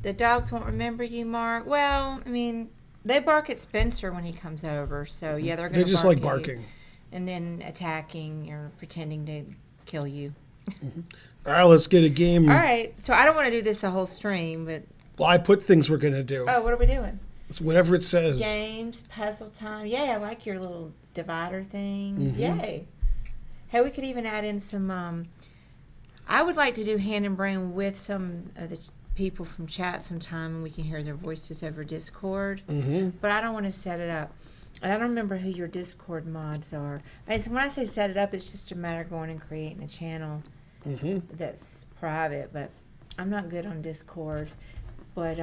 The dogs won't remember you, Mark. Well, I mean, they bark at Spencer when he comes over. So, yeah, they're going to They just bark like at you. barking. And then attacking or pretending to kill you. All right, let's get a game. All right. So, I don't want to do this the whole stream, but... Well, I put things we're going to do. Oh, what are we doing? It's whatever it says. Games, puzzle time. Yay, I like your little divider things. Yay. Hey, we could even add in some... I would like to do Hand and Brain with some of the people from chat sometime, and we can hear their voices over Discord. But I don't want to set it up. And I don't remember who your Discord mods are. And so when I say set it up, it's just a matter of going and creating a channel that's private. But I'm not good on Discord. But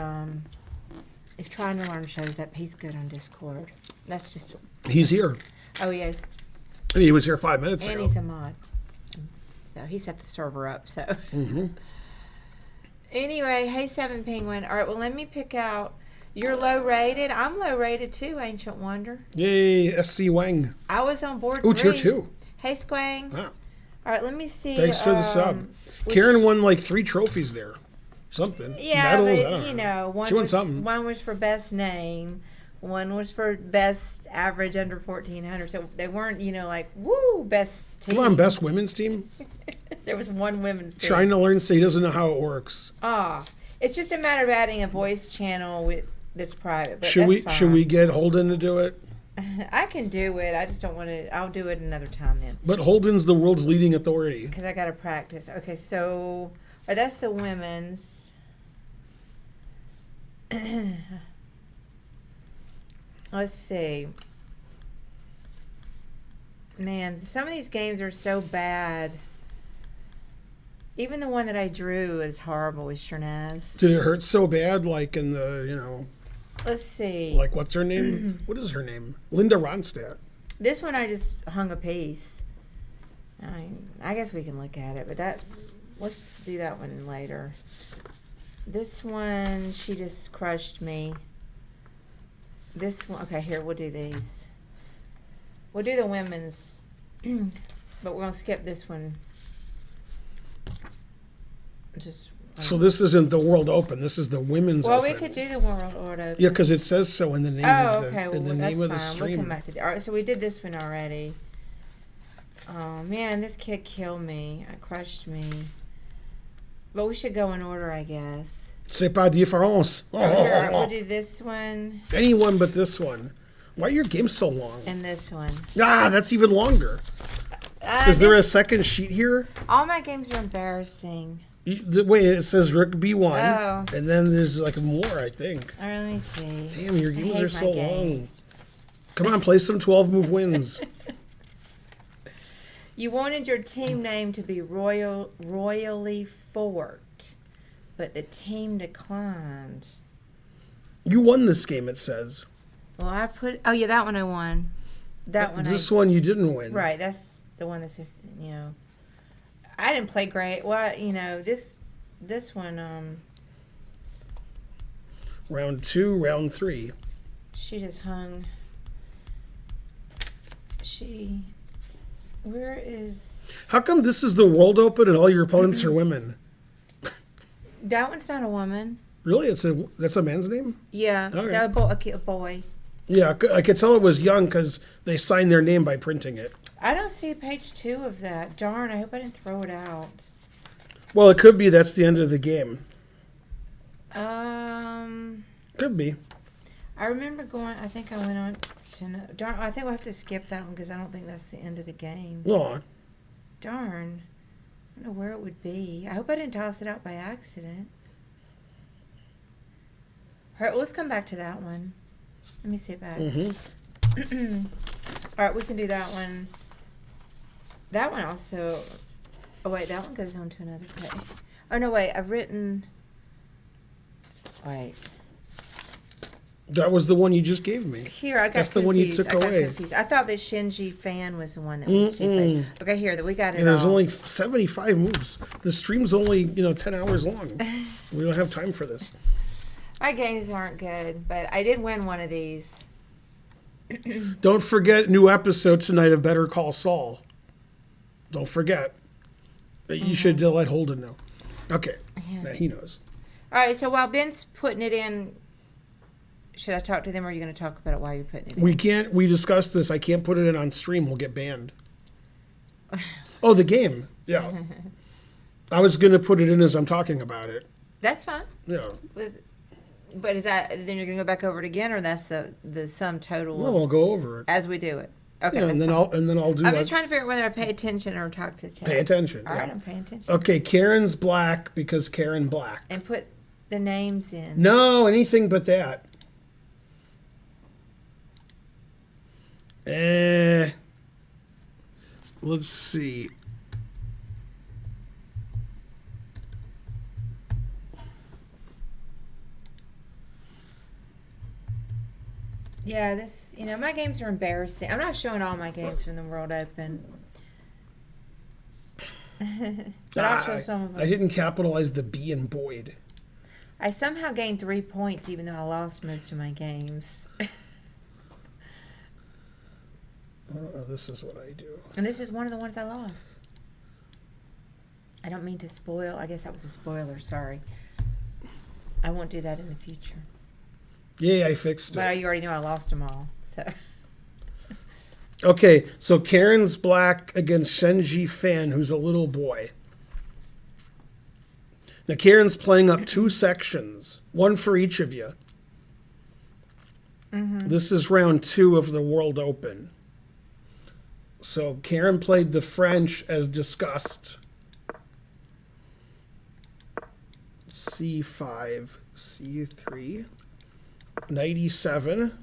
if Trying to Learn shows up, he's good on Discord. That's just... He's here. Oh, he is. He was here 5 minutes And ago. he's a mod. So he set the server up. So anyway, hey, 7 Penguin. All right, well, let me pick out... You're low rated. I'm low rated too, Ancient Wonder. Yay, SC Wang. I was on board 3. Oh, tier 2. Hey, Squang. Wow. All right, let me see. Thanks for the sub. Karen won like 3 trophies there. Something. Yeah, Medals, I but don't you know, She won something. One was for best name. One was for best average under 1,400. So they weren't, like, woo, best team. Come on, best women's team. There was one women's team. Trying to learn, so he doesn't know how it works. It's just a matter of adding a voice channel that's private. But Should that's we fine. get Holden to do it? I can do it. I just don't want to. I'll do it another time then. But Holden's the world's leading authority. Because I got to practice. Okay, so that's the women's. Let's see. Man, some of these games are so bad. Even the one that I drew is horrible with Shernaz. Did it hurt so bad, like in the, Let's see. like what's her name? What is her name? Linda Ronstadt. This one I just hung a piece. I guess we can look at it, but let's do that one later. This one, she just crushed me. This one, okay, here, we'll do these. We'll do the women's, but we're going to skip this one. So this isn't the World Open. This is the Women's Well, Open. we could do the World Open. Yeah, because it says so in the name Oh, of the okay. Well, in the that's name of the fine. stream. We'll come back to that. All right, so we did this one already. Oh, man, this kid killed me. Crushed me. But we should go in order, I guess. C'est pas différence. Here, we'll do this one Anyone but this one. Why are your games so long? and this one. That's even longer. Is there a second sheet here? All my games are embarrassing. Wait, it says Rook B1. Oh. And then there's like more, I think. All right, let me see. Damn, your I games hate are so my long. games. Come on, play some 12-move wins. You wanted your team name to be Royally Fort, but the team declined. You won this game, it says. Well, oh yeah, that one I won. That one This one you didn't win. Right, that's the one that's, I didn't play great. Well, this one, Round 2, round 3. she just hung. Where is... How come this is the World Open and all your opponents are women? That one's not a woman. Really? That's a man's name? Yeah, Okay. that a boy. Yeah, I could tell it was young because they signed their name by printing it. I don't see page 2 of that. Darn, I hope I didn't throw it out. Well, it could be that's the end of the game. Could be. I remember I think I went on to... Darn, I think we'll have to skip that one because I don't think that's the end of the game. Aw. Darn. I don't know where it would be. I hope I didn't toss it out by accident. All right, let's come back to that one. Let me see it back. All right, we can do that one. That one also... Oh, wait, that one goes on to another page. Oh, no, wait, I've written... Wait. That was the one you just gave me. Here, I got That's confused. the one you took away. I thought that Shinji fan was the one that was 2 pages. Okay, here, that we got it And there's all. only 75 moves. The stream's only, 10 hours long. We don't have time for this. My games aren't good, but I did win one of these. Don't forget, new episode tonight of Better Call Saul. Don't forget. You should let Holden know. Okay. Yeah. Now he knows. All right, so while Ben's putting it in, should I talk to them or are you going to talk about it while you're putting it in? We discussed this. I can't put it in on stream. We'll get banned. Oh, the game. Yeah. I was going to put it in as I'm talking about it. That's fine. Yeah. But is that, then you're going to go back over it again or that's the sum total Well, we'll go over it. as we do it? Okay. Yeah, and then I'll do I'm it. just trying to figure out whether I pay attention or talk to chat. Pay attention. All right, Yeah. I'm paying attention. Okay, Karen's black because Karen black. And put the names in. No, anything but that. Let's see. Yeah, my games are embarrassing. I'm not showing all my games from the World Open. But I'll show some of them. I didn't capitalize the B in Boyd. I somehow gained 3 points even though I lost most of my games. Oh, this is what I do. And this is one of the ones I lost. I don't mean to spoil. I guess that was a spoiler. Sorry. I won't do that in the future. Yeah, I fixed it. But you already know I lost them all. So. Okay, so Karen's black against Shenji Fan, who's a little boy. Now, Karen's playing up 2 sections, one for each of you. Mm-hmm. This is round 2 of the World Open. So Karen played the French as discussed. C5, C3, knight E7.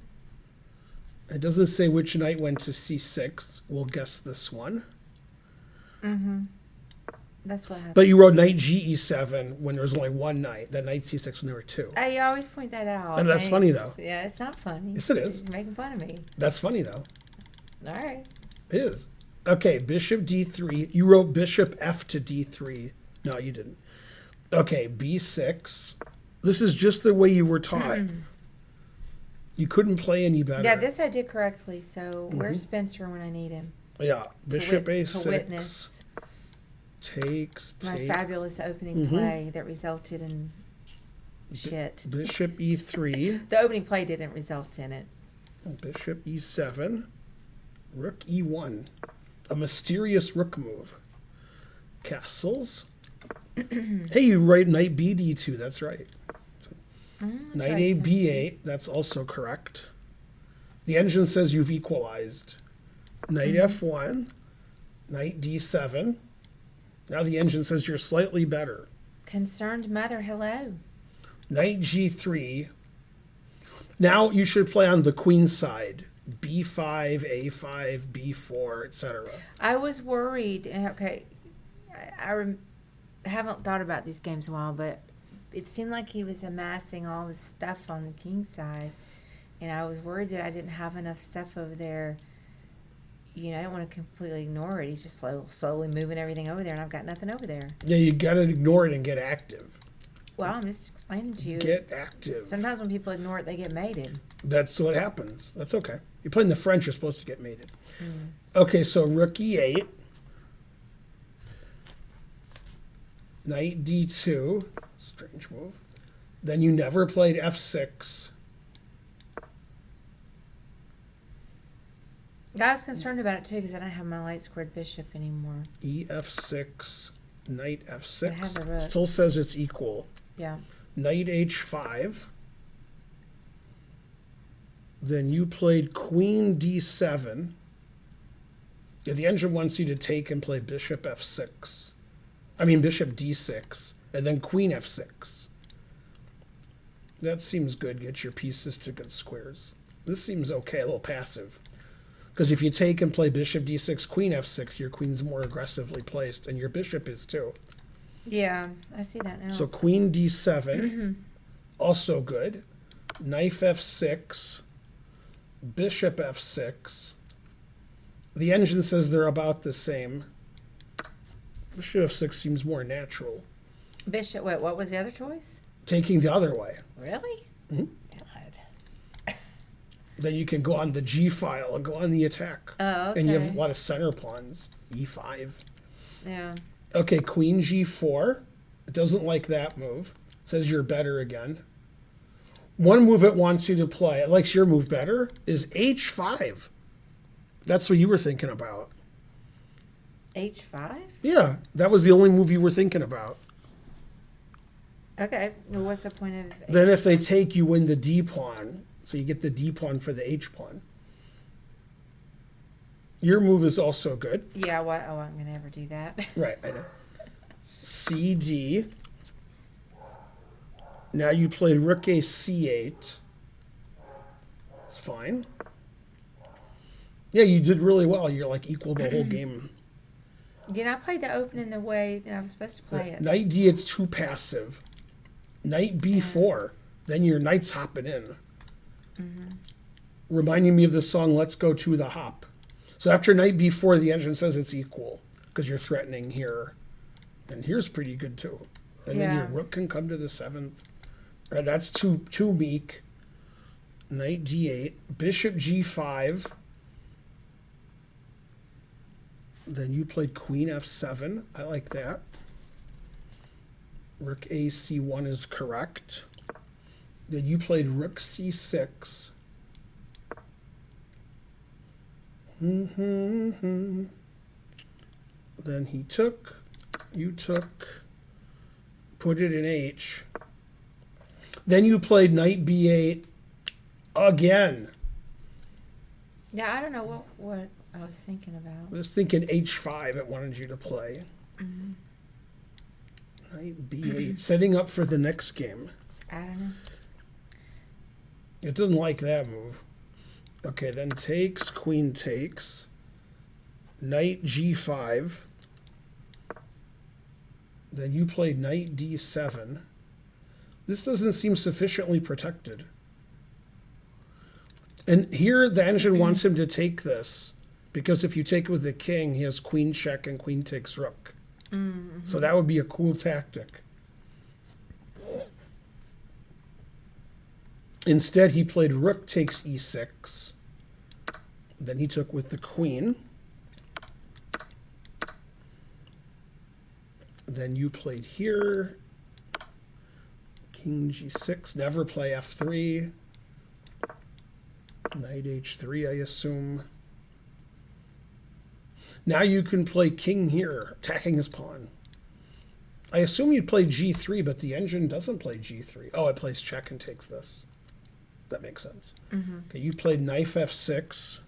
It doesn't say which knight went to C6. We'll guess this one. Mm-hmm. That's what happened. But you wrote knight Ge7 when there was only one knight. Then knight C6 when there were 2. I always point that out. And that's funny, though. Yeah, it's not funny. Yes, it is. You're making fun of me. That's funny, though. All right. It is. Okay, bishop D3. You wrote bishop F to D3. No, you didn't. Okay, B6. This is just the way you were taught. You couldn't play any better. Yeah, this I did correctly. So where's Spencer when I need him? Yeah, bishop A6. To witness Takes. my fabulous opening play that resulted in shit. Bishop E3. The opening play didn't result in it. Bishop E7. Rook E1. A mysterious rook move. Castles. Hey, you write knight B D2. That's right. Knight A B8. That's also correct. The engine says you've equalized. Knight F1. Knight D7. Now the engine says you're slightly better. Concerned mother, hello. Knight G3. Now you should play on the queen side. B5, A5, B4, etc. I was worried. Okay, I haven't thought about these games in a while, but it seemed like he was amassing all this stuff on the king side, and I was worried that I didn't have enough stuff over there. You know, I don't want to completely ignore it. He's just slowly moving everything over there, and I've got nothing over there. Yeah, you gotta ignore it and get active. Well, I'm just explaining to you. Get active. Sometimes when people ignore it, they get mated. That's what happens. That's okay. You're playing the French, you're supposed to get mated. Okay, so rook E8. Knight D2. Strange move. Then you never played F6. I was concerned about it too because I don't have my light squared bishop anymore. EF6, knight F6. I have a rook. Still says it's equal. Yeah. Knight H5. Then you played queen D7. Yeah, the engine wants you to take and play bishop F6. I mean bishop D6. And then queen F6. That seems good. Get your pieces to good squares. This seems okay, a little passive. Because if you take and play bishop D6, queen F6, your queen's more aggressively placed, and your bishop is too. Yeah, I see that now. So queen D7, also good. Knife F6, bishop F6. The engine says they're about the same. Bishop F6 seems more natural. Bishop, wait, what was the other choice? Taking the other way. Really? God. Then you can go on the G file and go on the attack. Oh, okay. And you have a lot of center pawns. E5. Yeah. Okay, queen G4. It doesn't like that move. Says you're better again. One move it wants you to play, it likes your move better, is H5. That's what you were thinking about. H5? Yeah, that was the only move you were thinking about. Okay. Well, what's the point of Then if they take, you win the D pawn. So you get the D pawn for the H pawn. Your move is also good. Yeah, what? Oh, I'm going to ever do that. Right, I know. CD. Now you played rook a c8. It's fine. Yeah, you did really well. You're like equal the whole game. I played the opening the way that I was supposed to play it. Knight D, it's too passive. Knight B4. Then your knight's hopping in. Reminding me of the song Let's Go to the Hop. So after knight B4, the engine says it's equal because you're threatening here. And here's pretty good too. And then your rook can come to the 7th. Right, that's too meek. Knight D8. Bishop G5. Then you played queen F7. I like that. Rook A C1 is correct. Then you played rook C6. Then he took, you took, put it in H. Then you played knight B8 again. Yeah, I don't know what I was thinking about. I was thinking H5 it wanted you to play. Knight B8, setting up for the next game. I don't know. It doesn't like that move. Okay, then takes, queen takes. Knight G5. Then you played knight D7. This doesn't seem sufficiently protected. And here the engine wants him to take this, because if you take with the king, he has queen check and queen takes rook. So that would be a cool tactic. Instead, he played rook takes e6. Then he took with the queen. Then you played here. King g6. Never play f3. Knight h3, I assume. Now you can play king here, attacking his pawn. I assume you'd play g3, but the engine doesn't play g3. Oh, it plays check and takes this. That makes sense. Okay, you played knight f6.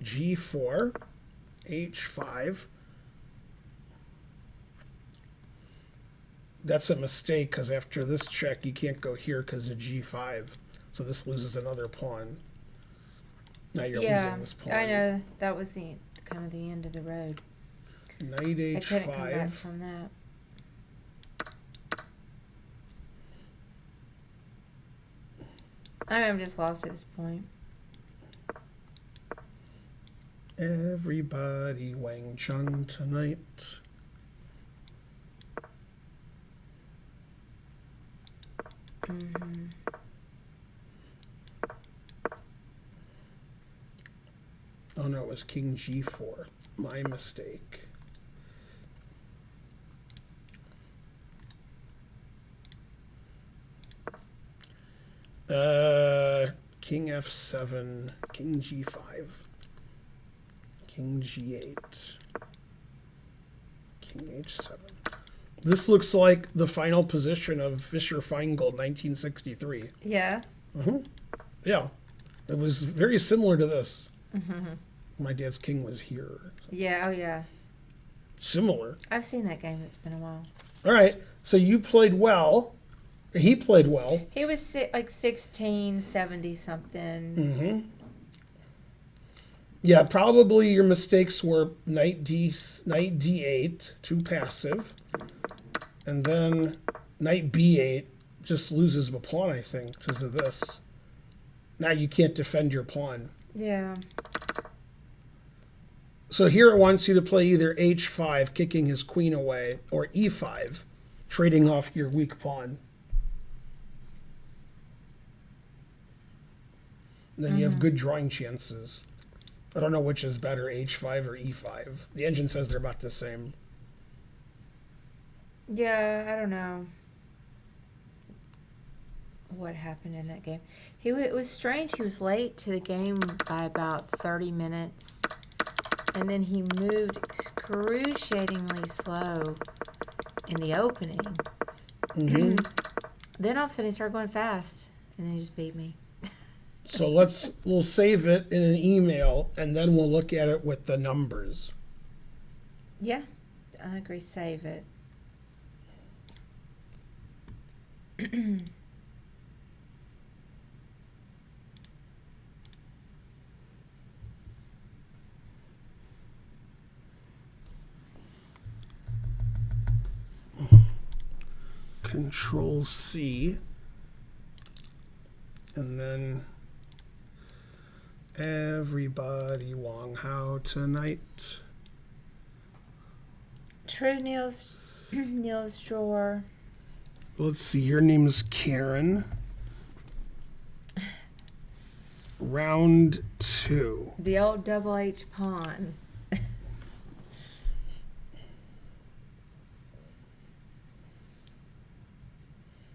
G4. H5. That's a mistake, because after this check, you can't go here because of G5. So this loses another pawn. Now you're losing this pawn. I know. That was kind of the end of the road. Knight H5. I couldn't come back from that. I'm just lost at this point. Everybody Wang Chung tonight. Oh no, it was king G4. My mistake. King F7, king G5, king G8, king H7. This looks like the final position of Fischer-Feingold, 1963. Yeah. Yeah, it was very similar to this. My dad's king was here. Yeah, oh yeah. Similar. I've seen that game. It's been a while. All right, so you played well. He played well. He was like 16, 70 something. Yeah, probably your mistakes were knight D8, too passive. And then knight B8 just loses a pawn, I think, because of this. Now you can't defend your pawn. Yeah. So here it wants you to play either H5, kicking his queen away, or E5, trading off your weak pawn. And then you have good drawing chances. I don't know which is better, H5 or E5. The engine says they're about the same. Yeah, I don't know what happened in that game. It was strange. He was late to the game by about 30 minutes, and then he moved excruciatingly slow in the opening. Then all of a sudden he started going fast, and then he just beat me. So we'll save it in an email, and then we'll look at it with the numbers. Yeah, I agree. Save it. Control C. And then everybody Wong Hao tonight. True Neil's drawer. Let's see, your name is Karen. Round 2. The old Double H pawn.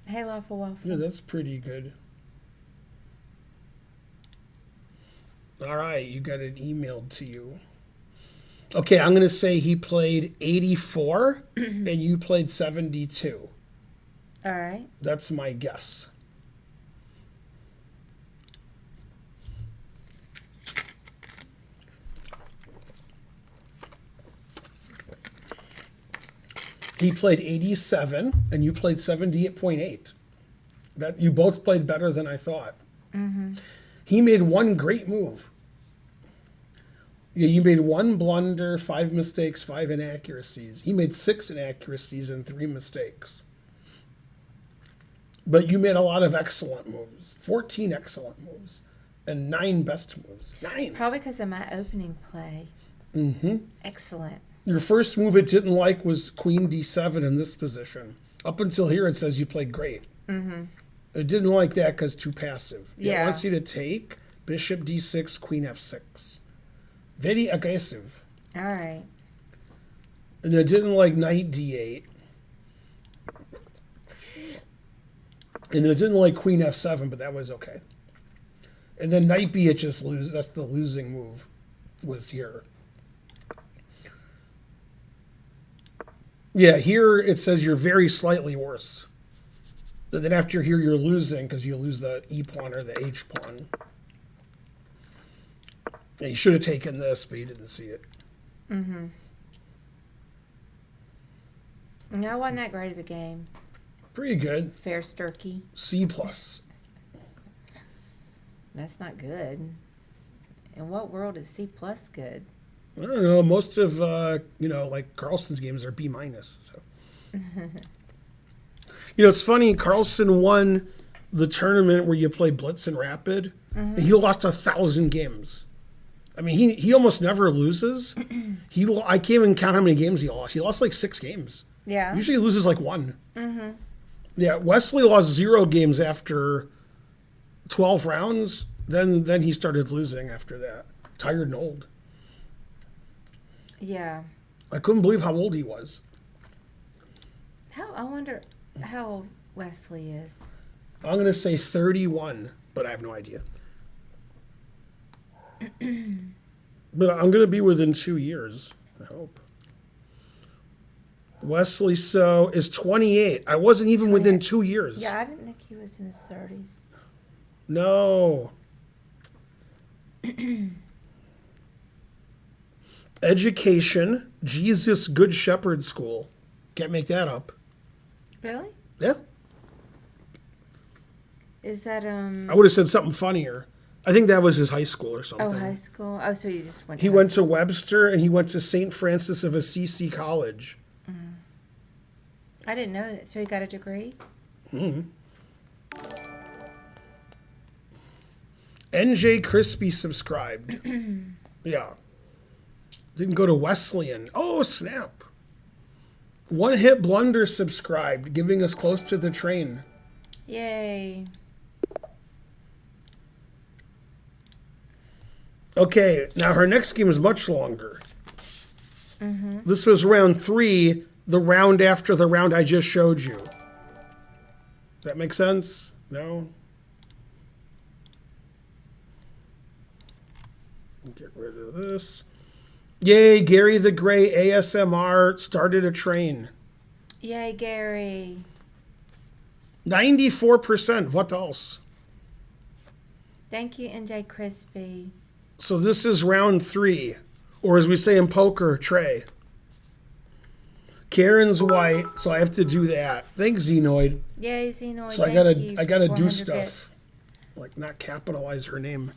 Hey, Lawful Waffle. Yeah, that's pretty good. All right, you got it emailed to you. Okay, I'm going to say he played 84 and you played 72. All right. That's my guess. He played 87 and you played 78.8. That you both played better than I thought. He made one great move. Yeah, you made one blunder, 5 mistakes, 5 inaccuracies. He made 6 inaccuracies and 3 mistakes. But you made a lot of excellent moves. 14 excellent moves. And 9 best moves. 9. Probably because of my opening play. Excellent. Your first move it didn't like was Queen D7 in this position. Up until here it says you played great. It didn't like that because too passive. Yeah. It wants you to take Bishop D6, Queen F6. Very aggressive. All right. And it didn't like Knight D8. And it didn't like Queen F7, but that was okay. And then Knight B, it just lose. That's the losing move. Was here. Yeah, here it says you're very slightly worse. But then after here, you're losing because you lose the E pawn or the H pawn. Yeah, you should have taken this, but you didn't see it. No, it wasn't that great of a game. Pretty good. Fair Sturkey. C plus. That's not good. In what world is C plus good? I don't know. Most of like Carlsen's games are B minus. So. It's funny. Carlsen won the tournament where you play Blitz and Rapid, and he lost 1,000 games. I mean, he almost never loses. I can't even count how many games he lost. He lost like 6 games. Yeah. Usually he loses like 1. Yeah, Wesley lost 0 games after 12 rounds. Then he started losing after that. Tired and old. Yeah. I couldn't believe how old he was. I wonder how old Wesley is. I'm going to say 31, but I have no idea. But I'm going to be within 2 years, I hope. Wesley is 28. I wasn't even within 2 years. Yeah, I didn't think he was in his 30s. No. Education, Jesus Good Shepherd School. Can't make that up. Really? Yeah. Is that I would have said something funnier. I think that was his high school or something. Oh, high school. Oh, so you just went. He went to Webster and he went to St. Francis of Assisi College. I didn't know that. So he got a degree. NJ Crispy subscribed. Yeah. Didn't go to Wesleyan. Oh, snap. One Hit Blunder subscribed, giving us close to the train. Yay. Okay, now her next game is much longer. This was round 3. the round after the round I just showed you. Does that make sense? No? Get rid of this. Yay, Gary the Gray ASMR started a train. Yay, Gary. 94%. What else? Thank you, NJ Crispy. So this is round 3. Or as we say in poker, Trey. Karen's white, so I have to do that. Thanks, Xenoid. Yay, Xenoid. So I gotta do stuff. Bits. Like not capitalize her name.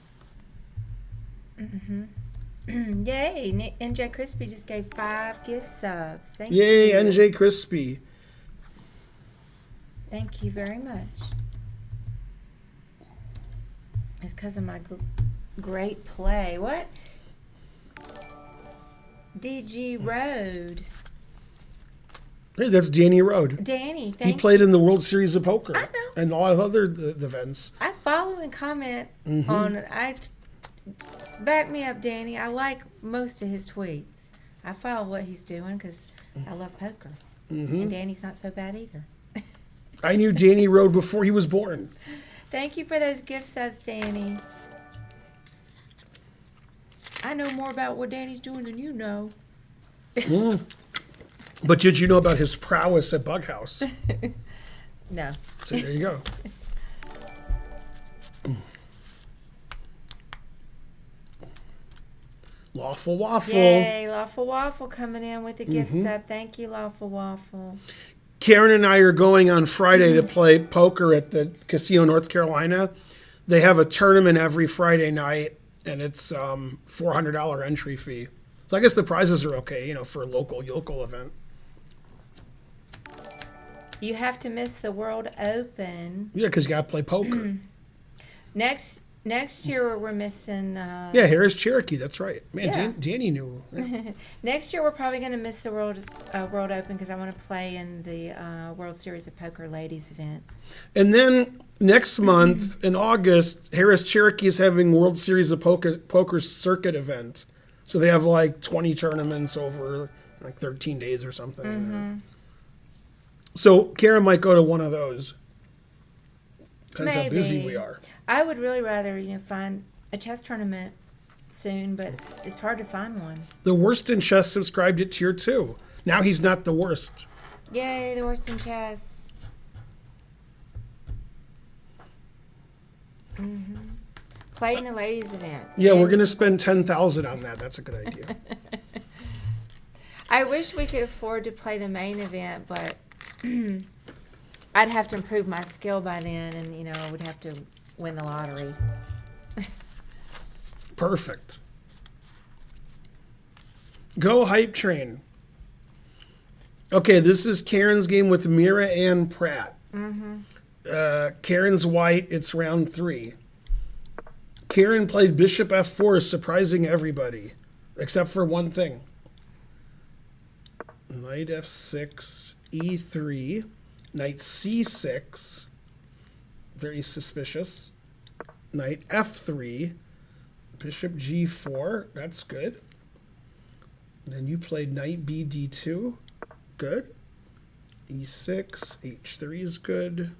Yay, NJ Crispy just gave 5 gift subs. Thank Yay, you. NJ Crispy. Thank you very much. It's because of my great play. What? DG Road. Hey, that's Danny Rode. Danny, He played in the World Series of Poker. I know. And a lot of other events. I follow and comment on it. Back me up, Danny. I like most of his tweets. I follow what he's doing because I love poker. And Danny's not so bad either. I knew Danny Rode before he was born. Thank you for those gift subs, Danny. I know more about what Danny's doing than you know. But did you know about his prowess at Bughouse? No. So there you go. Lawful Waffle. Yay, Lawful Waffle coming in with a gift sub. Thank you, Lawful Waffle. Karen and I are going on Friday to play poker at the Casino North Carolina. They have a tournament every Friday night, and it's $400 entry fee. So I guess the prizes are okay, for a local event. You have to miss the World Open. Yeah, because you got to play poker. Next year we're missing. Yeah, Harris Cherokee. That's right. Man, Yeah. Danny knew. Next year we're probably going to miss the World Open because I want to play in the World Series of Poker Ladies event. And then next month in August, Harris Cherokee is having World Series of Poker Circuit event. So they have like 20 tournaments over like 13 days or something. So Karen might go to one of those. Depends how busy we are. I would really rather, find a chess tournament soon, but it's hard to find one. The Worst in Chess subscribed at tier 2. Now he's not the worst. Yay, the Worst in Chess. Play in the ladies event. Yeah, we're going to spend $10,000 on that. That's a good idea. I wish we could afford to play the main event, but I'd have to improve my skill by then, and I would have to win the lottery. Perfect. Go Hype Train. Okay, this is Karen's game with Mira Ann Pratt. Karen's white. It's round 3. Karen played Bishop F4, surprising everybody, except for one thing. Knight F6, E3, Knight C6, very suspicious. Knight F3, Bishop G4, that's good. Then you played Knight BD2, good. E6, H3 is good.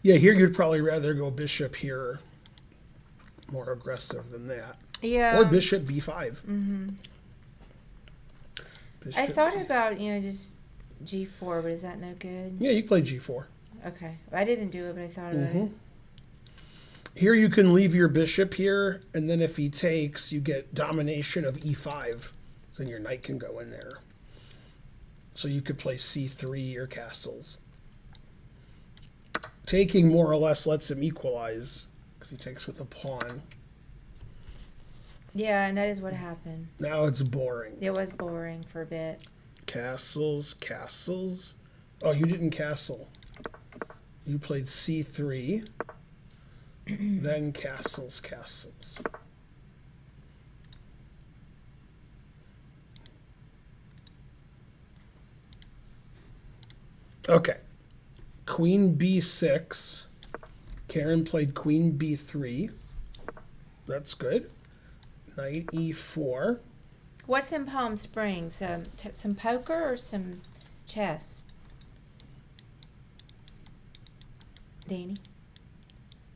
Yeah, here you'd probably rather go Bishop here. More aggressive than that. Yeah. Or Bishop B5. Bishop I thought about, just G4, but is that no good? Yeah, you play G4. Okay. I didn't do it, but I thought about it. Here you can leave your bishop here, and then if he takes, you get domination of E5. So then your knight can go in there. So you could play C3 or castles. Taking more or less lets him equalize, because he takes with a pawn. Yeah, and that is what happened. Now it's boring. It was boring for a bit. Castles, castles. Oh, you didn't castle. You played C3. Then castles, castles. Okay. Queen B6. Karen played Queen B3. That's good. Knight E4. What's in Palm Springs? Some poker or some chess? Danny?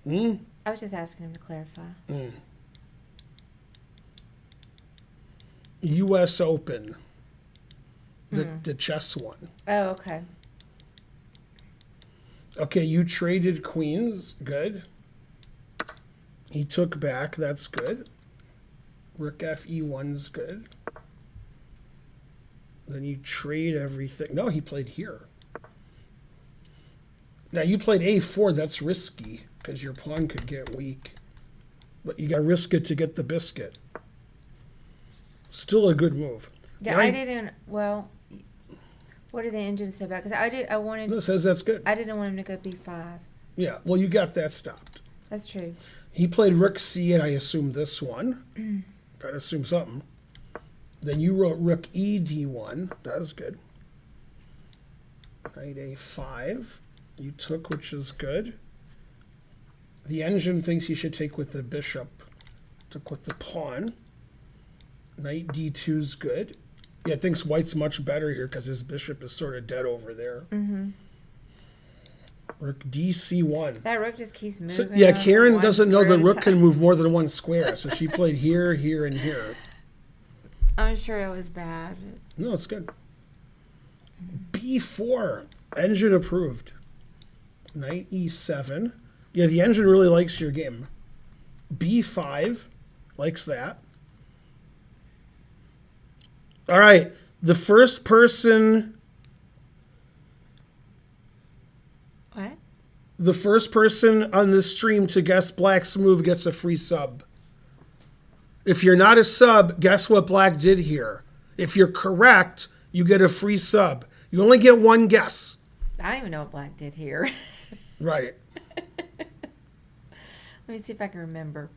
Hmm? I was just asking him to clarify. U.S. Open. The chess one. Oh, okay. Okay, you traded queens. Good. He took back. That's good. Rook F E1's good. Then you trade everything. No, he played here. Now, you played A4. That's risky because your pawn could get weak. But you got to risk it to get the biscuit. Still a good move. Yeah, I didn't. Well, what did the engine say about? Because I wanted. No, it says that's good. I didn't want him to go B5. Yeah, well, you got that stopped. That's true. He played Rook C, and I assume this one. Gotta assume something. Then you wrote Rook E D1. That was good. Knight A5. You took, which is good. The engine thinks he should take with the bishop. Took with the pawn. Knight D2 is good. Yeah, thinks white's much better here because his bishop is sort of dead over there. Rook DC1. That rook just keeps moving. So, yeah, Karen doesn't know the rook can can move more than one square, so she played here, here, and here. I'm sure it was bad. No, it's good. B4. Engine approved. Knight E7. Yeah, the engine really likes your game. B5. Likes that. All right. The first person... What? The first person on this stream to guess Black's move gets a free sub. If you're not a sub, guess what Black did here. If you're correct, you get a free sub. You only get one guess. I don't even know what Black did here. Right. Let me see if I can remember.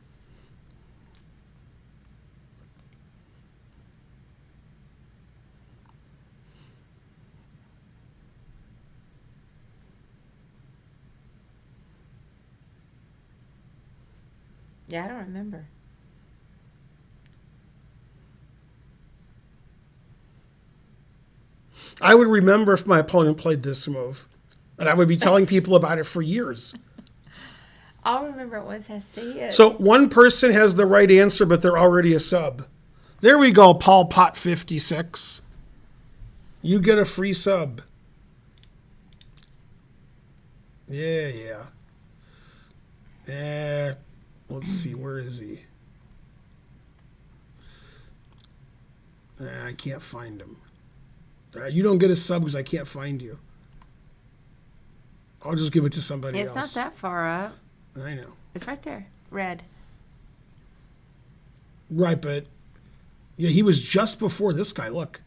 Yeah, I don't remember. I would remember if my opponent played this move. And I would be telling people about it for years. I'll remember it once I see it. So one person has the right answer, but they're already a sub. There we go, Paul Pot 56. You get a free sub. Yeah. Let's see, where is he? I can't find him. You don't get a sub because I can't find you. I'll just give it to somebody else. It's not that far up. I know. It's right there. Red. Right, but yeah, he was just before this guy. Look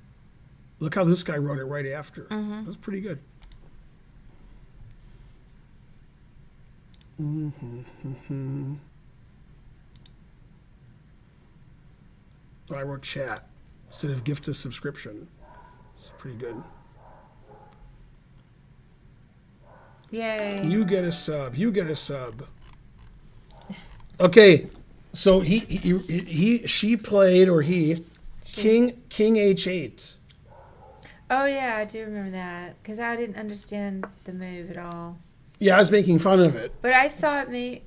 how this guy wrote it right after. That's pretty good. I wrote chat instead of gift to subscription. It's pretty good. Yay. You get a sub. You get a sub. Okay, so she played, or he, King H8. Oh, yeah, I do remember that. Because I didn't understand the move at all. Yeah, I was making fun of it. But I thought I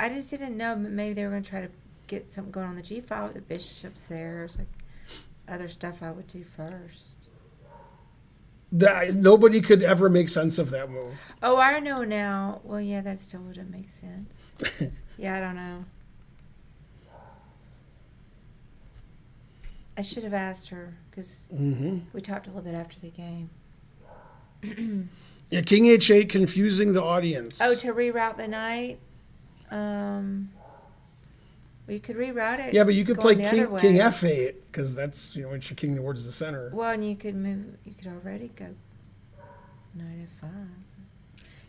just didn't know. Maybe they were going to try to get something going on the G file with the bishops there. It's like other stuff I would do first. Nobody could ever make sense of that move. Oh, I know now. Well, yeah, that still wouldn't make sense. Yeah, I don't know. I should have asked her because we talked a little bit after the game. Yeah, King H8 confusing the audience. Oh, to reroute the knight? We could reroute it. Yeah, but you could play King F8 because that's, it's your king towards the center. Well, and you could already go knight F5.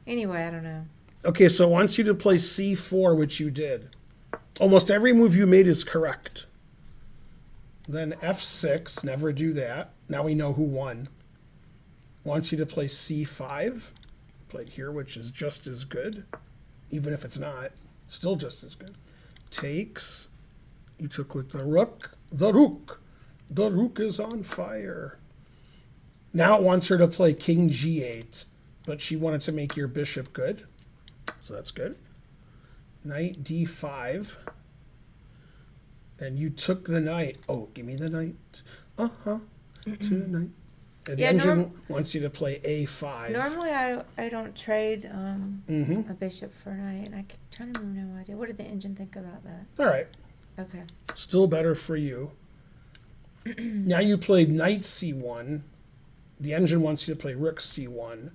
Anyway, I don't know. Okay, so I want you to play C4, which you did. Almost every move you made is correct. Then F6, never do that. Now we know who won. Wants you to play C5. Played here, which is just as good. Even if it's not, still just as good. Takes. You took with the rook. The rook is on fire. Now it wants her to play king g8, but she wanted to make your bishop good. So that's good. Knight d5. And you took the knight. Oh, give me the knight. Uh-huh. To the knight. And the engine wants you to play a5. Normally I don't trade a bishop for a knight. And I'm trying to remember no idea. What did the engine think about that? All right. Okay. Still better for you. Now you played knight c1. The engine wants you to play rook c1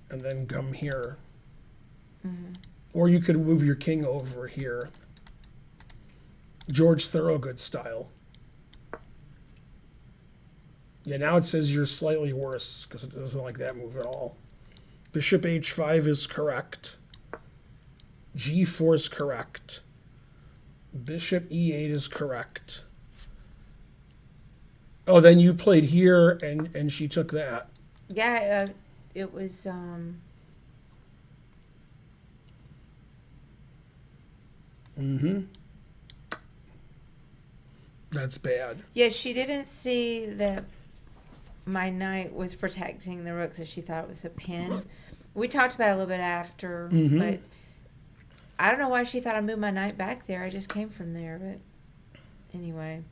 and then come here. Or you could move your king over here. George Thorogood style. Yeah, now it says you're slightly worse because it doesn't like that move at all. Bishop h5 is correct. g4 is correct. Bishop e8 is correct. Oh, then you played here and she took that. Yeah, it was That's bad. yeah, she didn't see that my knight was protecting the rook, so she thought it was a pin. We talked about it a little bit after, but I don't know why she thought I moved my knight back there. I just came from there, but anyway.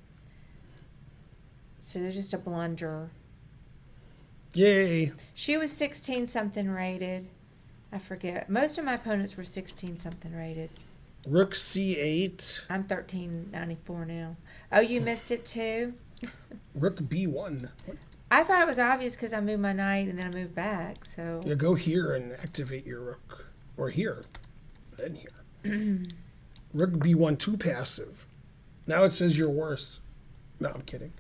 So there's just a blunder. Yay. She was 16 something rated. I forget. Most of my opponents were 16 something rated. Rook c8. I'm 1394 now. Oh, you missed it too? Rook b1. I thought it was obvious because I moved my knight and then I moved back. So Yeah, go here and activate your rook. Or here. Then here. Rook b1, too passive. Now it says you're worse. No, I'm kidding.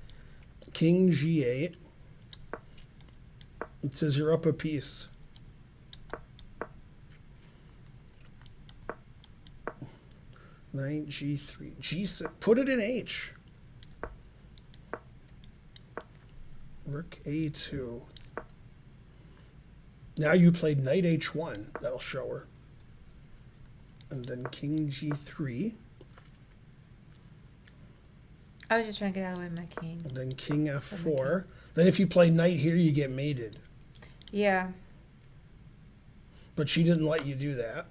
King g8. It says you're up a piece. Knight g3. g6. Put it in h. Rook a2. Now you played knight h1. That'll show her. And then king g3. I was just trying to get out of the way of my king. And then king f4. Then if you play knight here, you get mated. Yeah. But she didn't let you do that.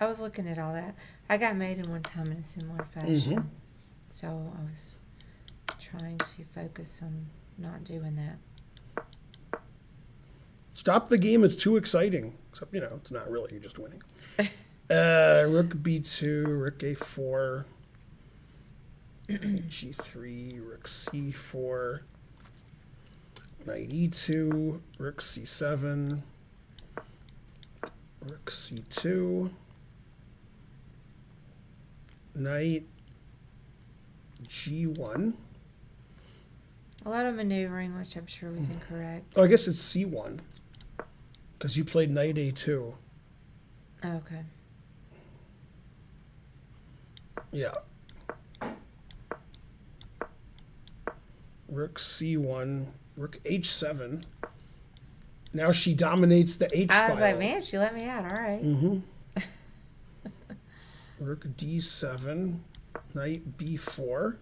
I was looking at all that. I got mated one time in a similar fashion. So I was trying to focus on not doing that. Stop the game. It's too exciting. Except, you know, it's not really. You're just winning. Rook b2, rook a4, g3, rook c4, knight e2, rook c7, rook c2, knight g1. A lot of maneuvering, which I'm sure was incorrect. Oh, I guess it's c1 because you played knight a2. Oh, okay. Yeah. Rook c1, rook h7. Now she dominates the h file. I was like, man, she let me out. All right. Rook d7, knight b4,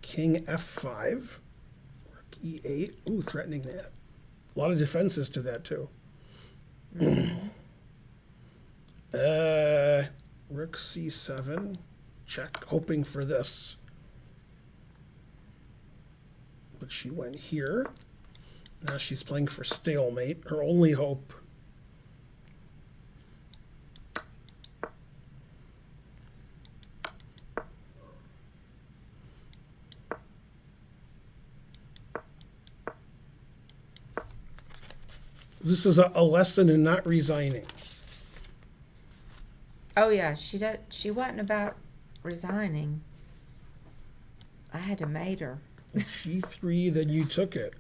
king f5, rook e8. Ooh, threatening that. A lot of defenses to that too. Rook c7, check, hoping for this. But she went here. Now she's playing for stalemate, her only hope. This is a lesson in not resigning. Oh yeah, she wasn't about resigning. I had to mate her. G3, then you took it.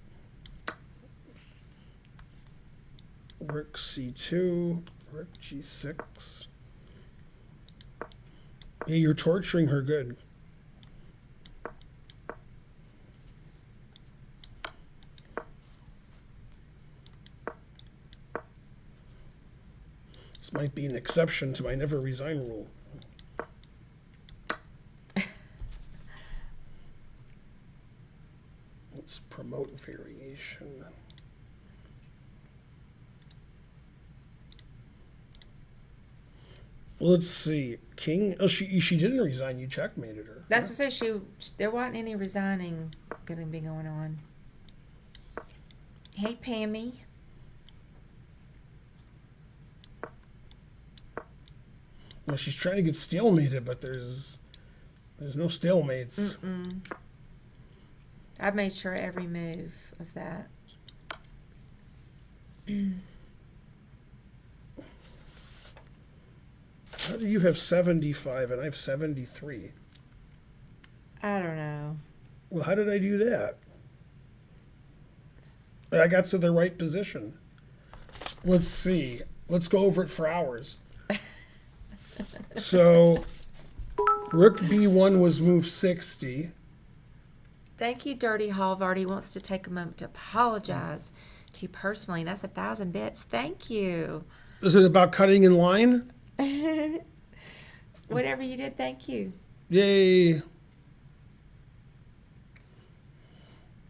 Rook c2, rook g6. Yeah, you're torturing her good. This might be an exception to my never resign rule. Let's promote variation. Let's see. King. Oh, she didn't resign. You checkmated her. That's what I said. There wasn't any resigning going to be going on. Hey, Pammy. Well, she's trying to get stalemated, but there's no stalemates. I've made sure every move of that. How do you have 75 and I have 73? I don't know. Well, how did I do that? I got to the right position. Let's see. Let's go over it for hours. So, Rook B1 was moved 60. Thank you, Dirty Halvard. He wants to take a moment to apologize to you personally. That's 1,000 bits. Thank you. Is it about cutting in line? Whatever you did, thank you. Yay.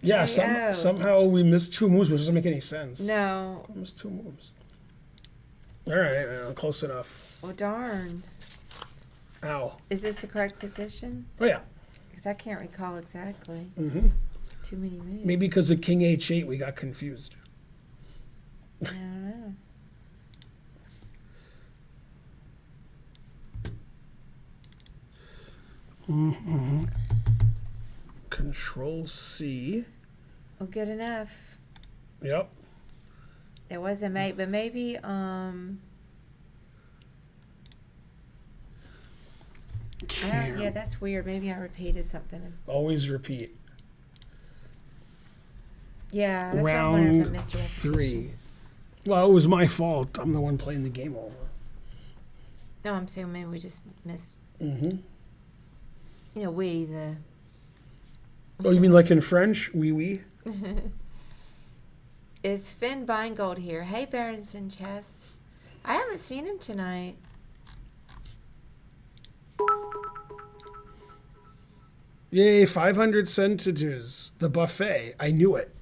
Yeah, KO. somehow we missed 2 moves, which doesn't make any sense. No. We missed 2 moves. All right, close enough. Oh, darn. Ow. Is this the correct position? Oh, yeah. Because I can't recall exactly. Too many moves. Maybe because of King H8 we got confused. I don't know. Control C. Well, good enough. Yep. There was a mate, but maybe, yeah, that's weird. Maybe I repeated something. Always repeat. Yeah, that's why I wonder if I Round missed a 3. repetition. Well, it was my fault. I'm the one playing the game over. No, I'm saying maybe we just missed. Mm-hmm. You know, the. Oh, you mean like in French? Oui, oui. Is Finn Beingold here? Hey, Berenson Chess. I haven't seen him tonight. Yay, 500 sentences. The buffet. I knew it.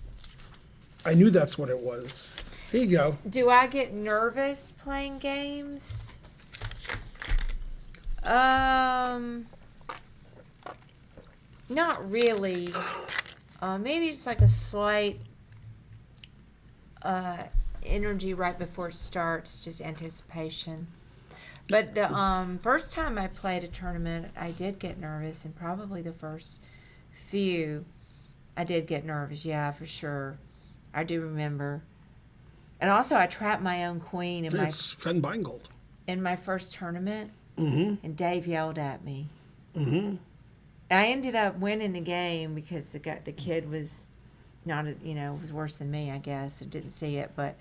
I knew that's what it was. Here you go. Do I get nervous playing games? Not really. Maybe just like a slight energy right before it starts, just anticipation. But the first time I played a tournament, I did get nervous, and probably the first few, I did get nervous. Yeah, for sure. I do remember. And also, I trapped my own queen It's Fenn Beingold. in my first tournament, Mm-hmm. and Dave yelled at me. Mm-hmm. I ended up winning the game because the kid was not, was worse than me, I guess. I didn't see it, but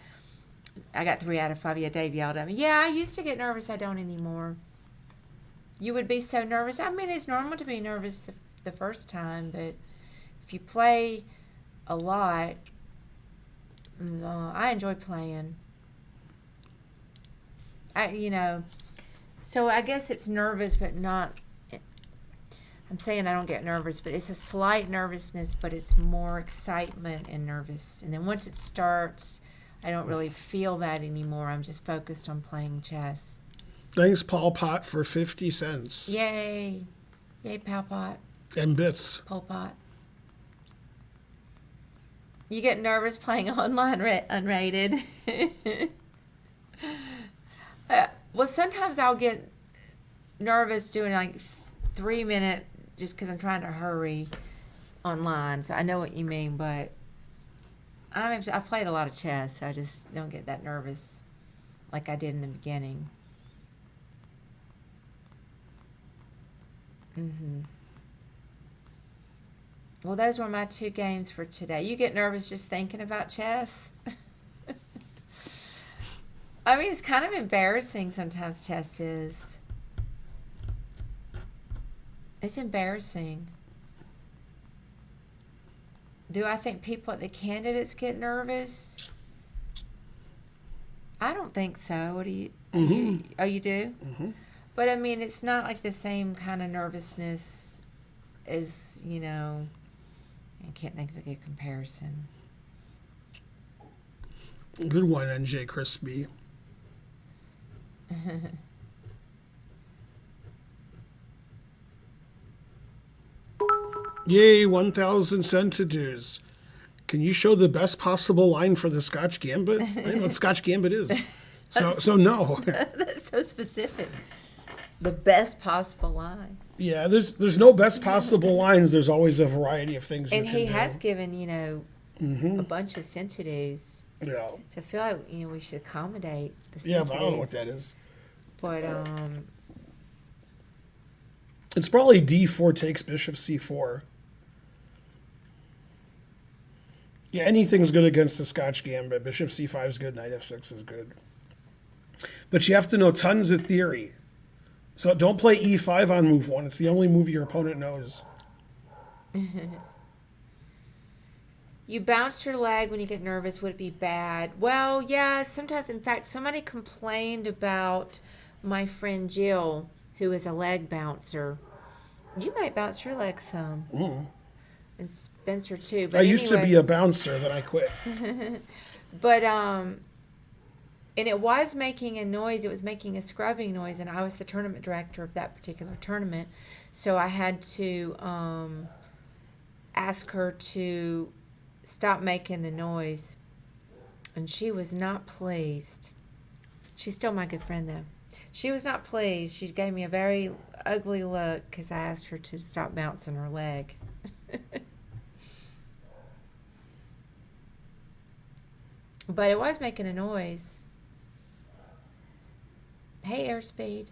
I got 3 out of 5. Yeah, Dave yelled at me. Yeah, I used to get nervous. I don't anymore. You would be so nervous. I mean, it's normal to be nervous the first time, but if you play a lot, I enjoy playing. So I guess it's nervous, but not. I'm saying I don't get nervous, but it's a slight nervousness, but it's more excitement and nervous. And then once it starts, I don't really feel that anymore. I'm just focused on playing chess. Thanks, Paul Pot, for 50 cents. Yay. Yay, Pal Pot. And bits. Pol Pot. You get nervous playing online unrated. Well, sometimes I'll get nervous doing like 3-minute just because I'm trying to hurry online. So I know what you mean, but I've played a lot of chess, so I just don't get that nervous like I did in the beginning. Well, those were my 2 games for today. You get nervous just thinking about chess? I mean, it's kind of embarrassing sometimes, chess is. It's embarrassing. Do I think people at the candidates get nervous? I don't think so. What do you? Oh, you do? Mm-hmm. But I mean, it's not like the same kind of nervousness as I can't think of a good comparison. Good one, NJ Crispy. Yay, 1,000 senators. Can you show the best possible line for the Scotch Gambit? I don't know what Scotch Gambit is. So no. That's so specific. The best possible line. Yeah, there's no best possible lines. There's always a variety of things And you can he do. has given, a bunch of sensitivs. Yeah. So I feel like, we should accommodate the sensitivs. Yeah, but I don't know what that is. But, It's probably D4 takes bishop C4. Yeah, anything's good against the Scotch Gambit. Bishop C5 is good, knight F6 is good. But you have to know tons of theory. So don't play E5 on move 1. It's the only move your opponent knows. you bounce your leg when you get nervous. Would it be bad? Well, yeah, sometimes. In fact, somebody complained about my friend Jill, who is a leg bouncer. You might bounce your leg some. And Spencer too. But I used to be a bouncer, then I quit. But and it was making a noise. It was making a scrubbing noise, and I was the tournament director of that particular tournament, so I had to ask her to stop making the noise, and she was not pleased. She's still my good friend though. She was not pleased. She gave me a very ugly look because I asked her to stop bouncing her leg. But it was making a noise. Hey, Airspeed.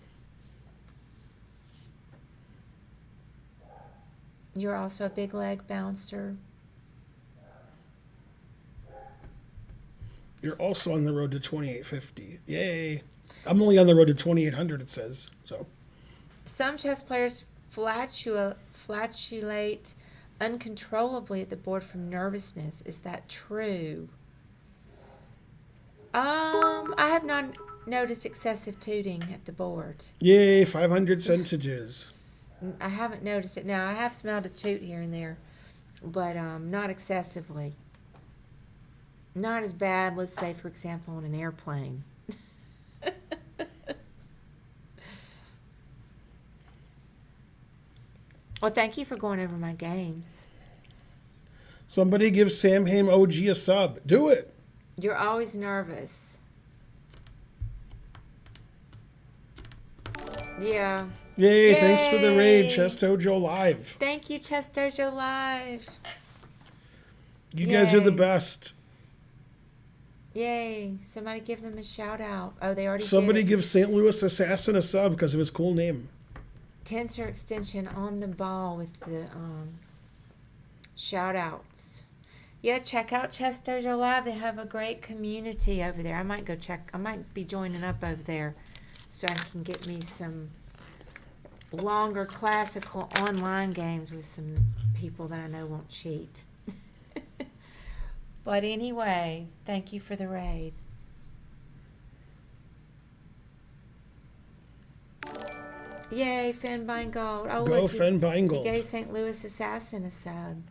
You're also a big leg bouncer. You're also on the road to 2850. Yay. I'm only on the road to 2800, it says. So Some chess players flatulate uncontrollably at the board from nervousness. Is that true? I have not noticed excessive tooting at the board. yay, 500 sentences. I haven't noticed it. Now, I have smelled a toot here and there, but not excessively. Not as bad, let's say, for example, on an airplane. Well, thank you for going over my games. Somebody give Sam Haim OG a sub. Do it. You're always nervous. Yeah. Yay, thanks for the raid, Yay. Chess Dojo Live. Thank you, Chess Dojo Live. You guys are the Yay. best. Yay. Somebody give them a shout out. Oh, they already Somebody did. give St. Louis Assassin a sub because of his cool name. Tensor extension on the ball with the shout outs. Yeah, check out Chess Dojo Live. They have a great community over there. I might be joining up over there so I can get me some longer classical online games with some people that I know won't cheat. But anyway, thank you for the raid. Yay, Fenbine Gold. Oh, Go look, Fen you Beingold. gave St. Louis Assassin a sub.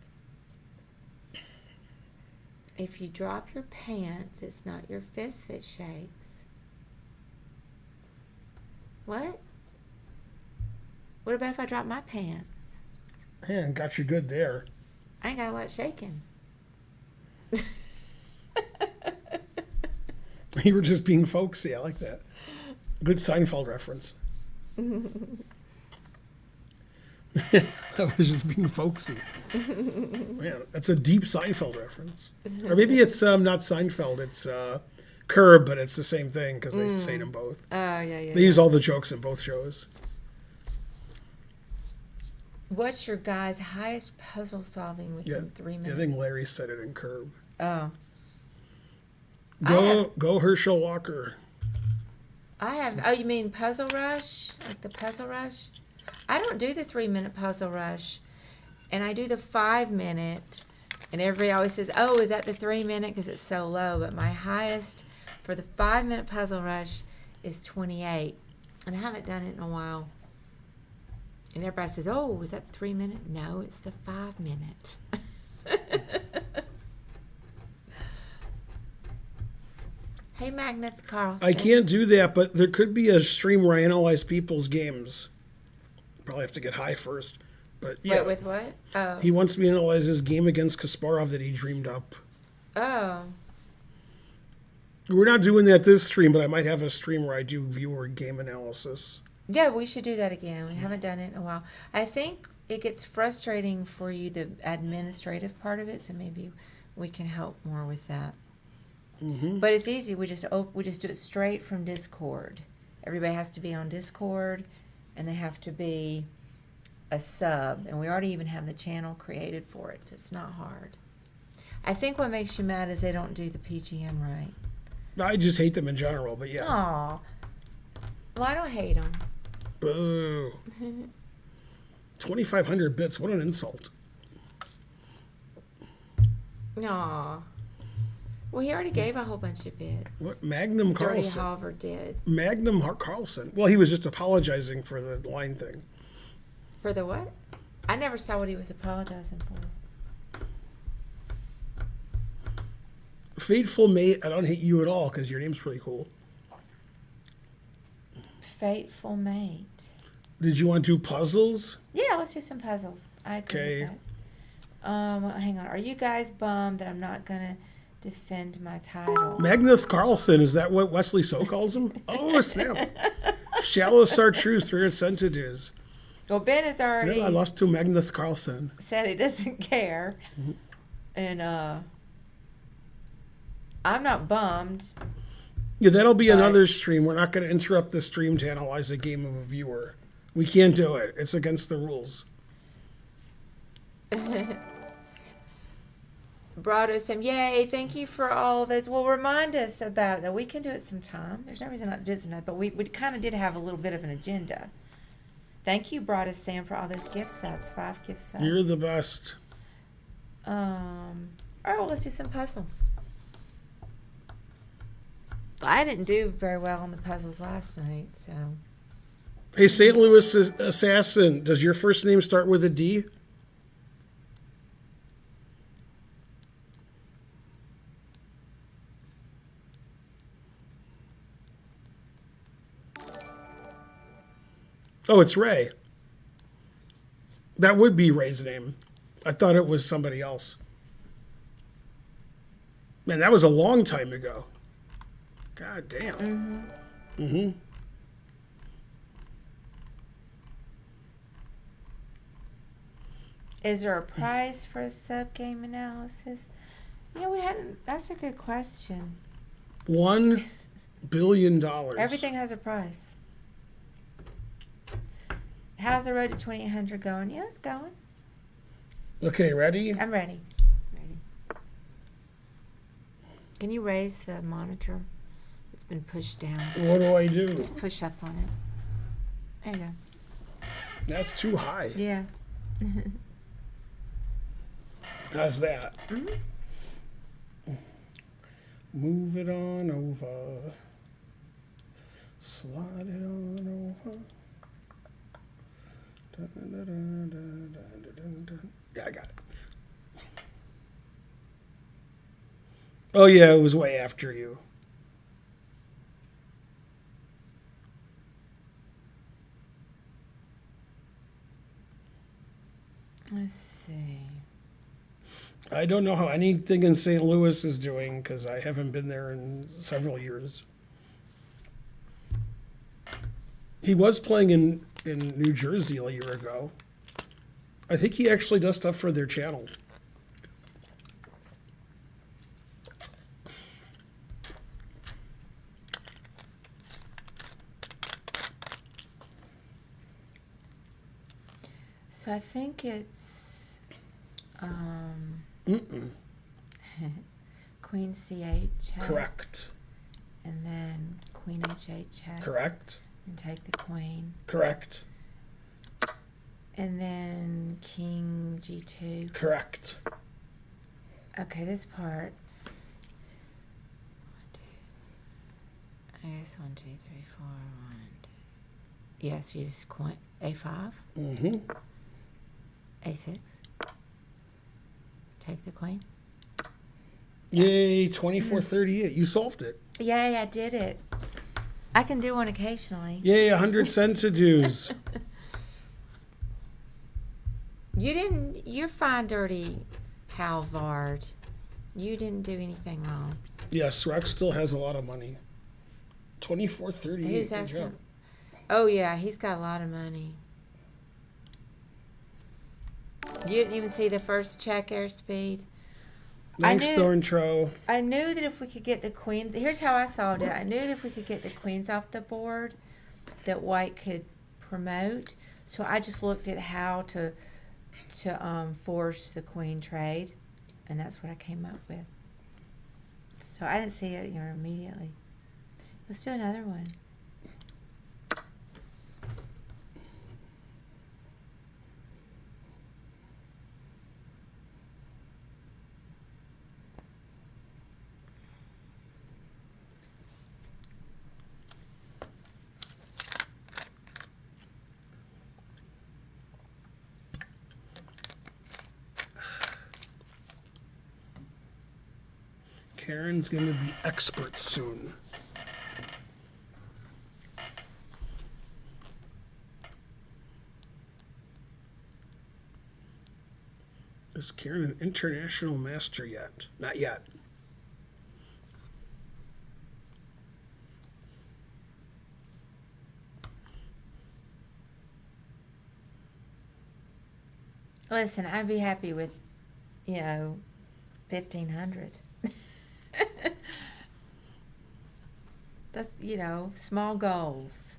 If you drop your pants, it's not your fist that shakes. What? What about if I drop my pants? Man, got you good there. I ain't got a lot shaking. You were just being folksy. I like that. Good Seinfeld reference. I was just being folksy. Man, that's a deep Seinfeld reference. Or maybe it's not Seinfeld, it's Curb, but it's the same thing because they say them both. Oh, yeah. They use all the jokes in both shows. What's your guy's highest puzzle solving within 3 I minutes? think Larry said it in Curb. Oh. Go Herschel Walker. Oh, you mean Puzzle Rush? Like the Puzzle Rush? I don't do the 3-minute Puzzle Rush. And I do the 5-minute. And everybody always says, oh, is that the 3-minute? Because it's so low. But my highest for the 5-minute Puzzle Rush is 28. And I haven't done it in a while. And everybody says, oh, is that the 3-minute? No, it's the 5-minute. Hey, Magneth Carl. I can't do that, but there could be a stream where I analyze people's games. Probably have to get high first. But yeah, Wait, with what? Oh. he wants me to analyze his game against Kasparov that he dreamed up. Oh. We're not doing that this stream, but I might have a stream where I do viewer game analysis. Yeah, we should do that again. We haven't done it in a while. I think it gets frustrating for you, the administrative part of it, so maybe we can help more with that. Mm-hmm. But it's easy. We just do it straight from Discord. Everybody has to be on Discord, and they have to be a sub. And we already even have the channel created for it, so it's not hard. I think what makes you mad is they don't do the PGM right. I just hate them in general, but yeah. Aw. Well, I don't hate them. Boo. 2,500 bits. What an insult. Aw. Well, he already gave a whole bunch of bits. What? Magnum Dirty Carlson. Hoffer did. Magnum Carlson. Well, he was just apologizing for the line thing. For the what? I never saw what he was apologizing for. Fateful Mate. I don't hate you at all because your name's pretty cool. Fateful Mate. Did you want to do puzzles? Yeah, let's do some puzzles. I agree with that. Hang on. Are you guys bummed that I'm not gonna defend my title? Magnus Carlson. Is that what Wesley So calls him? Oh, snap. Shallow Chartreuse, 300 centimeters. Well, Ben has already Yeah, I lost to Magnus Carlson. said he doesn't care, and I'm not bummed. Yeah, that'll be Right. another stream. We're not going to interrupt the stream to analyze a game of a viewer. We can't do it. It's against the rules. Brado Sam, yay, thank you for all this. Well, remind us about it, that we can do it sometime. There's no reason not to do it sometime, but we kind of did have a little bit of an agenda. Thank you, Brado Sam, for all those gift subs, 5 gift subs. You're the best. All right, well, let's do some puzzles. I didn't do very well on the puzzles last night, so. Hey, St. Louis Assassin, does your first name start with a D? Oh, it's Ray. That would be Ray's name. I thought it was somebody else. Man, that was a long time ago. God damn. Mm-hmm. Is there a price for a sub game analysis? Yeah, we hadn't. That's a good question. $1 billion. Everything has a price. How's the road to 2,800 going? Yeah, it's going. Okay, ready? I'm ready. Ready. Can you raise the monitor? It's been pushed down. What do I do? Just push up on it. There you go. That's too high. Yeah. How's that? Mm-hmm. Move it on over. Slide it on over. Dun, dun, dun, dun, dun, dun, dun. Yeah, I got it. Oh, yeah, it was way after you. Let's see. I don't know how anything in St. Louis is doing because I haven't been there in several years. He was playing in New Jersey a year ago. I think he actually does stuff for their channel. So I think it's Queen C8 check. Correct. And then Queen H8 check. Correct. And take the queen. Correct. And then King G2. Correct. Okay, this part. I guess 1, 2, 3, 4, 1. Yes, use queen A5. Mm-hmm. A6. Take the queen. Yay, 2438. You solved it. Yay, I did it. I can do one occasionally. Yay, 100 centidues. You're fine, dirty Halvard. You didn't do anything wrong. Yes, Rex still has a lot of money. 2438. Who's Good asking? job. Oh, yeah, he's got a lot of money. You didn't even see the first check airspeed. Thanks, Thorntro. I knew that if we could get the queens, here's how I solved it. I knew that if we could get the queens off the board, that white could promote. So I just looked at how to force the queen trade, and that's what I came up with. So I didn't see it, immediately. Let's do another one. Karen's going to be expert soon. Is Karen an international master yet? Not yet. Listen, I'd be happy with, 1,500. That's, small goals,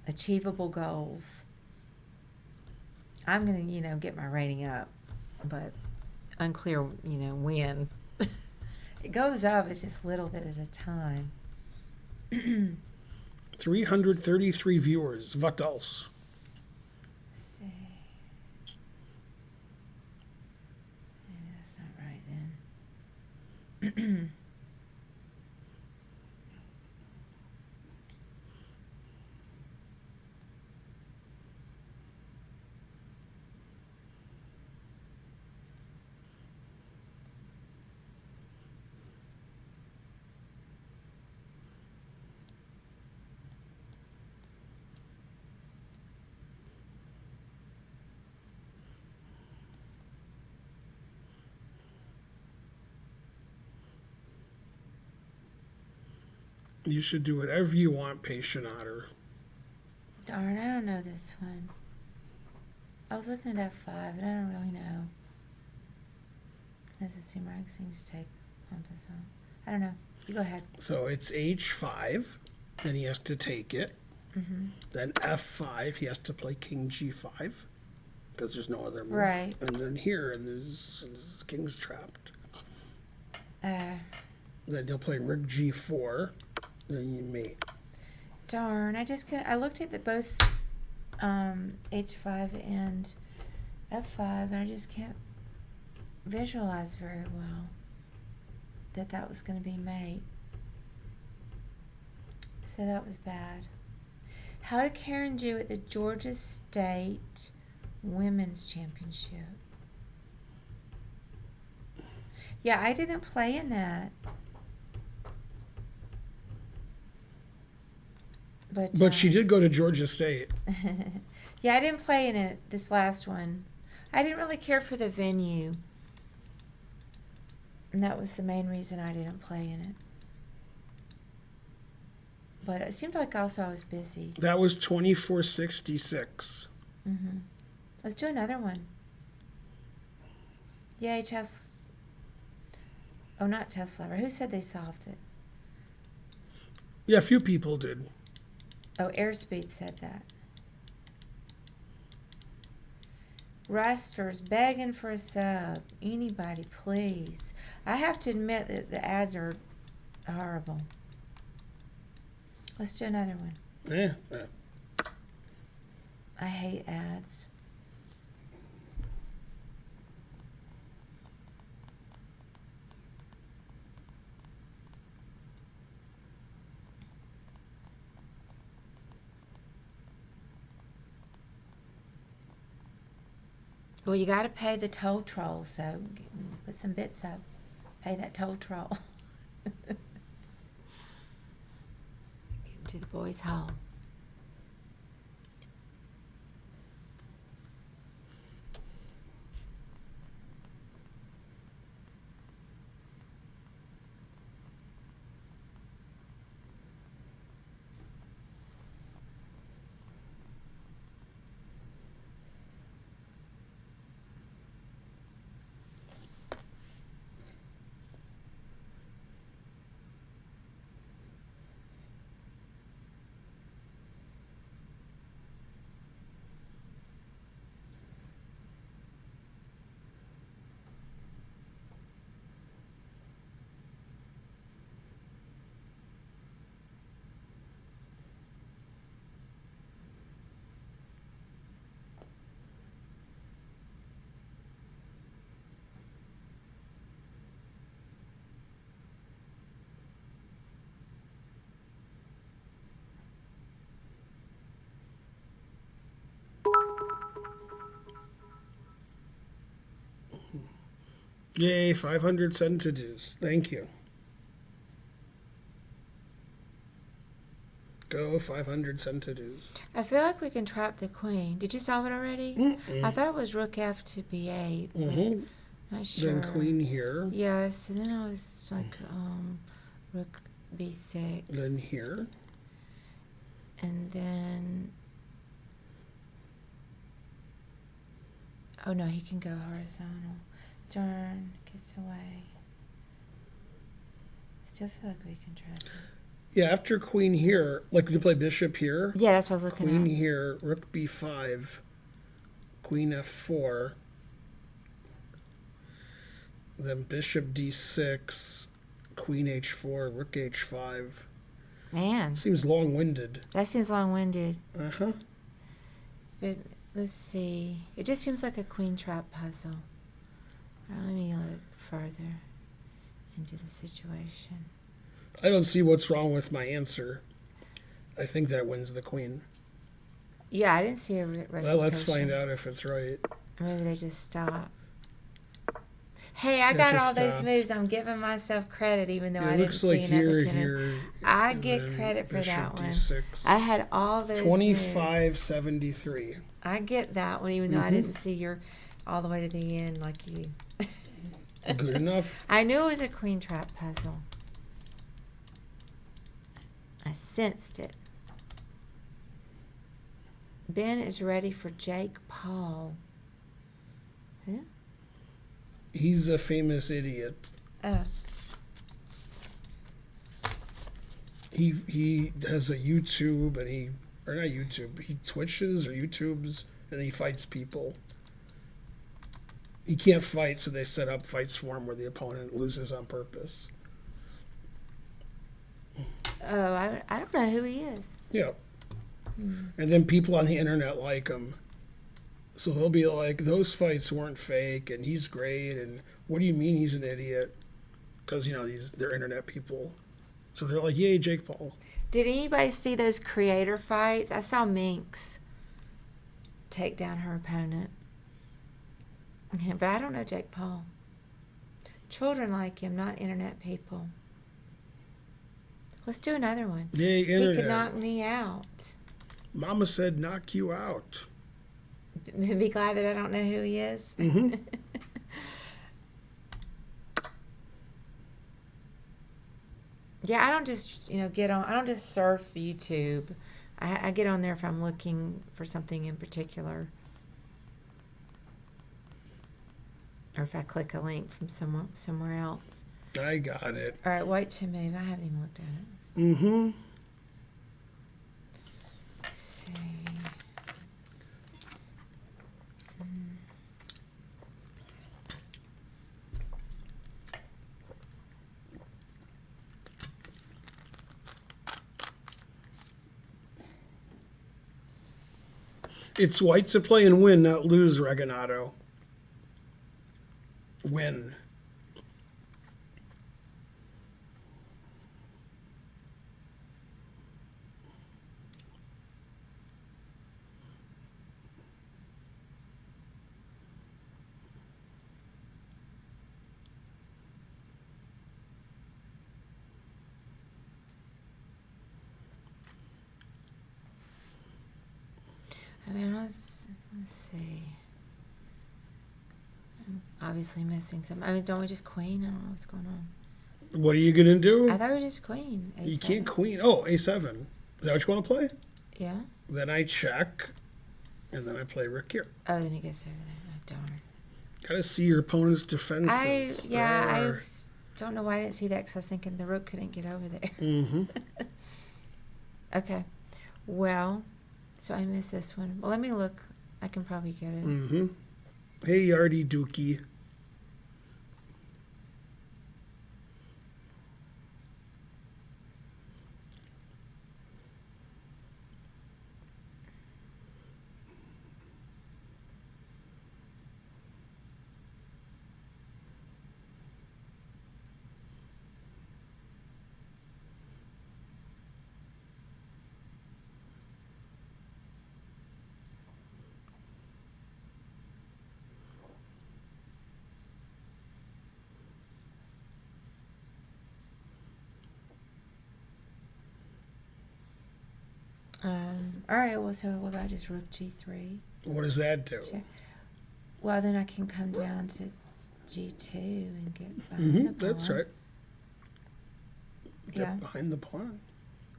achievable goals. I'm going to, get my rating up, but unclear, when. It goes up, it's just a little bit at a time. 333 viewers. What else? Let's see. Maybe that's not right then. You should do whatever you want, Patient Otter. Darn, I don't know this one. I was looking at F5, but I don't really know. Does it seem right? Can you just take on this one? I don't know. You go ahead. So it's H5, then he has to take it. Mm-hmm. Then F5, he has to play King G5, because there's no other move. Right. And then here, and there's King's trapped. Then he'll play Rook G4, then you mate. Darn, I just couldn't. I looked at both H5 and F5, and I just can't visualize very well that was going to be mate. So that was bad. How did Karen do at the Georgia State Women's Championship? Yeah, I didn't play in that. But she did go to Georgia State. Yeah, I didn't play in it, this last one. I didn't really care for the venue. And that was the main reason I didn't play in it. But it seemed like also I was busy. That was 2466. Mm-hmm. Let's do another one. Yay, chess. Oh, not Chess Lover. Who said they solved it? Yeah, a few people did. Oh, Airspeed said that. Ruster's begging for a sub. Anybody, please. I have to admit that the ads are horrible. Let's do another one. Yeah. I hate ads. Well, you got to pay the toll troll, so put some bits up. Pay that toll troll. Get to the boys' hall. Yay, 500 sentences. Thank you. Go 500 sentences. I feel like we can trap the queen. Did you solve it already? I thought it was rook f to b8. Mm-hmm. Not sure. Then queen here. Yes, and then I was like, rook b6. Then here. And then, oh no, he can go horizontal. Turn, gets away. Still feel like we can trap it. Yeah, after queen here, like we could play bishop here. Yeah, that's what I was looking Queen at. here, rook b5, queen f4, then bishop d6, queen h4, rook h5. Man, Seems long-winded. that seems long-winded. Uh-huh. But let's see. It just seems like a queen trap puzzle. Let me look further into the situation. I don't see what's wrong with my answer. I think that wins the queen. Yeah, I didn't see a refutation. Well, let's find out if it's right. Maybe they just stop. Hey, I It got just all those stopped. moves. I'm giving myself credit, even though It I didn't looks like see here, enough here. I and get then credit for bishop that one. d6. I had all those 25-73. moves. I get that one, even though I didn't see your all the way to the end like you. Good enough. I knew it was a queen trap puzzle. I sensed it. Ben is ready for Jake Paul. Who? He's a famous idiot. Oh. He has a YouTube and he twitches or YouTubes and he fights people. He can't fight, so they set up fights for him where the opponent loses on purpose. Oh, I don't know who he is. Yeah. And then people on the internet like him. So they'll be like, those fights weren't fake and he's great. And what do you mean he's an idiot? Because, they're internet people. So they're like, yay, Jake Paul. Did anybody see those creator fights? I saw Minx take down her opponent. But I don't know Jake Paul. Children like him, not internet people. Let's do another one. Yay, internet. He could knock me out. Mama said knock you out. Be glad that I don't know who he is. Mm-hmm. Yeah, I don't just, get on. I don't just surf YouTube. I get on there if I'm looking for something in particular. Or if I click a link from somewhere else. I got it. All right, wait to move. I haven't even looked at it. Mm-hmm. Let's see. It's white to play and win, not lose, Reganado. Win. I mean, let's see. I'm obviously missing some. I mean, don't we just queen? I don't know what's going on. What are you gonna do? I thought we just queen. You A7. can't queen. Oh, A7. Is that what you want to play? Yeah. Then I check, and then I play rook here. Oh, then he gets over there. Oh, darn. Gotta see your opponent's defenses. I don't know why I didn't see that because I was thinking the rook couldn't get over there. Mm-hmm. Okay. Well, so I missed this one. Well, let me look. I can probably get it. Mm-hmm. Hey, Yardy Dookie. All right. Well, so what about just rook G3? What does that do? Check. Well, then I can come down to G2 and get behind Mm-hmm. the pawn. That's right. Get Yeah. behind the pawn.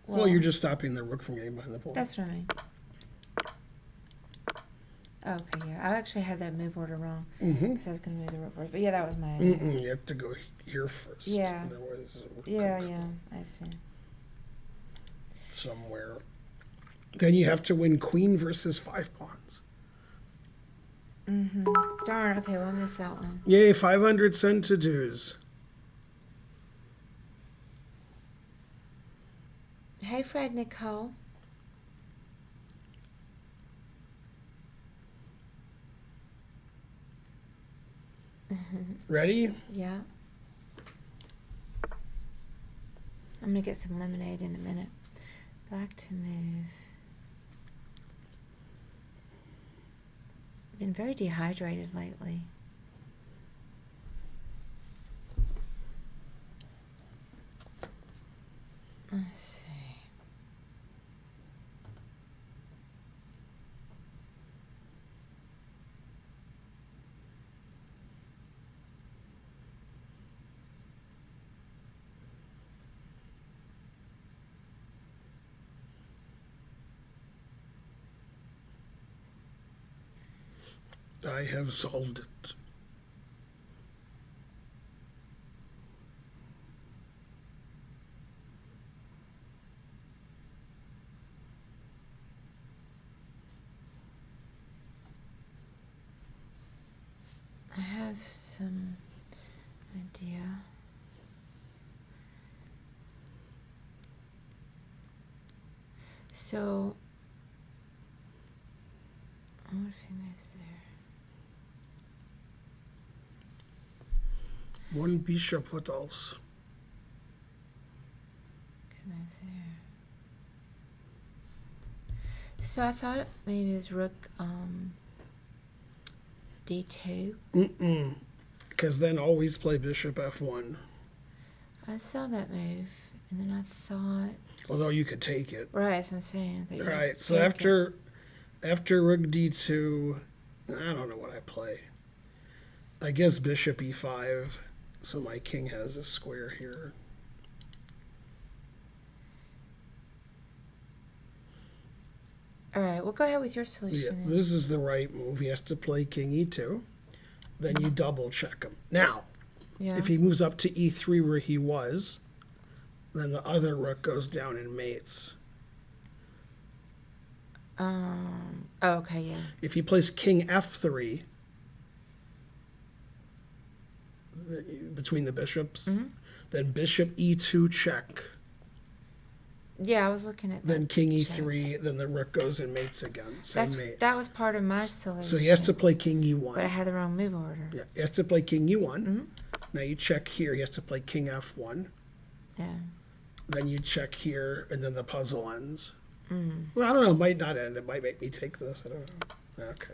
Well, you're just stopping the rook from getting behind the pawn. That's what I mean. Okay, yeah. I actually had that move order wrong Mm-hmm. because I was going to move the rook first. But yeah, that was my idea. Mm-mm. You have to go here first. Yeah. Otherwise, it will Yeah, cook yeah. I see. somewhere. Then you have to win queen versus 5 pawns. Mm-hmm. Darn. Okay, well, I missed that one. Yay, 500 centidues. Hey, Fred Nicole. Ready? Yeah. I'm going to get some lemonade in a minute. Black to move. Been very dehydrated lately. Let's see. I have solved it. I have some idea. So, what if he moves there? One bishop, what else? Could move there. So I thought maybe it was rook D2. Mm-mm. Because then always play bishop F1. I saw that move, and then I thought, Although you could take it. right, that's what I'm saying. That you All right, just so take it. after rook D2, I don't know what I play. I guess bishop E5, so my king has a square here. All right, well, go ahead with your Yeah, solution. then. this is the right move. He has to play king E2. Then you double check him. Now, Yeah. if he moves up to E3 where he was, then the other rook goes down and mates. Oh, okay, yeah. If he plays king F3 between the bishops, Mm-hmm. then bishop E2 check, Yeah, I was looking at that. then king check. E3, then the rook goes and mates again. Same mate. That was part of my solution. So he has to play king But I E1. had the wrong move order. Yeah, he has to play king E1. Mm-hmm. Now you check here. He has to play king F1. Yeah. Then you check here, and then the puzzle ends. Mm. Well, I don't know. It might not end. It might make me take this. I don't know. Okay.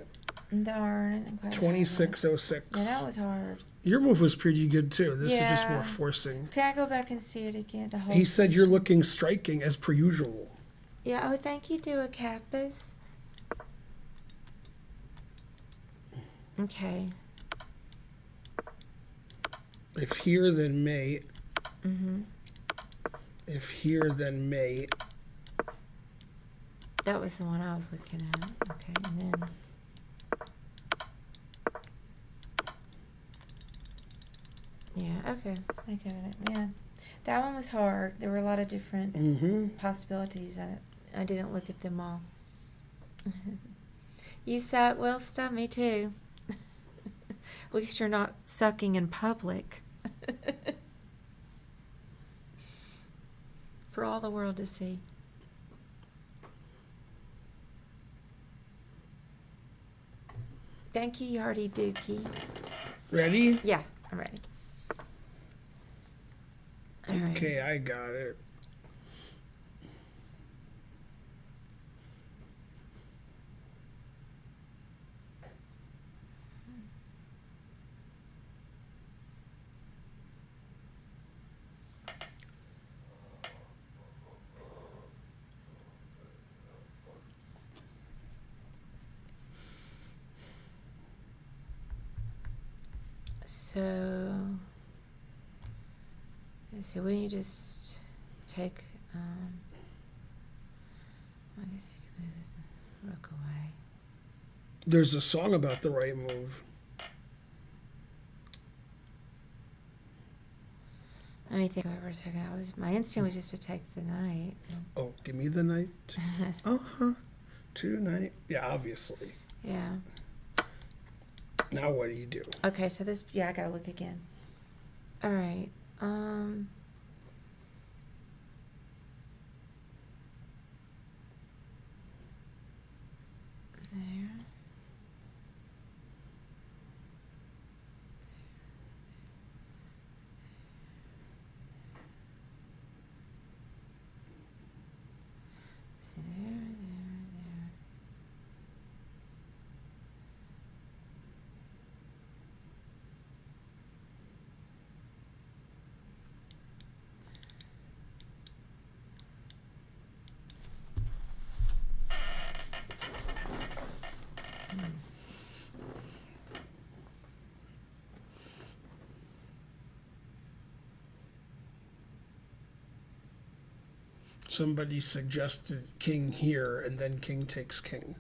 Darn. I didn't quite have it. 2606. Yeah, that was hard. Your move was pretty good, too. This is just more Yeah. forcing. Can I go back and see it again? The whole He said you're solution? looking striking as per usual. Yeah, oh, thank you, Dua Kappas. Okay. If here, then may. Mm-hmm. If here, then may. That was the one I was looking at. Okay, and then. Yeah, okay. I got it. Yeah. That one was hard. There were a lot of different Mm-hmm. possibilities. I didn't look at them all. You suck. Well, stop me too. At least you're not sucking in public. For all the world to see. Thank you, Yardy Dookie. Ready? Yeah, I'm ready. All right. Okay, I got it. So when you just take, I guess you can move his rook away. There's a song about the right move. Let me think about it for a second. My instinct was just to take the knight. Oh, give me the knight. Uh-huh. 2 knight. Yeah, obviously. Yeah. Now what do you do? Okay, so this, yeah, I gotta look again. All right. There. See there. Somebody suggested king here, and then king takes king.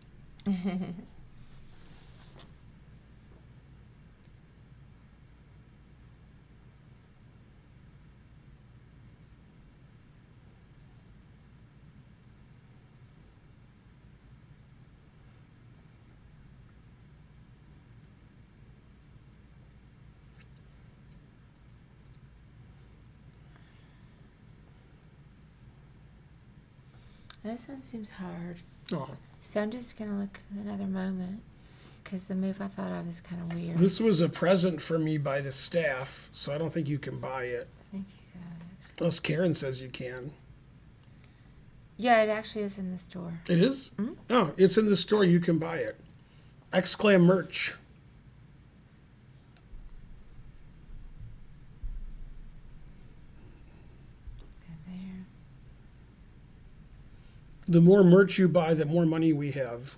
This one seems hard. Oh, So I'm just going to look another moment because the move I thought of is kind of weird. this was a present for me by the staff, so I don't think you can buy it. I think you got it. Unless Karen says you can. Yeah, it actually is in the store. It is? Mhm. Oh, it's in the store. You can buy it. Exclam merch. Okay, there. The more merch you buy, the more money we have.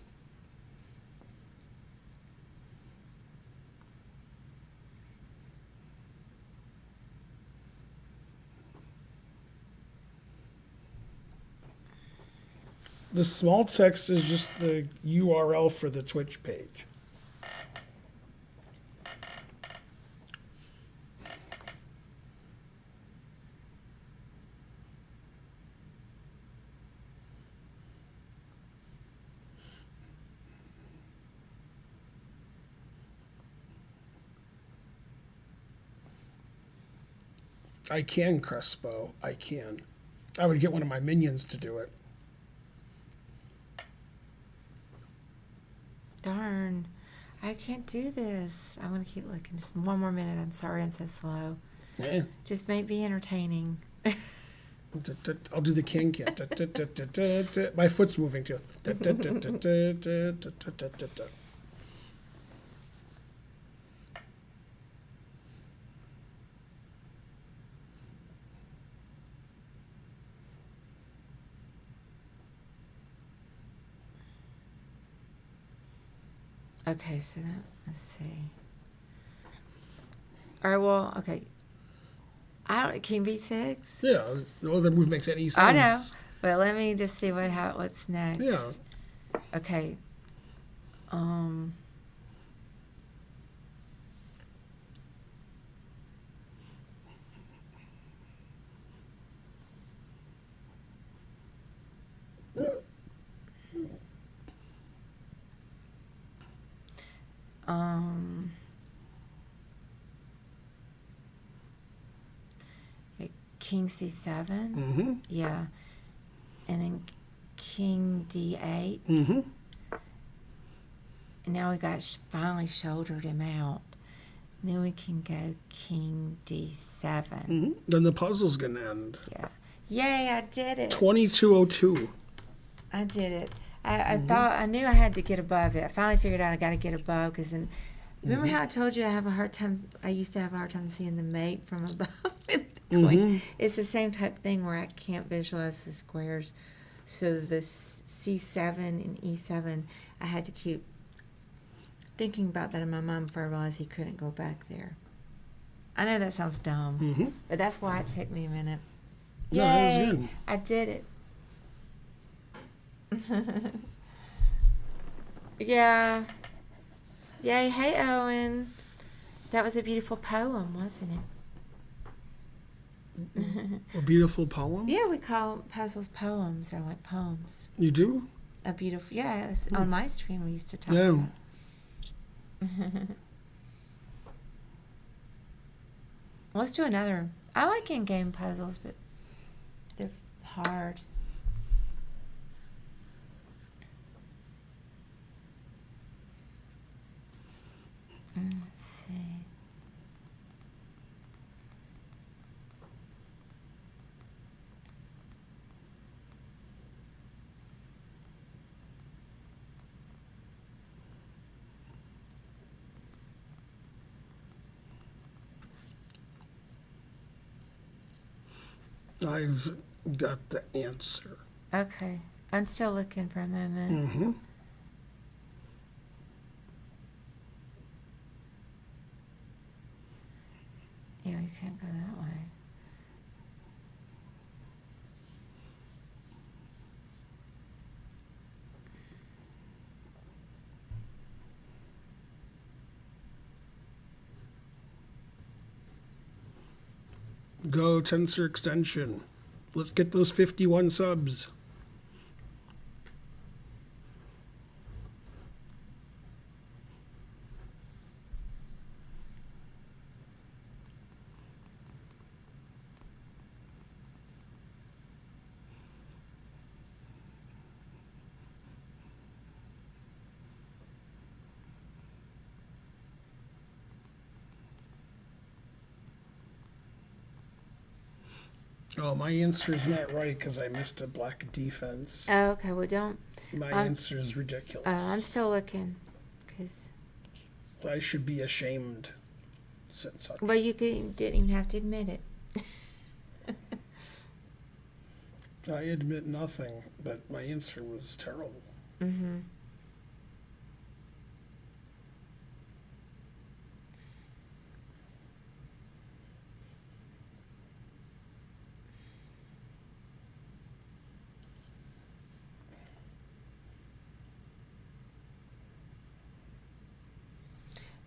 The small text is just the URL for the Twitch page. I can, Crespo. I can. I would get one of my minions to do it. Darn. I can't do this. I'm going to keep looking. Just one more minute. I'm sorry I'm so slow. Yeah. Just may be entertaining. I'll do the king. My foot's moving too. Okay, so that, let's see. All right, well, okay. I don't, King B6? Yeah, no other move makes any sense. I know, but let me just see what's next. Yeah. Okay. Um. Um. okay, King C7. Mm-hmm. Yeah. And then King D8. Mm-hmm. And now we got finally shouldered him out. And then we can go King D7. Mm-hmm. Then the puzzle's gonna end. Yeah. Yay, I did it. 2202. I did it. I thought, I knew I had to get above it. I finally figured out I got to get above because then, remember how I told you I used to have a hard time seeing the mate from above with the coin? It's the same type thing where I can't visualize the squares. So the C7 and E7, I had to keep thinking about that in my mind before I realized he couldn't go back there. I know that sounds dumb, but that's why it took me a minute. No, that was Yay, good. I did it. Yeah. Yay, hey Owen. That was a beautiful poem, wasn't it? A beautiful poem? Yeah, we call puzzles poems. They're like poems. You do? A beautiful, yeah. On my screen, we used to talk Yeah. about. Let's do another. I like in-game puzzles, but they're hard. Let's see. I've got the answer. Okay. I'm still looking for a moment. Mm-hmm. Yeah, we can't go that way. Go tensor extension. Let's get those 51 subs. Oh, my answer's not right because I missed a black defense. Oh, okay. Well, don't. My answer's ridiculous. I'm still looking, cause. I should be ashamed. Since Well, didn't even have to admit it. I admit nothing, but my answer was terrible. Mm-hmm.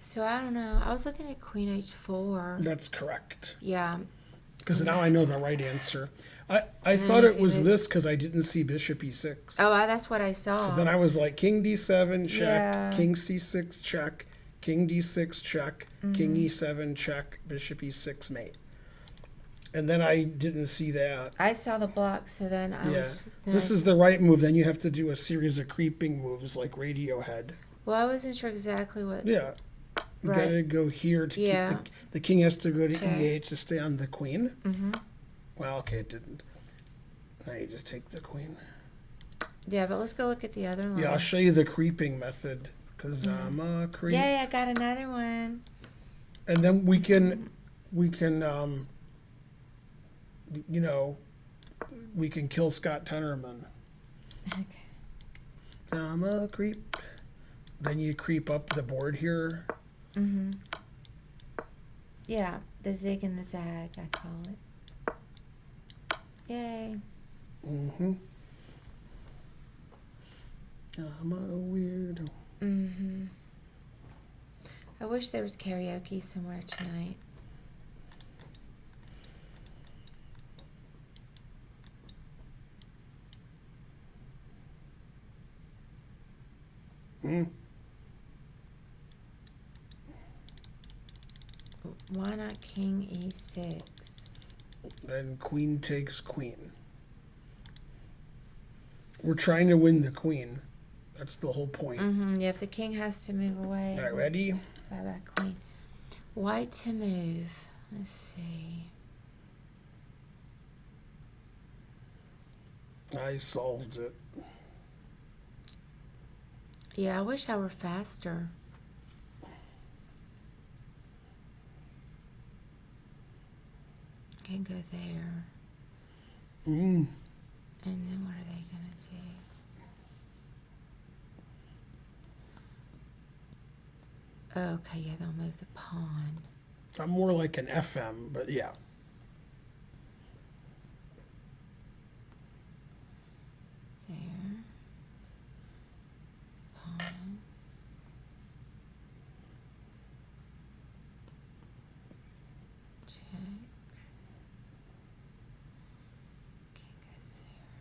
So I don't know. I was looking at Queen H4. That's correct. Yeah. Because now I know the right answer. I thought it was this because I didn't see Bishop E6. Oh, that's what I saw. So then I was like, King D7 check, Yeah. King C6 check, King D6 check, King E7 check, Bishop E6 mate. And then I didn't see that. I saw the block, so then I Yeah. was. This is the right move. Then you have to do a series of creeping moves like Radiohead. Well, I wasn't sure exactly what. Yeah. You Right. gotta go here to Yeah. keep the king has to go to Check. E8 to stay on the queen. Mm-hmm. Well, okay, it didn't. Now you just take the queen. Yeah, but let's go look at the other one. Yeah, I'll show you the creeping method because I'm a creep. Yay, I got another one. And then we can, you know, we can kill Scott Tenorman. Okay. I'm a creep. then you creep up the board here. Mm-hmm. Yeah, the zig and the zag, I call it. Yay. Mm-hmm. I'm a weirdo. Mm-hmm. I wish there was karaoke somewhere tonight. Mm. Why not king e6? Then queen takes queen. We're trying to win the queen. That's the whole point. Mm-hmm. Yeah, if the king has to move away. All right, ready? Bye bye, queen. White to move. Let's see. I solved it. Yeah, I wish I were faster. Can go there. Mm. And then what are they going to do? Okay, yeah, they'll move the pawn. I'm more like an FM, but yeah. There. Pawn. Check. King goes there.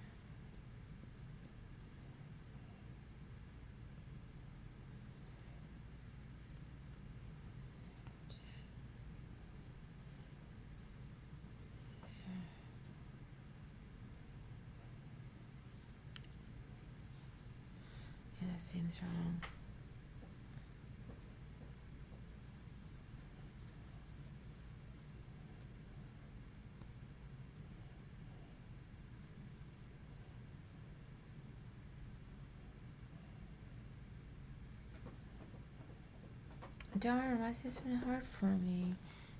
Yeah, that seems wrong. Darn, why's this been hard for me?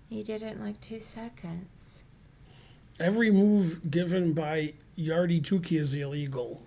You did it in like 2 seconds. Every move given by Yardi Tuki is illegal.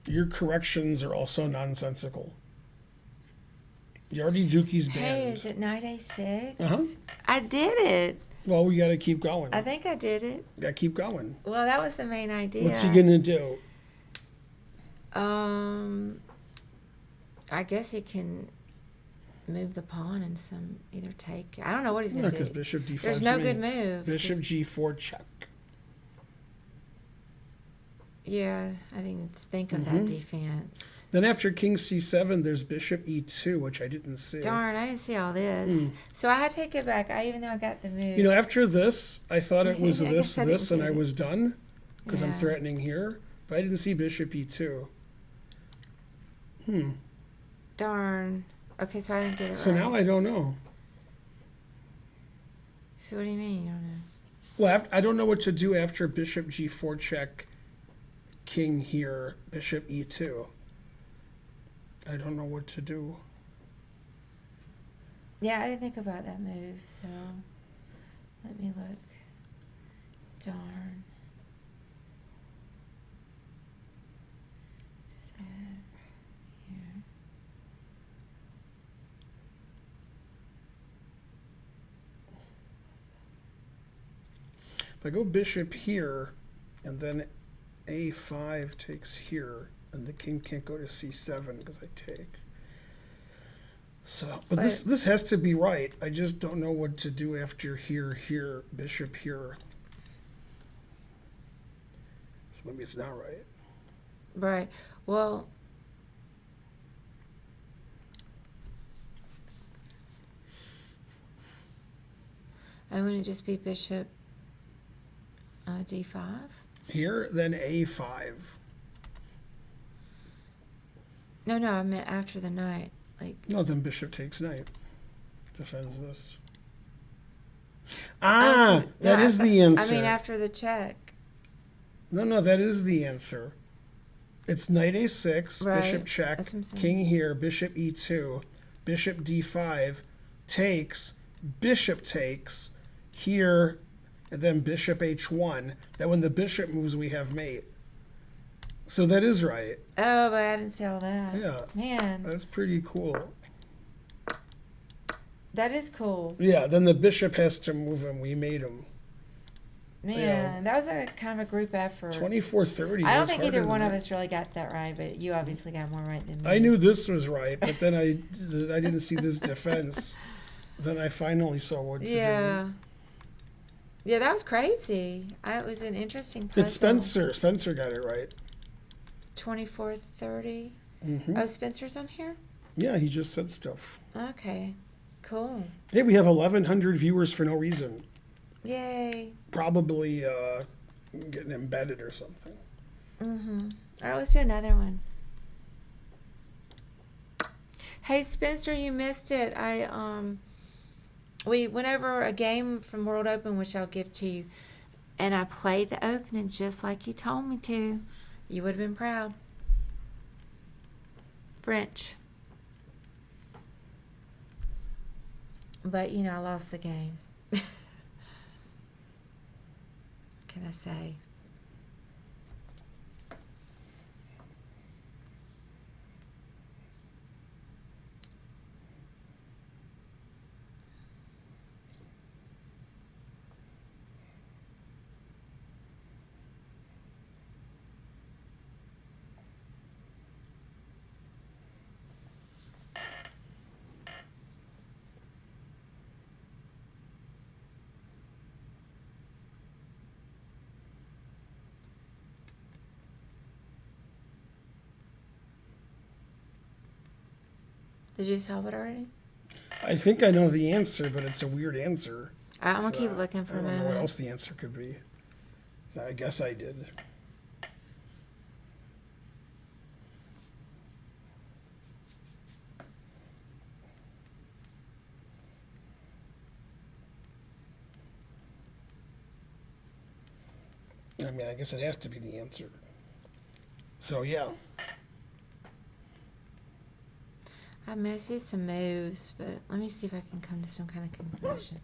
Your corrections are also nonsensical. Yardi Tuki's banned. Hey, is it knight a6? Uh-huh. I did it. Well, we got to keep going. I think I did it. Got to keep going. Well, that was the main idea. What's he going to do? I guess he can move the pawn and some either take. I don't know what he's going Yeah, to because do. bishop d5 There's no good mates. move. Bishop g4 check. Yeah, I didn't even think of that defense. Then after king c7, there's bishop e2, which I didn't see. Darn, I didn't see all this. So I had to take it back. Even though I got the move. You know, after this, I thought it was I this, guess I this, didn't and I get it. was done because I'm Yeah. threatening here. But I didn't see bishop e2. Darn. Okay, so I didn't get it So right. now I don't know. So what do you mean? You don't know? Well, I don't know what to do after bishop g4 check, king here, bishop e2. I don't know what to do. Yeah, I didn't think about that move, so let me look. Darn. Sad. Here. If I go bishop here, and then a5 takes here, and the king can't go to c7 because I take. So, but this has to be right. I just don't know what to do after here, bishop here. So maybe it's not right. Right. Well, I wouldn't it just be bishop d5? Here, then a5. No, I meant after the knight. Like, No, then bishop takes knight. Defends this. Ah, that is the answer. I mean, after the check. No, that is the answer. It's knight a6, Right. bishop check, That's what I'm saying. king here, bishop e2, bishop d5, takes, bishop takes, here, and then bishop h1. That when the bishop moves, we have mate. So that is right. Oh, but I didn't see all that. Yeah. Man, That's pretty cool. that is cool. Yeah, then the bishop has to move him. We made him. Man, that was a kind of a group effort. 24-30. I don't was think harder either one than of that. us really got that right, but you obviously got more right than me. I knew this was right, but then I didn't see this defense. Then I finally saw what to do. Yeah. Yeah, that was crazy. It was an interesting puzzle. It's Spencer. Spencer got it right. 24-30. Hmm. Oh, Spencer's on here? Yeah, he just said stuff. Okay. Cool. Hey, we have 1,100 viewers for no reason. Yay. Probably getting embedded or something. Mm-hmm. All right, let's do another one. Hey, Spencer, you missed it. We went over a game from World Open, which I'll give to you, and I played the opening just like you told me to. You would have been proud. French. But, I lost the game. Can I say? Did you solve it already? I think I know the answer, but it's a weird answer. I'm going to So, keep looking for I a don't know what moment. else the answer could be. So I guess I did. I mean, I guess it has to be the answer. So, yeah. I missed some moves, but let me see if I can come to some kind of conclusion.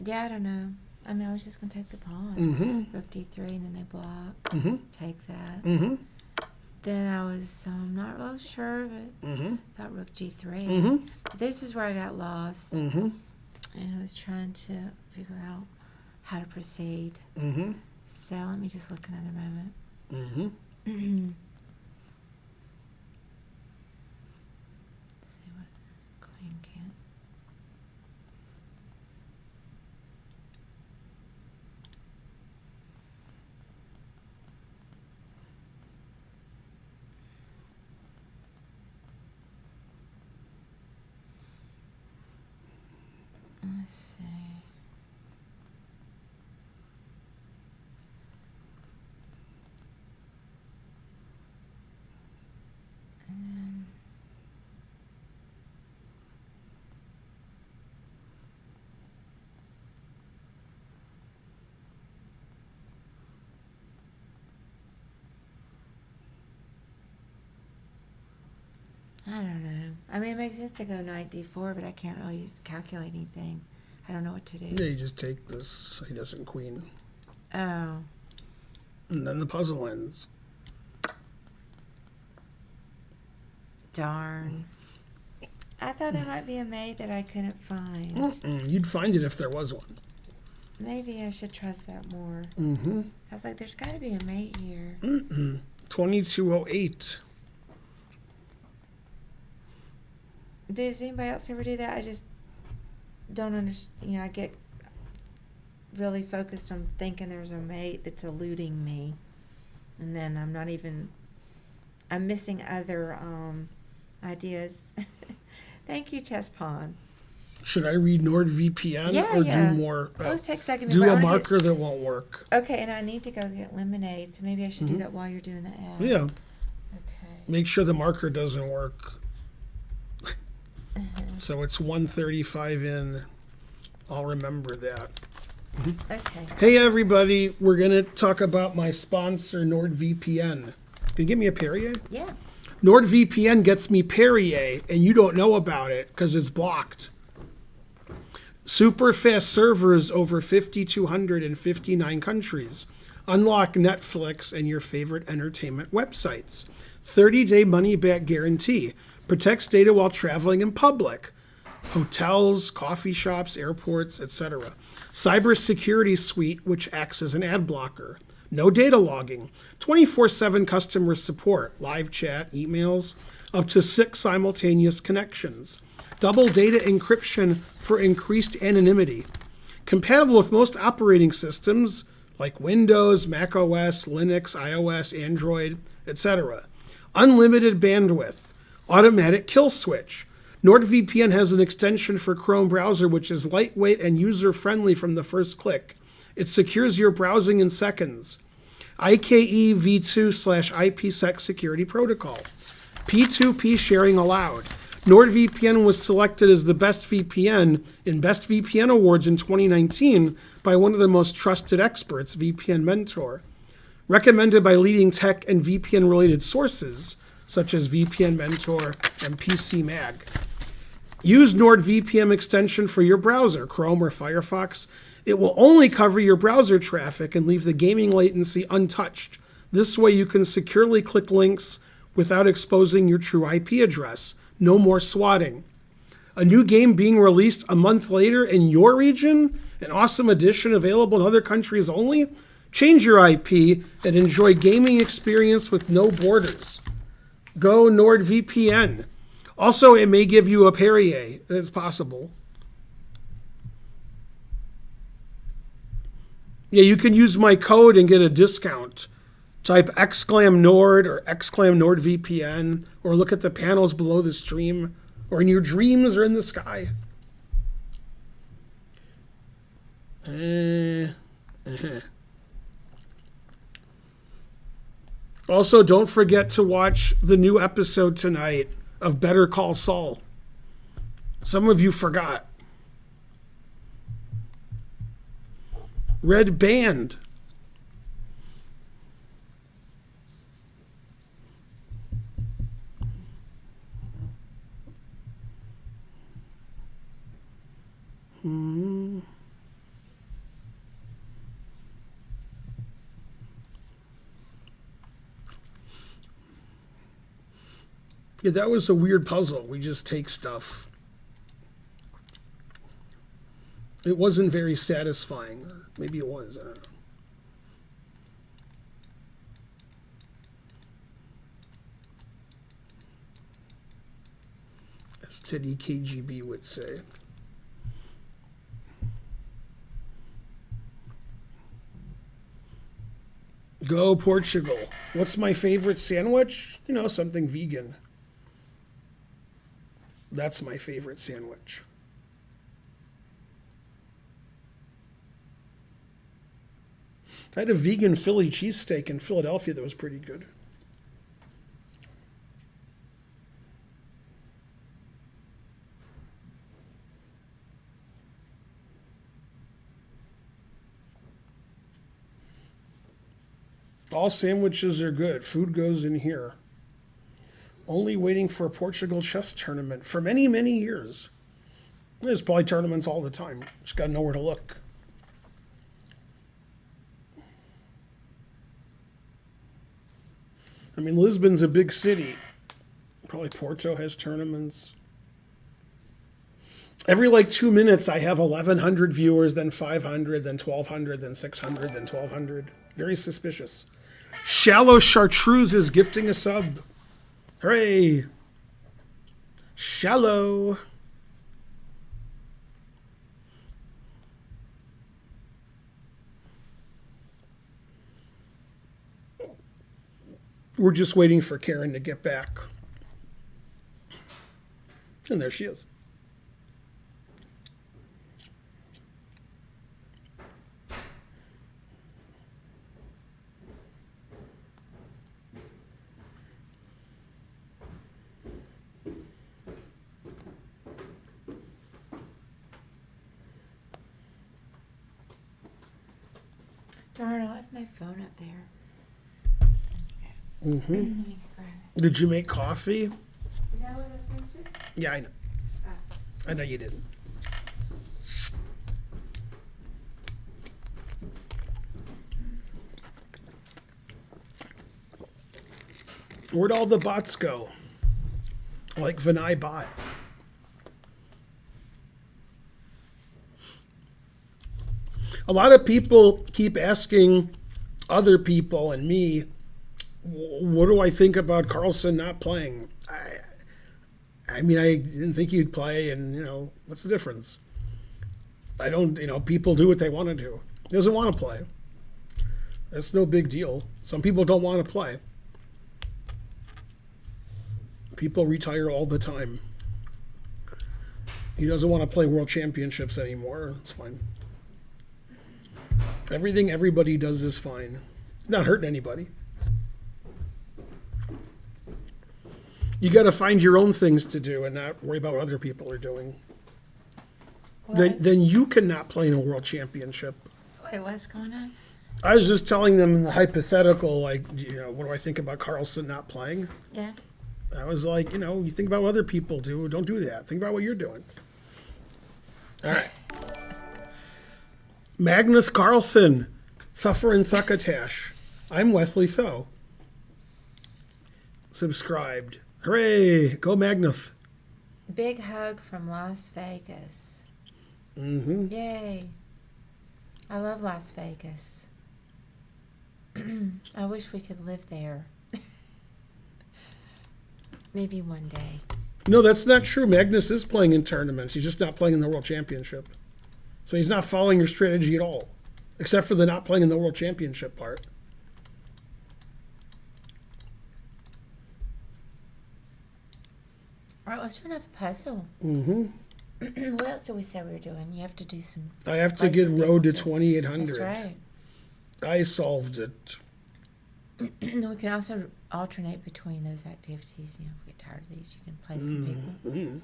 Yeah, I don't know. I mean, I was just going to take the pawn. Mm-hmm. Rook d3, and then they block. Mm-hmm. Take that. Mm-hmm. Then I was not real sure, but Mm-hmm. thought rook g3. Mm-hmm. This is where I got lost. Mm-hmm. And I was trying to figure out how to proceed. Mm-hmm. So let me just look another moment. Mm-hmm. Let's see what queen can't. Let's see. And then I don't know. I mean, it makes sense to go knight d4, but I can't really calculate anything. I don't know what to do. Yeah, you just take this so he doesn't queen. Oh, And then the puzzle ends. Darn. I thought there might be a mate that I couldn't find. You'd find it if there was one. Maybe I should trust that more. Mm-hmm. I was like, there's got to be a mate here. 2208. Does anybody else ever do that? I just don't understand. I get really focused on thinking there's a mate that's eluding me. And then I'm missing other ideas. Thank you, Chess Pawn. Should I read NordVPN or do more? Let's take a second. Do a marker that won't work. Okay, and I need to go get lemonade, so maybe I should do that while you're doing the ad. Yeah. Okay. Make sure the marker doesn't work. So it's 1:35 in. I'll remember that. Okay. Hey everybody, we're gonna talk about my sponsor NordVPN. Can you give me a Perrier? Yeah. NordVPN gets me Perrier, and you don't know about it because it's blocked. Super fast servers over 5,259 countries. Unlock Netflix and your favorite entertainment websites. 30-day money-back guarantee. Protects data while traveling in public. Hotels, coffee shops, airports, etc. Cybersecurity suite, which acts as an ad blocker. No data logging. 24/7 customer support. Live chat, emails. Up to 6 simultaneous connections. Double data encryption for increased anonymity. Compatible with most operating systems like Windows, Mac OS, Linux, iOS, Android, etc. Unlimited bandwidth. Automatic kill switch. NordVPN has an extension for Chrome browser which is lightweight and user-friendly from the first click. It secures your browsing in seconds. IKE v2/IPsec security protocol. P2P sharing allowed. NordVPN was selected as the best VPN in Best VPN Awards in 2019 by one of the most trusted experts, VPN Mentor. Recommended by leading tech and VPN-related sources, such as VPN Mentor and PC Mag. Use NordVPN extension for your browser, Chrome or Firefox. It will only cover your browser traffic and leave the gaming latency untouched. This way you can securely click links without exposing your true IP address. No more swatting. A new game being released a month later in your region? An awesome addition available in other countries only? Change your IP and enjoy gaming experience with no borders. Go NordVPN. Also, it may give you a Perrier. It's possible. Yeah, you can use my code and get a discount. Type !Nord or !NordVPN or look at the panels below the stream or in your dreams or in the sky. Also, don't forget to watch the new episode tonight of Better Call Saul. Some of you forgot. Red Band. Yeah, that was a weird puzzle. We just take stuff. It wasn't very satisfying. Or maybe it was. I don't know. As Teddy KGB would say. Go Portugal. What's my favorite sandwich? You know, something vegan. That's my favorite sandwich. I had a vegan Philly cheesesteak in Philadelphia that was pretty good. All sandwiches are good. Food goes in here. Only waiting for a Portugal chess tournament for many, many years. There's probably tournaments all the time. Just got to know where to look. I mean, Lisbon's a big city. Probably Porto has tournaments. Every like 2 minutes, I have 1,100 viewers, then 500, then 1,200, then 600, then 1,200. Very suspicious. Shallow Chartreuse is gifting a sub. Hooray! Shallow. We're just waiting for Karen to get back. And there she is. Darn, I left my phone up there. Mm-hmm. Let me grab it. Did you make coffee? No, was I supposed to? Yeah, I know. Oh. I know you didn't. Where'd all the bots go? Like Vinay bot. A lot of people keep asking other people and me, what do I think about Carlson not playing? I mean, I didn't think he'd play, and, you know, what's the difference? I don't, you know, people do what they want to do. He doesn't want to play. That's no big deal. Some people don't want to play. People retire all the time. He doesn't want to play World Championships anymore. It's fine. Everything everybody does is fine. Not hurting anybody. You got to find your own things to do and not worry about what other people are doing. Then you cannot play in a World Championship. Wait, what's going on? I was just telling them in the hypothetical, like, you know, what do I think about Carlson not playing? Yeah. I was like, you know, you think about what other people do. Don't do that. Think about what you're doing. All right. Magnus Carlson, Thuffer and Thuckatash. I'm Wesley Tho. Subscribed. Hooray! Go Magnus. Big hug from Las Vegas. Mm-hmm. Yay. I love Las Vegas. I wish we could live there. Maybe one day. No, that's not true. Magnus is playing in tournaments. He's just not playing in the World Championship. So he's not following your strategy at all, except for the not playing in the World Championship part. All right, let's do another puzzle. Mm-hmm. What else did we say we were doing? You have to do some... I have to Play get some Road to people, 2800. That's right. I solved it. We can also alternate between those activities. You know, if we get tired of these, you can play some people. Mm-hmm.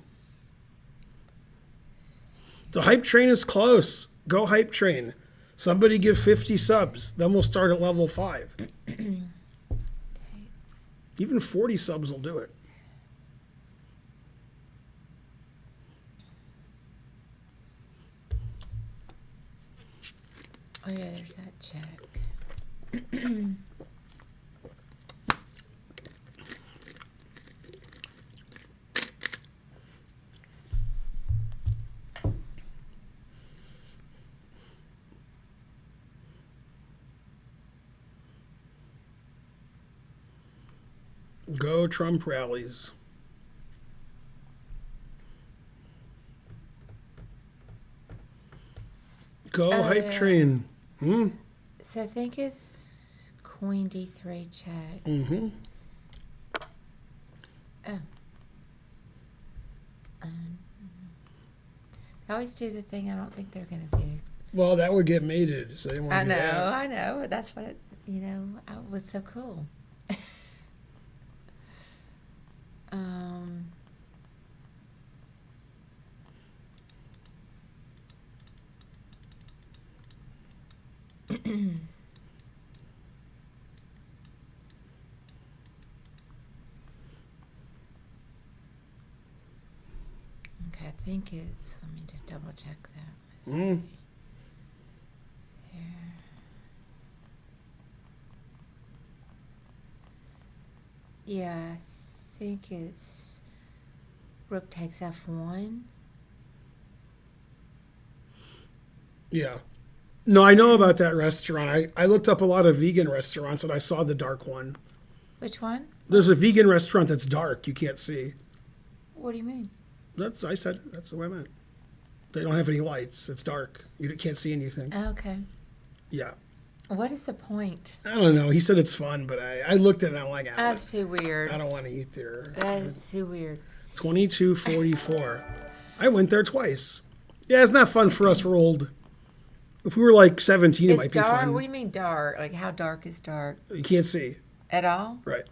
The hype train is close. Go hype train. Somebody give 50 subs. Then we'll start at level 5. Okay. Even 40 subs will do it. Oh, yeah, there's that check. Go Trump rallies. Go hype yeah. train. Hmm? So I think it's Queen D3 check. Mm-hmm. Oh. They always do the thing I don't think they're going to do. Well, that would get mated, so they want I to know, do that. I know. That's what it, you know, was so cool. Okay, I think it's, let me just double check that. Let's Mm. see. There. Yeah, I think it's Rook takes F1. Yeah. No, I know about that restaurant. I looked up a lot of vegan restaurants and I saw the dark one. Which one? There's a vegan restaurant that's dark. You can't see. What do you mean? I said it. That's the way I meant. They don't have any lights. It's dark. You can't see anything. Okay. Yeah. What is the point? I don't know. He said it's fun, but I looked at it and I'm like, That's too weird. I don't want to eat there. That's too weird. 2244. I went there twice. Yeah, it's not fun for us. We're old. If we were like 17, it It's might be dark. fun. What do you mean dark? Like how dark is dark? You can't see. At all? Right.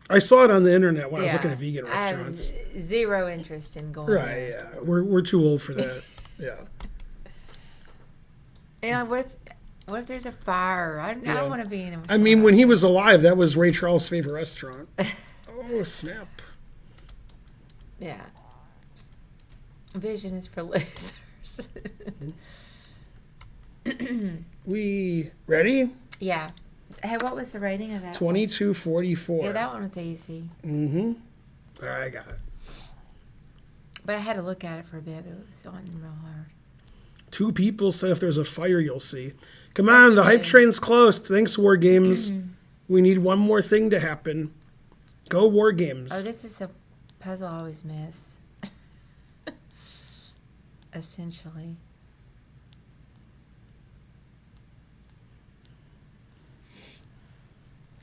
I saw it on the internet when I was looking at vegan I restaurants. have zero interest in going Right, there. yeah. We're too old for that. Yeah. And what if there's a fire? I Yeah. don't want to be in a I mean, when he was alive, that was Ray Charles' favorite restaurant. Oh, snap. Yeah. Vision is for losers. We ready? Yeah. Hey, what was the rating of that? 2244. Yeah, that one was easy. Mm-hmm. All right, I got it. But I had to look at it for a bit. But it was on real hard. 2 people said if there's a fire, you'll see. Come on, the hype train's close. Thanks, War Games. We need one more thing to happen. Go War Games. Oh, this is the puzzle I always miss. Essentially.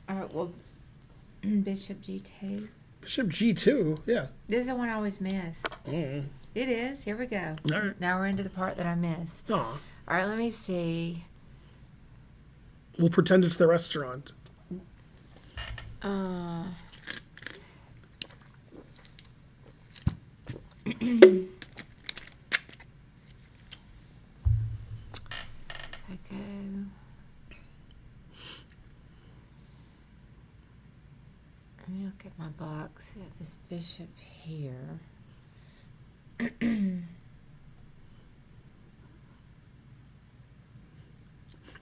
All right, well, Bishop G2. Bishop G2, yeah. This is the one I always miss. Mm. It is. Here we go. All right. Now we're into the part that I miss. Aw. All right, let me see. We'll pretend it's the restaurant. I go. Let me look at my box. We got this bishop here.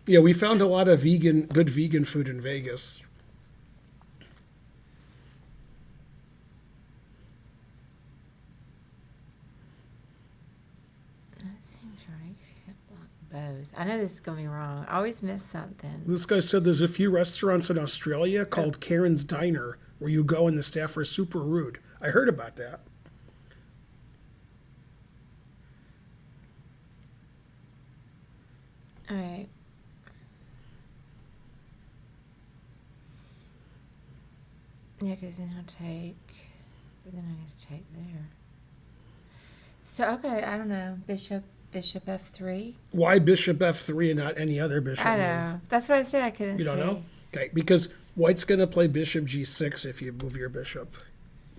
Yeah, we found a lot of good vegan food in Vegas. That seems right. You can't block both. I know this is going to be wrong. I always miss something. This guy said there's a few restaurants in Australia called Karen's Diner where you go and the staff are super rude. I heard about that. All right. Yeah, because then I'll take, but then I just take there. So, okay, I don't know. Bishop F3. Why Bishop F3 and not any other bishop I move? know. That's what I said I couldn't You don't see. know? Okay, because White's going to play Bishop G6 if you move your bishop,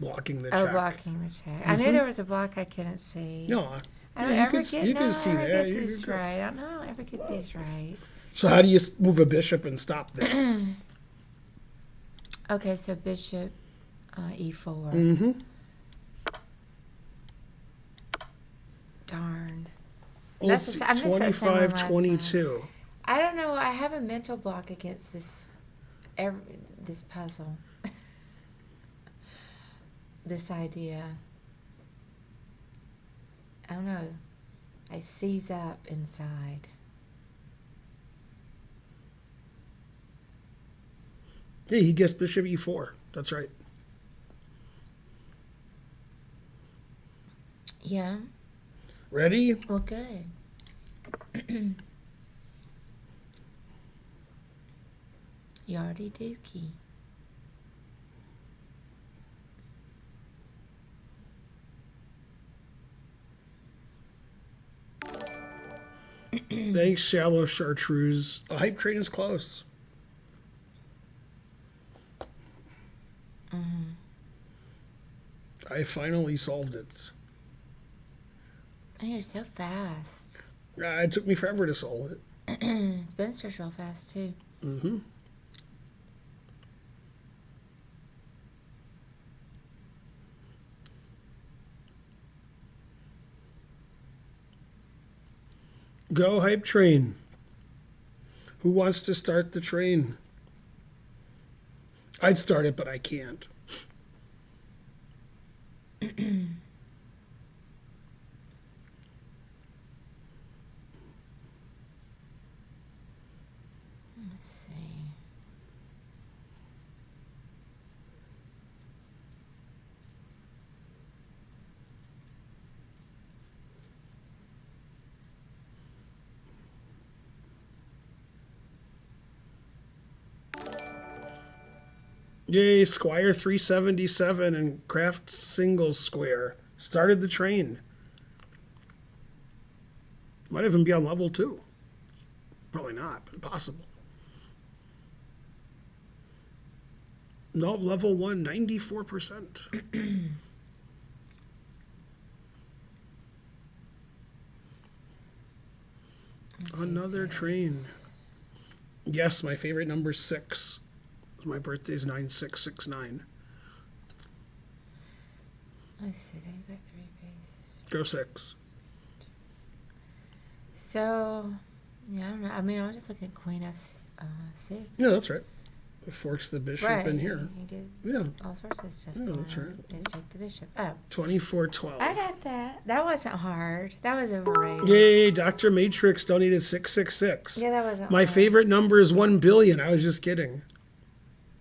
blocking the Oh, check. blocking the check. I knew there was a block I couldn't see. No. I don't yeah, ever get, you no, can see I never that. get You're this good. right. I don't ever get these right. So how do you move a bishop and stop that? Okay, so bishop E4. Mm-hmm. Darn. Let's That's see, I missed that same one 25, last 22. I don't know. I have a mental block against this puzzle. This idea. I don't know. I seize up inside. Hey, he gets Bishop E4. That's right. Yeah. Ready? Well, good. Yardy dookie. Thanks, Shallow Chartreuse. A hype train is close. I finally solved it. Oh, you're so fast. It took me forever to solve it. Spencer's real fast, too. Mm-hmm. Go hype train. Who wants to start the train? I'd start it, but I can't. Let's see. Yay, Squire 377 and Kraft Single Square. Started the train. Might even be on level 2. Probably not, but possible. No, level 1, 94%. Another train. Yes, my favorite number 6. My birthday's 9669. Let's see, they've got 3 pages. Go 6. So, yeah, I don't know. I mean, I was just looking at Queen F6. Yeah, that's right. It forks the bishop Right. in here. You get Yeah, all sorts of stuff. Yeah, going that's on. right. Just take the bishop. Oh, 2412. I got that. That wasn't hard. That was overrated. Yay, Dr. Matrix donated 666. Yeah, that wasn't My hard. favorite number is 1 billion. I was just kidding.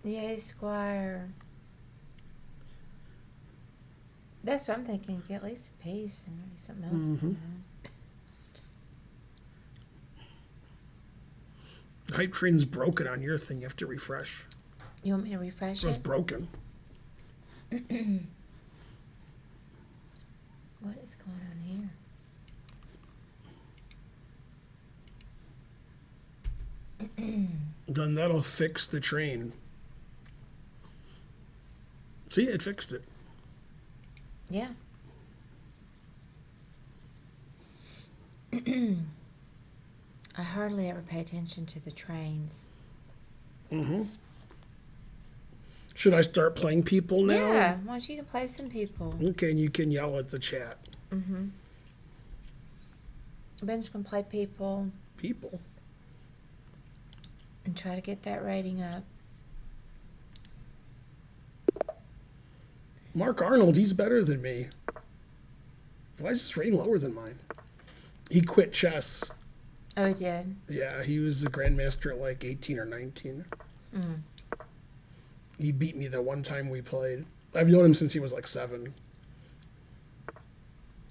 Yay, Squire. That's what I'm thinking. Get at least a piece and maybe something else. Going on. The hype train's broken on your thing. You have to refresh. You want me to refresh It was it? broken. What is going on here? Then that'll fix the train. See, it fixed it. Yeah. I hardly ever pay attention to the trains. Should I start playing people now? Yeah, why don't you play some people? Okay, and you can yell at the chat. Ben's gonna play people People. and try to get that rating up. Mark Arnold, he's better than me. Why is his rating lower than mine? He quit chess. Oh, he did? Yeah, he was a grandmaster at like 18 or 19. He beat me the one time we played. I've known him since he was like 7.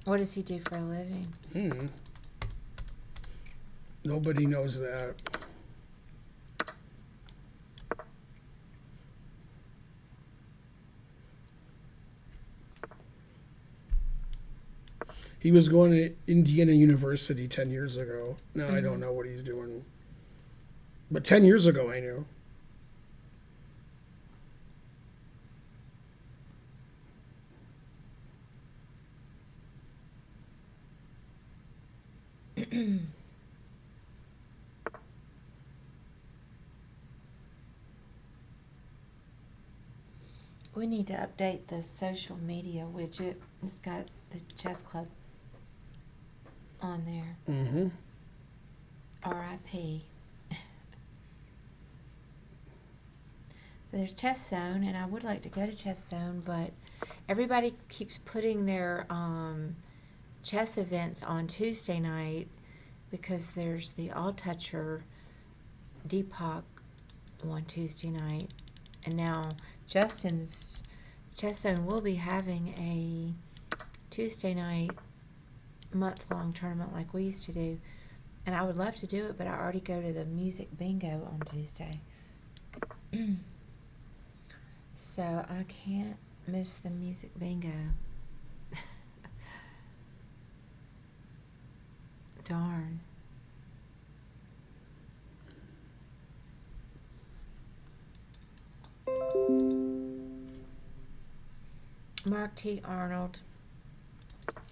What does he do for a living? Nobody knows that. He was going to Indiana University 10 years ago. Now I don't know what he's doing. But 10 years ago I knew. We need to update the social media widget. It's got the chess club on there. Mm-hmm. RIP. There's Chess Zone, and I would like to go to Chess Zone, but everybody keeps putting their chess events on Tuesday night because there's the All Toucher Deepak on Tuesday night, and now Justin's Chess Zone will be having a Tuesday night month-long tournament like we used to do, and I would love to do it, but I already go to the music bingo on Tuesday. So I can't miss the music bingo. Darn. Mark T. Arnold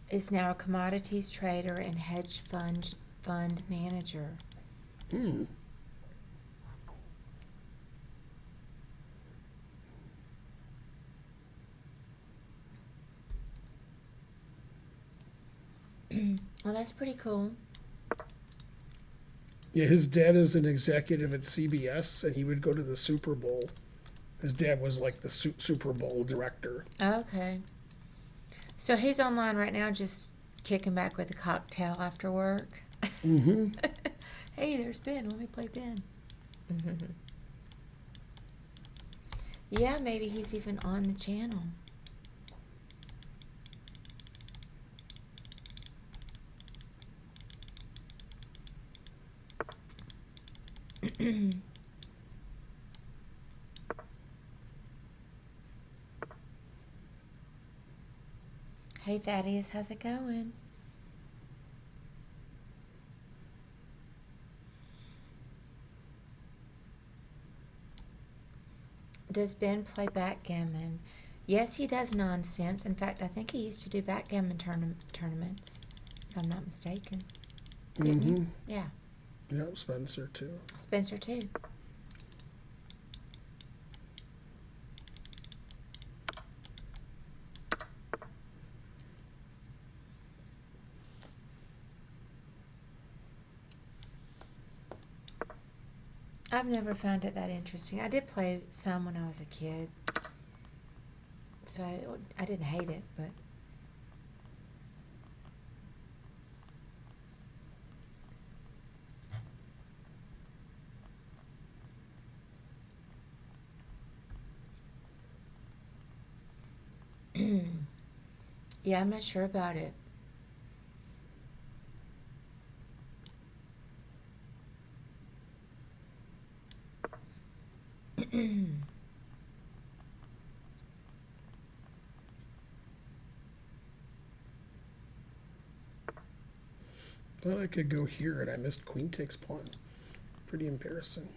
is now a commodities trader and hedge fund manager. Well, that's pretty cool. Yeah, his dad is an executive at CBS, and he would go to the Super Bowl. His dad was like the Super Bowl director. Okay. So he's online right now just kicking back with a cocktail after work. Mm-hmm. Hey, there's Ben. Let me play Ben. Yeah, maybe he's even on the channel. Hey Thaddeus, how's it going? Does Ben play backgammon? Yes, he does nonsense. In fact, I think he used to do backgammon tournaments, if I'm not mistaken. Didn't he? Yeah. Yep, Spencer too. Spencer too. I've never found it that interesting. I did play some when I was a kid, so I didn't hate it, but yeah, I'm not sure about it. Thought I could go here and I missed queen takes pawn. Pretty embarrassing.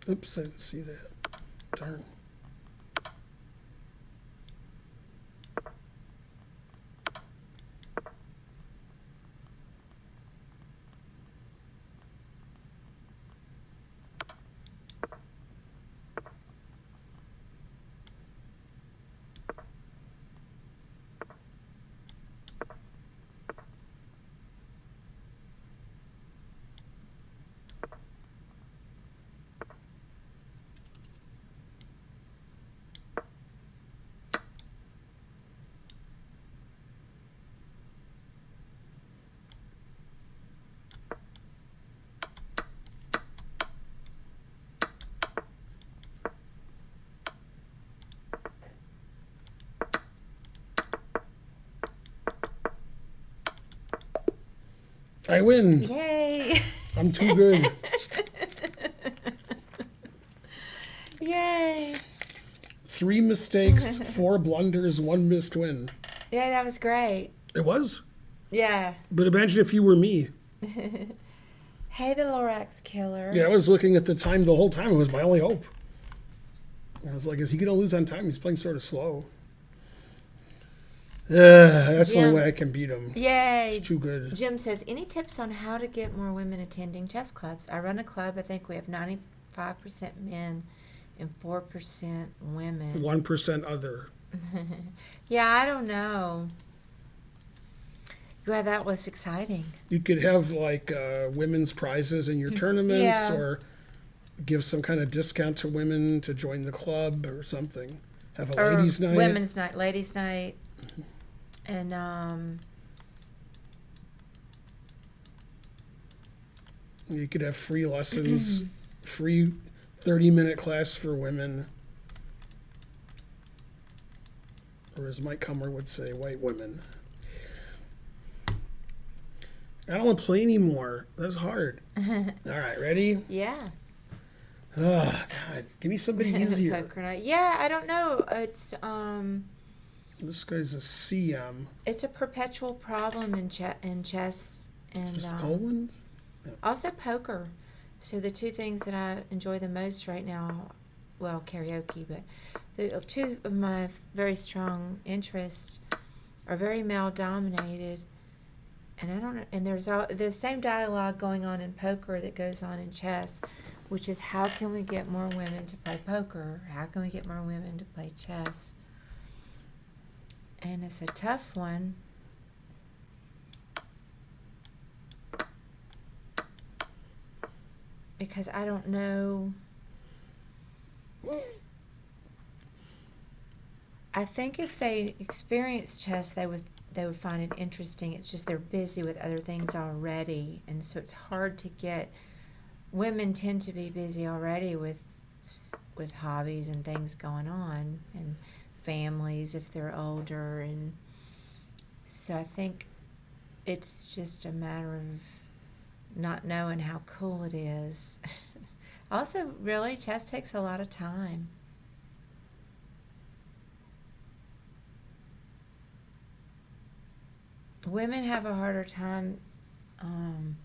Oops, I didn't see that. Darn. I win. Yay! I'm too good. Yay! 3 mistakes, 4 blunders, 1 missed win. Yeah, that was great. It was. Yeah. But imagine if you were me. Hey, the Lorax killer. Yeah, I was looking at the time the whole time. It was my only hope. I was like, is he going to lose on time? He's playing sort of slow. That's the only way I can beat him. Yay. It's too good. Jim says, any tips on how to get more women attending chess clubs? I run a club. I think we have 95% men and 4% women. 1% other. Yeah, I don't know. Yeah, that was exciting. You could have like women's prizes in your tournaments, Yeah. or give some kind of discount to women to join the club or something. Have a Or ladies' night. women's night, ladies' night. And You could have free lessons, free 30-minute class for women. Or as Mike Kummer would say, white women. I don't want to play anymore. That's hard. All right, ready? yeah. Oh, God. Give me somebody easier. Poker night. Yeah, I don't know. It's This guy's a CM. it's a perpetual problem in chess and Just Poland? also poker. So the two things that I enjoy the most right now, well, karaoke, but the two of my very strong interests are very male dominated, and I don't know. And there's the same dialogue going on in poker that goes on in chess, which is how can we get more women to play poker? How can we get more women to play chess? And it's a tough one. Because I don't know. I think if they experience chess, they would find it interesting. It's just they're busy with other things already, and so it's hard to get. Women tend to be busy already with hobbies and things going on, and families if they're older, and so I think it's just a matter of not knowing how cool it is. Also, really, chess takes a lot of time. Women have a harder time, in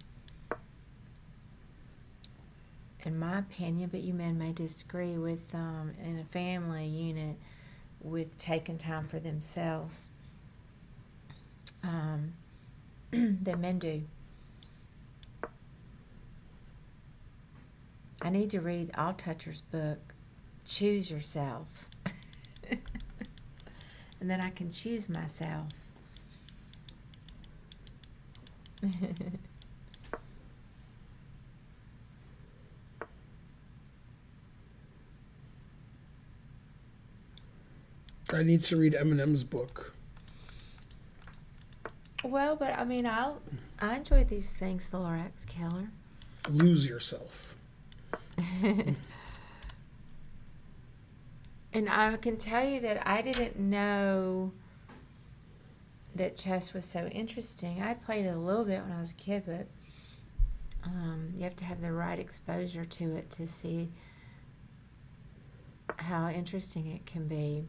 my opinion, but you men may disagree with, in a family unit, with taking time for themselves than men do. I need to read Altucher's book, Choose Yourself. And then I can choose myself. I need to read Eminem's book. Well, but I mean, I enjoy these things, the Lorax Killer. Lose Yourself. And I can tell you that I didn't know that chess was so interesting. I'd played it a little bit when I was a kid, but you have to have the right exposure to it to see how interesting it can be.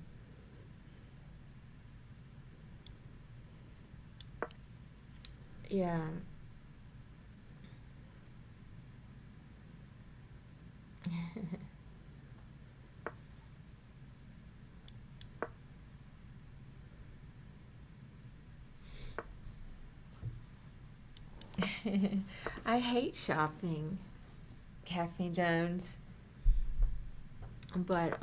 Yeah. I hate shopping, Caffeine Jones, but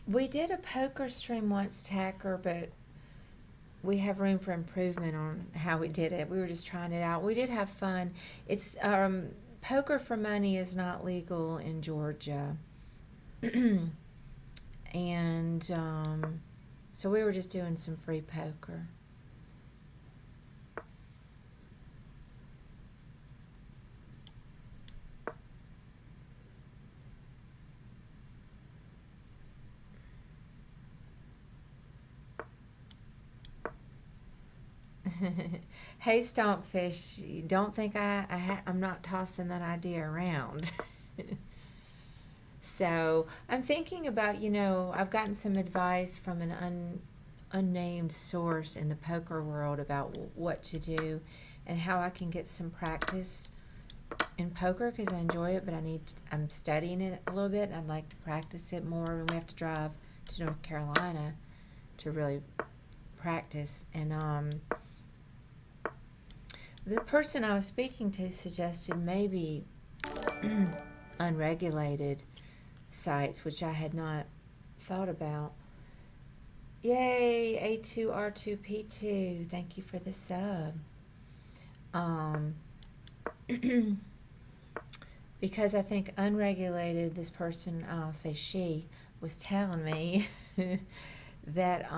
we did a poker stream once, Tacker, but we have room for improvement on how we did it. We were just trying it out. We did have fun. It's poker for money is not legal in Georgia, and so we were just doing some free poker. Hey, Stonkfish, don't think I'm not tossing that idea around. So I'm thinking about, I've gotten some advice from an unnamed source in the poker world about what to do and how I can get some practice in poker because I enjoy it, but I'm studying it a little bit and I'd like to practice it more. And we have to drive to North Carolina to really practice. And the person I was speaking to suggested maybe unregulated sites, which I had not thought about. Yay, A2R2P2. Thank you for the sub. Because I think unregulated, this person, I'll say she, was telling me that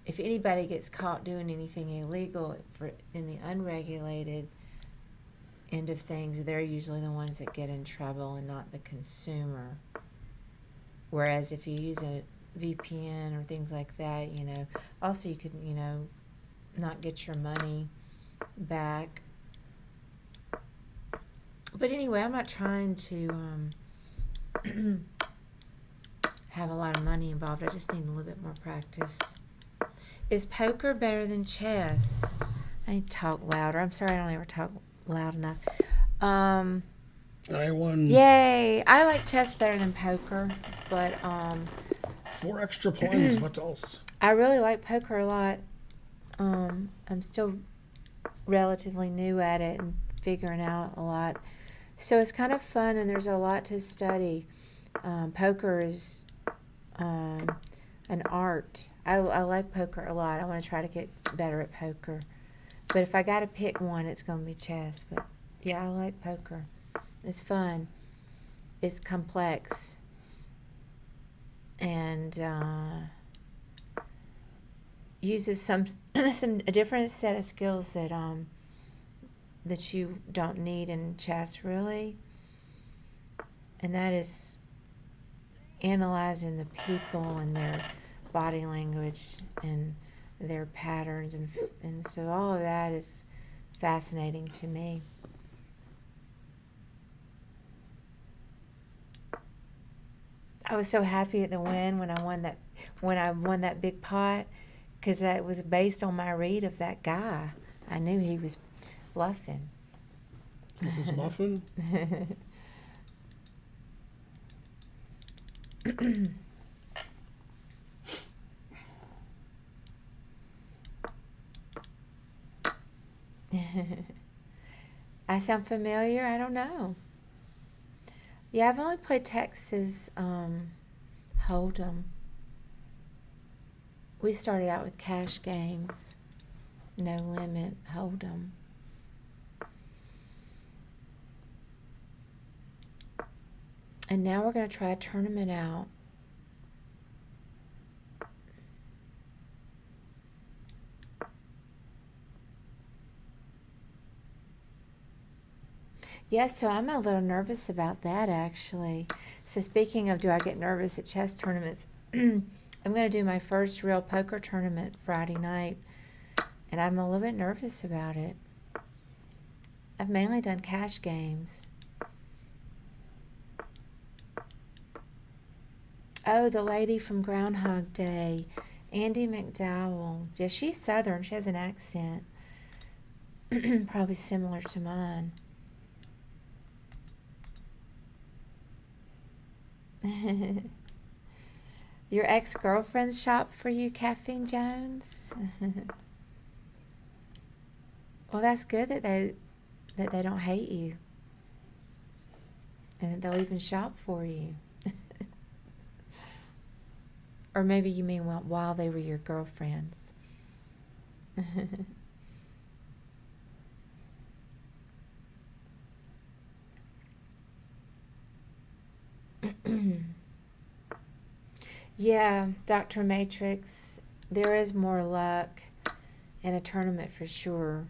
if anybody gets caught doing anything illegal in the unregulated end of things, they're usually the ones that get in trouble and not the consumer. Whereas if you use a VPN or things like that, also you could, not get your money back. But anyway, I'm not trying to have a lot of money involved. I just need a little bit more practice. Is poker better than chess? I need to talk louder. I'm sorry I don't ever talk loud enough. I won. Yay! I like chess better than poker, but 4 extra points. What else? I really like poker a lot. I'm still relatively new at it and figuring out a lot. So it's kind of fun, and there's a lot to study. Poker is an art. I like poker a lot. I want to try to get better at poker. But if I got to pick one, it's going to be chess. But yeah, I like poker. It's fun. It's complex. And uses a different set of skills that you don't need in chess, really. And that is analyzing the people and their body language and their patterns, and so all of that is fascinating to me. I was so happy at the win when I won that big pot, because that was based on my read of that guy. I knew he was bluffing. This is muffin. I sound familiar? I don't know. Yeah, I've only played Texas Hold'em. We started out with cash games, no limit Hold'em. And now we're going to try a tournament out. Yeah, so I'm a little nervous about that, actually. So speaking of, do I get nervous at chess tournaments? I'm going to do my first real poker tournament Friday night, and I'm a little bit nervous about it. I've mainly done cash games. Oh, the lady from Groundhog Day, Andie MacDowell. Yeah, she's Southern. She has an accent, probably similar to mine. Your ex-girlfriends shop for you, Caffeine Jones? Well, that's good that they don't hate you, and they'll even shop for you. Or maybe you mean while they were your girlfriends. Yeah, Dr. Matrix, there is more luck in a tournament for sure.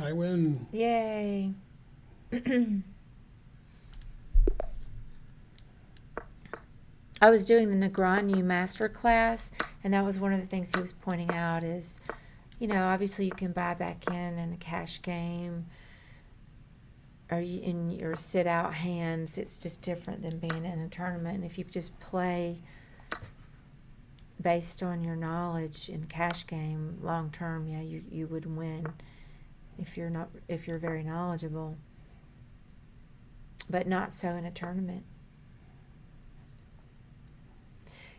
I win. Yay. I was doing the Negreanu master class, and that was one of the things he was pointing out is, obviously you can buy back in a cash game or in your sit-out hands. It's just different than being in a tournament. And if you just play based on your knowledge in cash game long term, yeah, you would win if you're very knowledgeable. But not so in a tournament.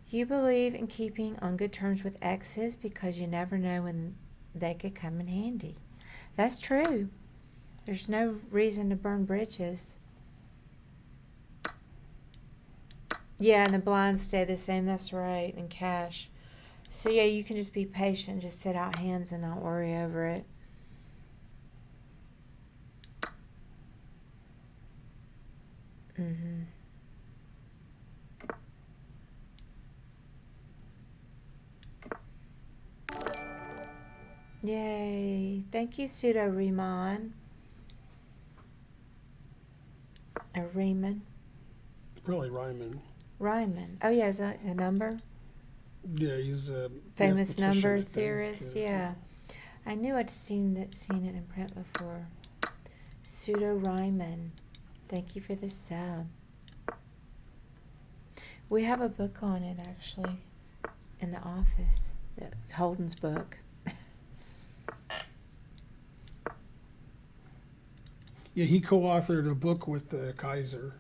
You believe in keeping on good terms with exes because you never know when they could come in handy. That's true. There's no reason to burn bridges. Yeah, and the blinds stay the same. That's right, in cash. So yeah, you can just be patient, just sit out hands and not worry over it. Yay. Thank you, Pseudo Riemann. Or Riemann. Probably Ryman. Ryman. Oh, yeah, is that a number? Yeah, he's a Famous mathematician, number I think. theorist, yeah. I knew I'd seen it in print before. Pseudo Riemann. Thank you for the sub. We have a book on it, actually, in the office. It's Holden's book. Yeah, he co-authored a book with Kaiser.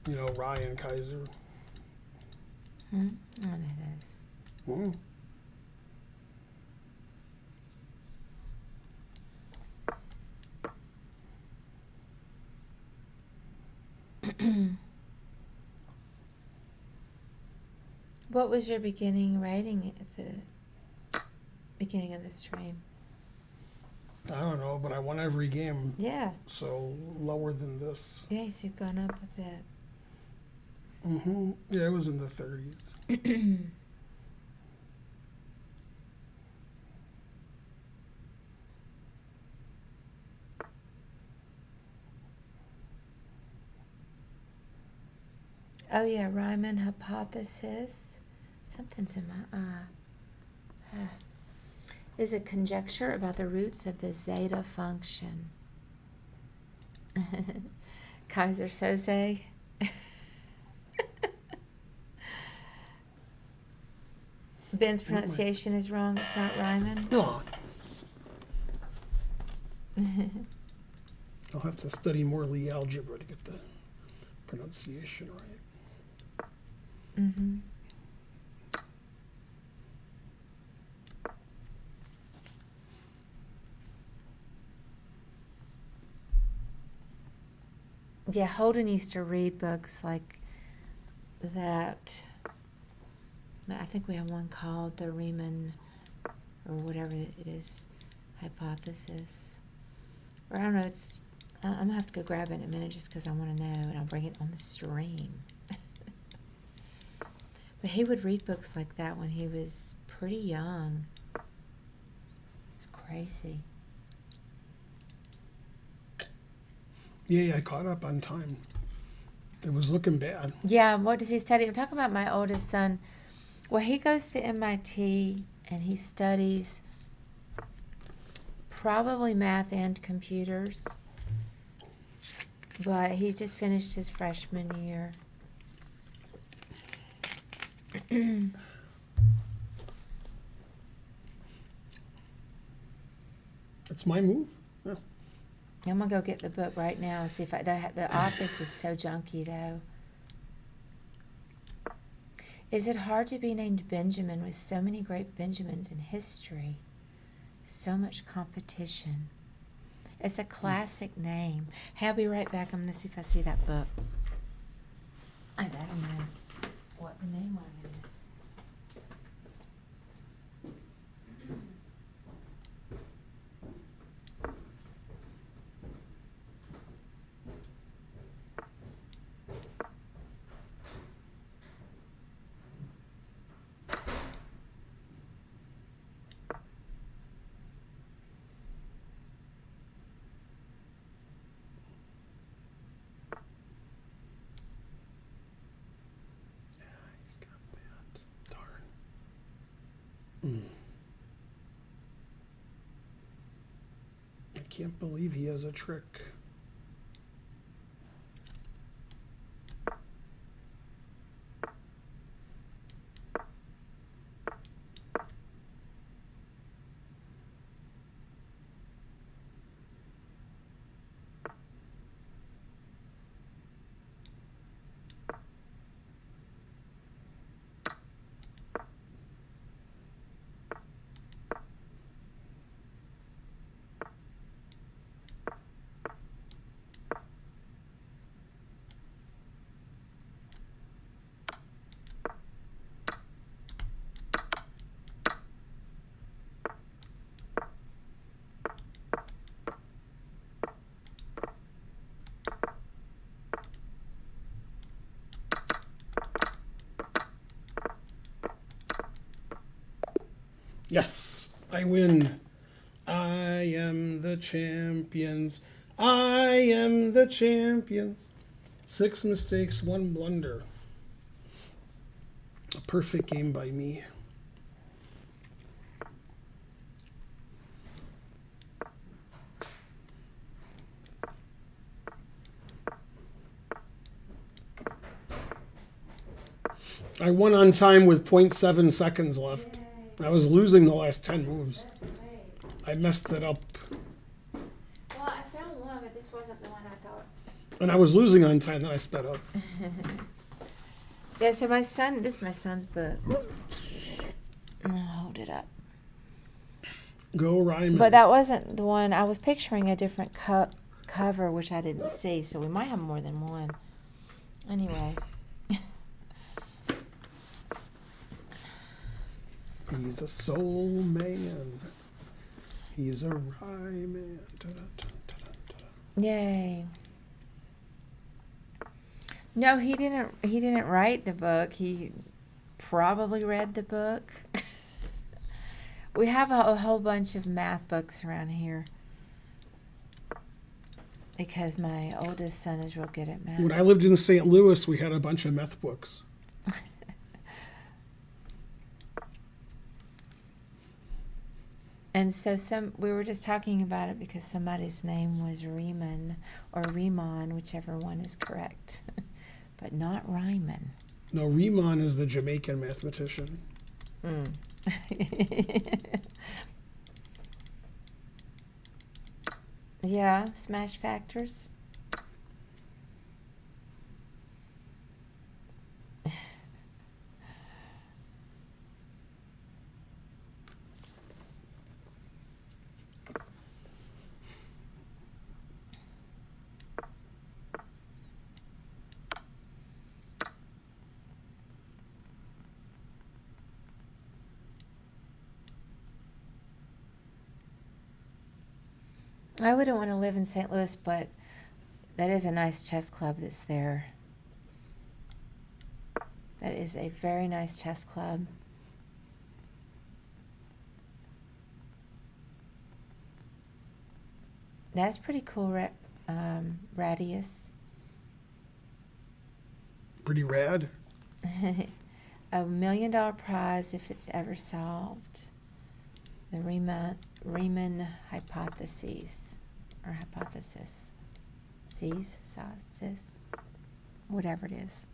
You know, Ryan Kaiser. I don't know who that is. Hmm. What was your beginning rating at the beginning of the stream? I don't know, but I won every game, Yeah. so lower than this. Yes, you've gone up a bit. Mm-hmm. Yeah, it was in the 30s. Oh yeah, Riemann hypothesis. Something's in my eye. Is a conjecture about the roots of the zeta function. Kaiser Soze. Ben's pronunciation is wrong. It's not Ryman. No. I'll have to study more Lie algebra to get the pronunciation right. Mm-hmm. Yeah, Holden used to read books like that. I think we have one called the Riemann, or whatever it is, hypothesis. Or I don't know, it's, I'm going to have to go grab it in a minute just because I want to know, and I'll bring it on the stream. But he would read books like that when he was pretty young. It's crazy. Yeah, I caught up on time. It was looking bad. Yeah, what does he study? I'm talking about my oldest son. Well, he goes to MIT and he studies probably math and computers. But he just finished his freshman year. It's my move. Yeah. I'm going to go get the book right now and see if the office is so junky, though. Is it hard to be named Benjamin with so many great Benjamins in history? So much competition. It's a classic name. Hey, I'll be right back. I'm going to see if I see that book. I don't know what the name of it is. He's got that. Darn. I can't believe he has a trick. Yes, I win. I am the champions. I am the champions. 6 mistakes, 1 blunder. A perfect game by me. I won on time with 0.7 seconds left. I was losing the last 10 moves. I messed it up. Well, I found one, but this wasn't the one I thought. And I was losing on time, then I sped up. Yeah, so this is my son's book. I'll hold it up. Go Ryman. But that wasn't the one. I was picturing a different cover, which I didn't see, so we might have more than one. Anyway. He's a soul man. He's a Ryman. Yay. No, he didn't write the book. He probably read the book. We have a whole bunch of math books around here because my oldest son is real good at math. When I lived in St. Louis, we had a bunch of meth books. And so we were just talking about it because somebody's name was Riemann or Riemann, whichever one is correct, but not Ryman. No, Riemann is the Jamaican mathematician. Yeah, smash factors. I wouldn't want to live in St. Louis, but that is a nice chess club that's there. That is a very nice chess club. That's pretty cool, Radius. Pretty rad. $1 million prize if it's ever solved. The Riemann hypothesis. Whatever it is.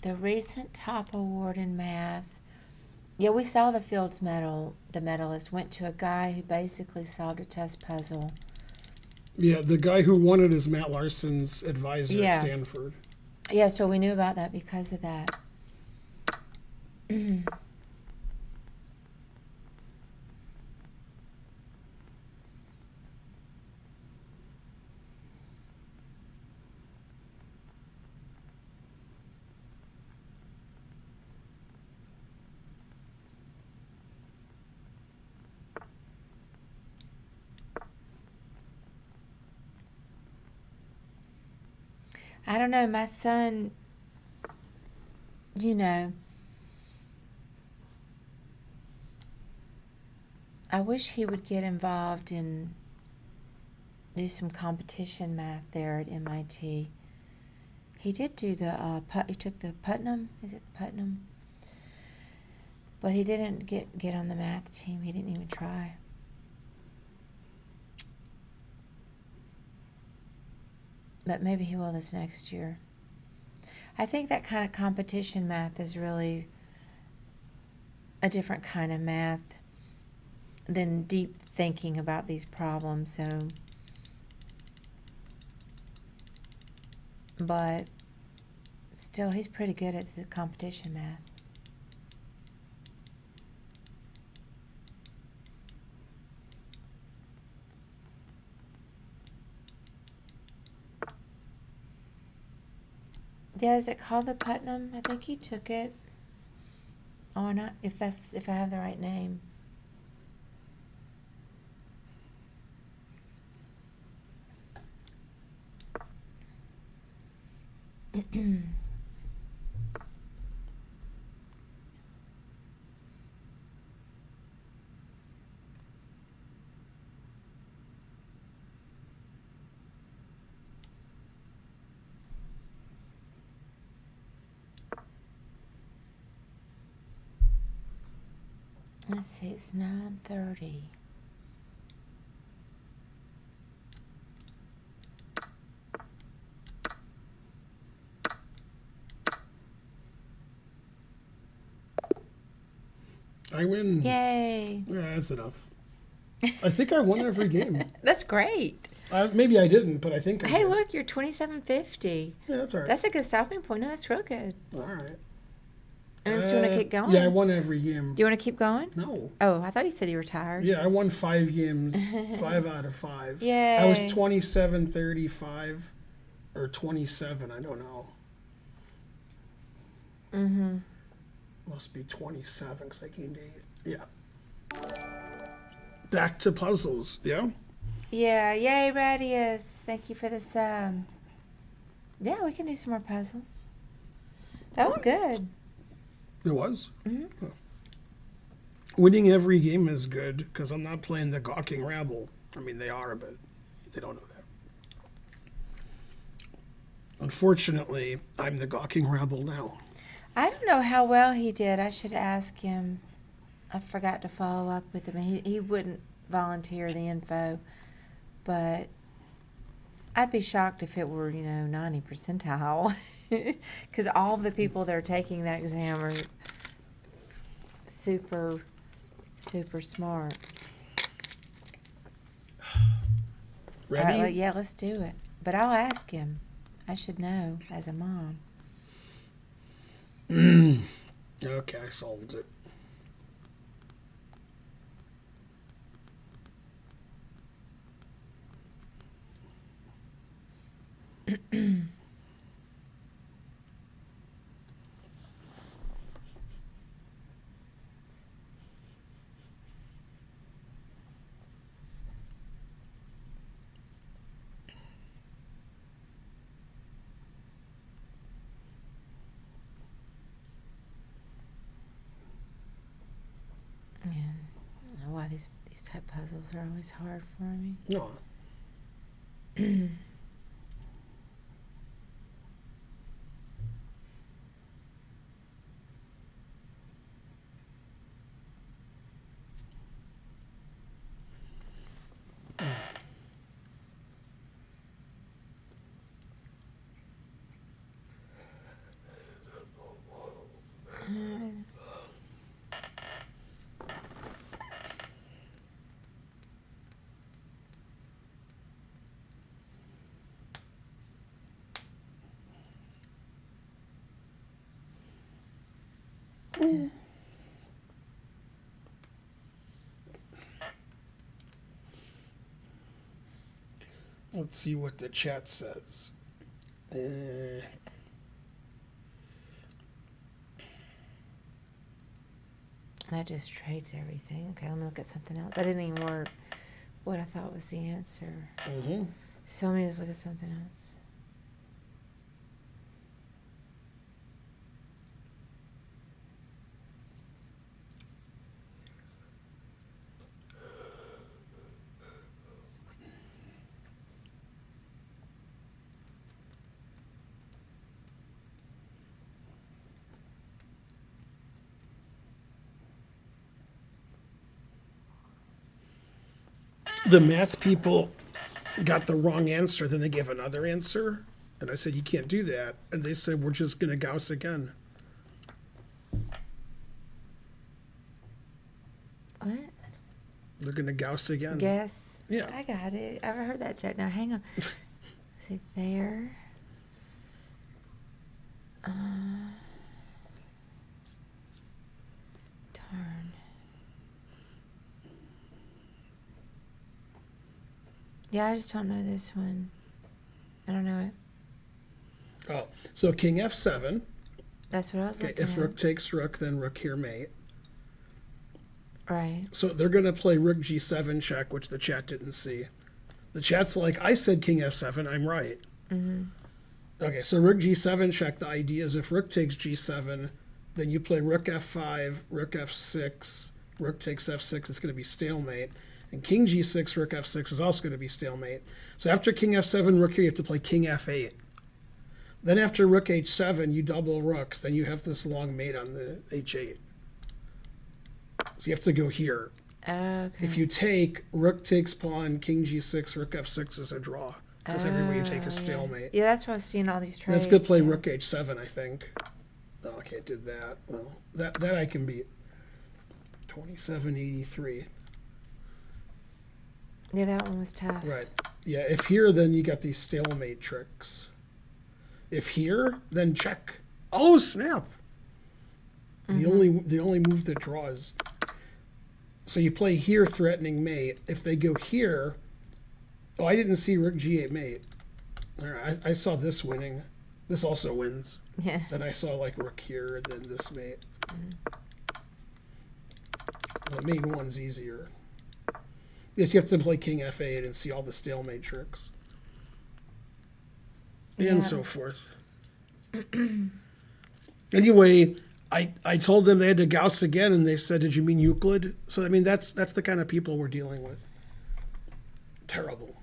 The recent top award in math. Yeah, we saw the Fields Medal. The medalist went to a guy who basically solved a chess puzzle. Yeah, the guy who won it is Matt Larson's advisor Yeah. at Stanford. Yeah, so we knew about that because of that. I don't know, my son, I wish he would get involved in do some competition math there at MIT. He did do he took the Putnam, is it Putnam? But he didn't get on the math team. He didn't even try. But maybe he will this next year. I think that kind of competition math is really a different kind of math than deep thinking about these problems. So, but still, he's pretty good at the competition math. Yeah, is it called the Putnam? I think he took it. Or not, if I have the right name. Let's see, it's 9:30. I win. Yay. Yeah, that's enough. I think I won every game. That's great. Maybe I didn't, but I think I Hey, did. look, you're 2750. Yeah, that's all right. That's a good stopping point. No, that's real good. All right. Unless you want to keep going. Yeah, I won every game. Do you want to keep going? No. Oh, I thought you said you were tired. Yeah, I won 5 games, 5 out of 5. Yay. I was 27, 35, or 27. I don't know. Mm-hmm. Must be 27 because I gained 8. Yeah. Back to puzzles. Yeah. Yeah, yay, Radius. Thank you for this. Yeah, we can do some more puzzles. That was good. It was. Mm-hmm. Huh. Winning every game is good because I'm not playing the gawking rabble. I mean, they are, but they don't know that. Unfortunately, I'm the gawking rabble now. I don't know how well he did. I should ask him. I forgot to follow up with him. He wouldn't volunteer the info, but I'd be shocked if it were, 90 percentile. Because all of the people that are taking that exam are super, super smart. Ready? All right, well, yeah, let's do it. But I'll ask him. I should know as a mom. Okay, I solved it. And I don't know why these type puzzles are always hard for me. No. Let's see what the chat says. That just trades everything. Okay, let me look at something else. That didn't even work. What I thought was the answer. Mm-hmm. So let me just look at something else. The math people got the wrong answer, then they gave another answer. And I said, you can't do that. And they said, we're just going to Gauss again. What? They're going to Gauss again. Guess. Yeah. I got it. I've heard that joke. Now, hang on. See, there. Darn. Yeah, I just don't know this one. I don't know it. Oh, so King F7. That's what I was Okay, looking if at. Rook takes Rook, then Rook here mate. Right. So they're going to play Rook G7 check, which the chat didn't see. The chat's like, I said King F7, I'm right. Mm-hmm. Okay, so rook g7 check. The idea is if rook takes g7, then you play rook f5, rook f6, rook takes f6, it's going to be stalemate. And king g6, rook f6 is also going to be stalemate. So after king f7, rook here, you have to play king f8. Then after rook h7, you double rooks. Then you have this long mate on the h8. So you have to go here. Okay. If you take, rook takes pawn, king g6, rook f6 is a draw. Because everywhere you take is stalemate. Yeah, that's why I was seeing all these trades. Let's go play yeah. rook h7, I think. Oh, okay, it did that. Well, that I can beat. 2783. Yeah, that one was tough. Right. Yeah, if here, then you got these stalemate tricks. If here, then check. Oh, snap! The only move that draws. So you play here, threatening mate. If they go here, oh, I didn't see rook g8 mate. All right, I saw this winning. This also wins. Yeah. Then I saw like rook here, and then this mate. The mate one's easier. Yes, you have to play king f8 and see all the stalemate tricks. Yeah. And so forth. Anyway, I told them they had to Gauss again, and they said, "Did you mean Euclid?" So I mean, that's the kind of people we're dealing with. Terrible.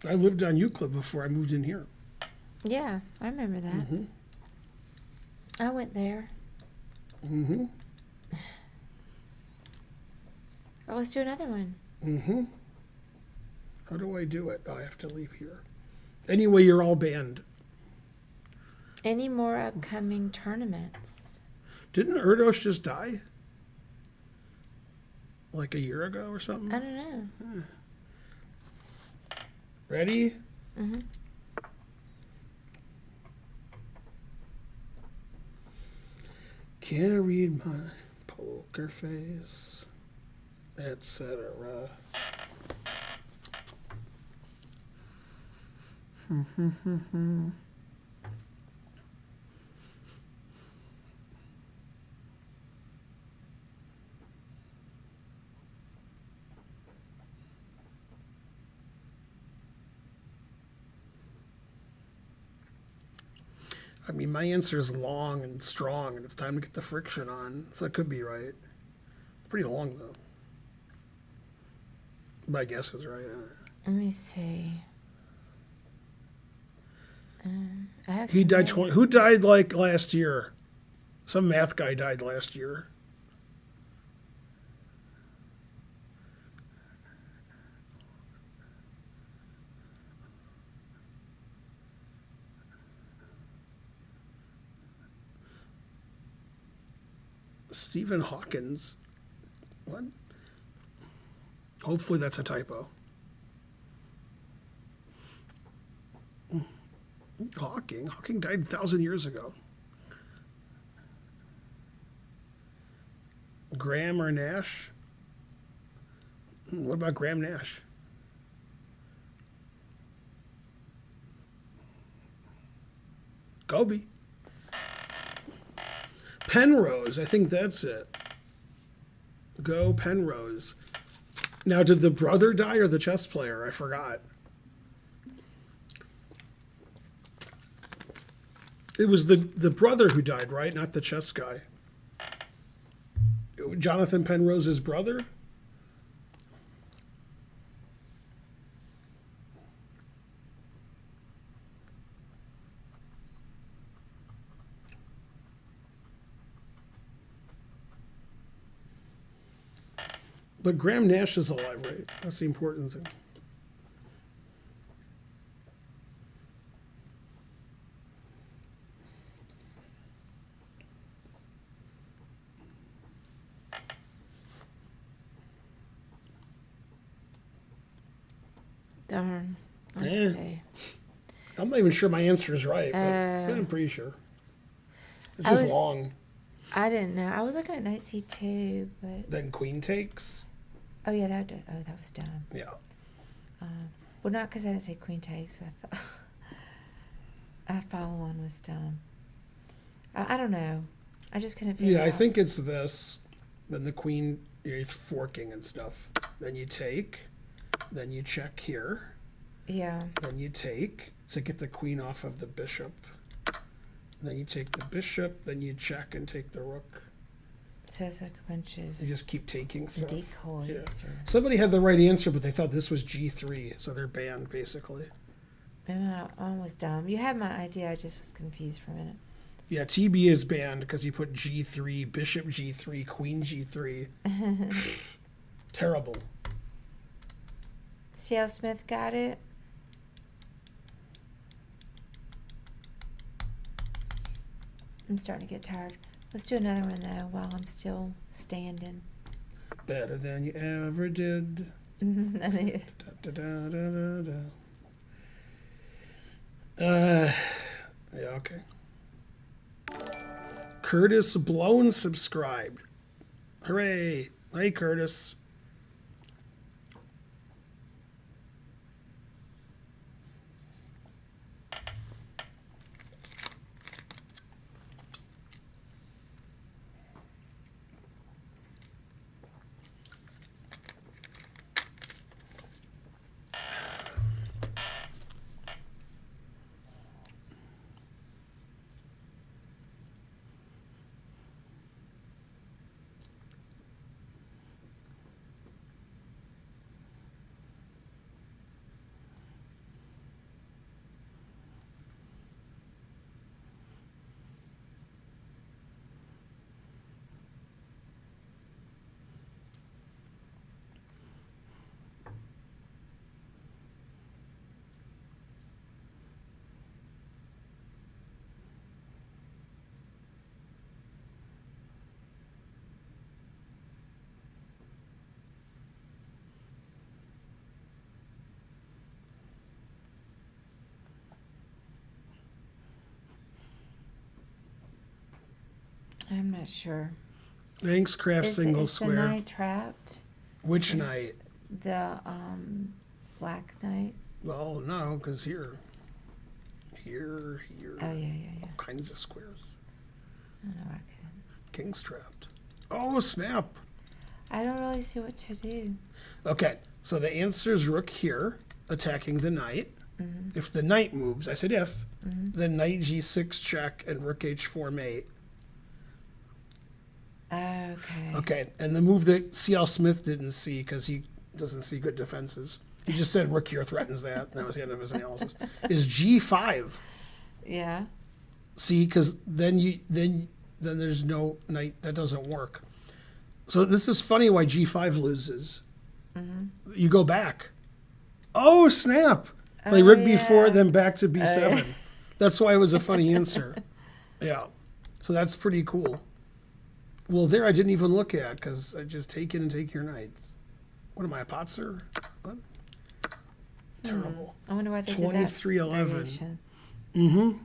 I lived on Euclid before I moved in here. Yeah, I remember that. I went there. Mm-hmm. Oh, let's do another one. Mm-hmm. How do I do it? Oh, I have to leave here. Anyway, you're all banned. Any more upcoming tournaments? Didn't Erdos just die? Like a year ago or something? I don't know. Ready? Mm-hmm. Can't read my poker face, etc. I mean, my answer is long and strong, and it's time to get the friction on, so it could be right. Pretty long, though. My guess is right. Let me see. I have He some died names. 20. Who died like last year? Some math guy died last year. Stephen Hawkins. What? Hopefully that's a typo. Hawking died 1,000 years ago. Graham or Nash? What about Graham Nash? Kobe. Penrose, I think that's it. Go Penrose. Now, did the brother die or the chess player? I forgot. It was the brother who died, right? Not the chess guy. Jonathan Penrose's brother? But Graham Nash is alive, right? That's the important thing. Darn. Let's Eh. see. I'm not even sure my answer is right, but Uh, I'm pretty sure. It's I just was- long. I didn't know. I was looking at knight c2, but Then queen takes. oh yeah, that was dumb. Yeah. Well, not because I didn't say queen takes. So I thought I follow on was dumb. I don't know. I just couldn't figure Yeah, I out. think it's this. Then the queen, you're forking and stuff. Then you take. Then you check here. Yeah. Then you take to get the queen off of the bishop. Then you take the bishop. Then you check and take the rook. So it's like a bunch of You just keep taking stuff. decoys. Yeah. Or, Somebody had the right answer, but they thought this was G3, so they're banned basically. maybe my one was dumb. You had my idea. I just was confused for a minute. Yeah, TB is banned because you put G3, bishop G3, queen G3. Terrible. See how Smith got it? I'm starting to get tired. Let's do another one though while I'm still standing. Better than you ever did. Da, da, da, da, da, da. Yeah, okay. Curtis Blown subscribed. Hooray. Hey, Curtis. I'm not sure. Thanks, Craft Single is Square. the knight trapped? Which knight? The black knight. Well, no, because here. Here. Oh yeah. All kinds of squares. I don't know. I couldn't. King's trapped. Oh, snap. I don't really see what to do. Okay, so the answer is rook here, attacking the knight. Mm-hmm. If the knight moves, I said if, then knight g6 check and rook h4 mate. Okay. Okay, and the move that C.L. Smith didn't see because he doesn't see good defenses. He just said rook here threatens that. And that was the end of his analysis. Is g5. Yeah. See, because then there's no knight. That doesn't work. So this is funny why g5 loses. You go back. Oh, snap. Play rook b4, then back to b7. That's why it was a funny answer. Yeah. So that's pretty cool. Well, there I didn't even look at because I just take it and take your knights. What am I, a Potzer? What? Terrible. I wonder why they 23-11. did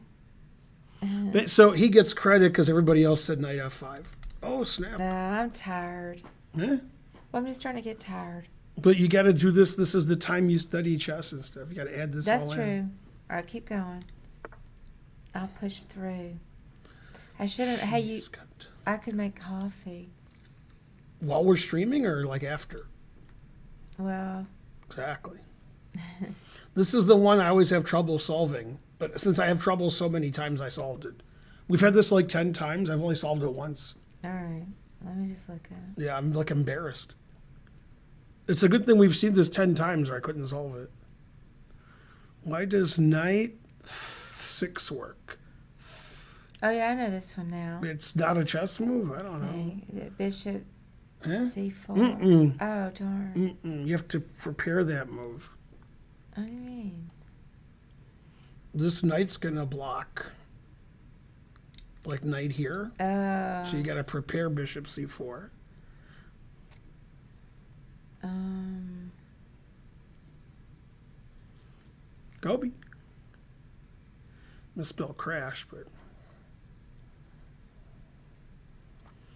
that. So he gets credit because everybody else said knight f5. Oh, snap. No, I'm tired. Eh? Well, I'm just starting to get tired. But you got to do this. This is the time you study chess and stuff. You got to add this That's all true. in. All right, keep going. I'll push through. I should have. Hey, you. I could make coffee. While we're streaming or like after? Well. Exactly. This is the one I always have trouble solving. But since I have trouble so many times, I solved it. We've had this like 10 times. I've only solved it once. All right. Let me just look at it. Yeah, I'm like embarrassed. It's a good thing we've seen this 10 times or I couldn't solve it. Why does knight 6 work? Oh, yeah, I know this one now. It's not a chess move? I don't know. See, the bishop Huh? c4. Oh, darn. You have to prepare that move. What do you mean? This knight's going to block. Like knight here. Oh. So you got to prepare bishop c4. Kobe. Misspelled crash, but.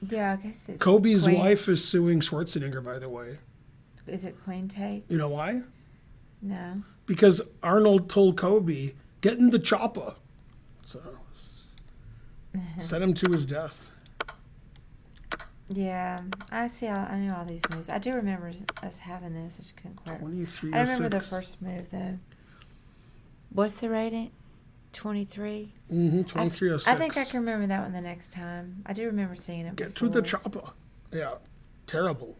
Yeah, I guess it's. Kobe's queen. wife is suing Schwarzenegger, by the way. Is it queen take? You know why? No. Because Arnold told Kobe, get in the chopper. So, sent him to his death. Yeah, I see. I knew all these moves. I do remember us having this. I just couldn't quite. 23 I remember the 6. first move though. What's the rating? 23. 2306. I think I can remember that one the next time. I do remember seeing it. Get before. to the chopper. Yeah, terrible.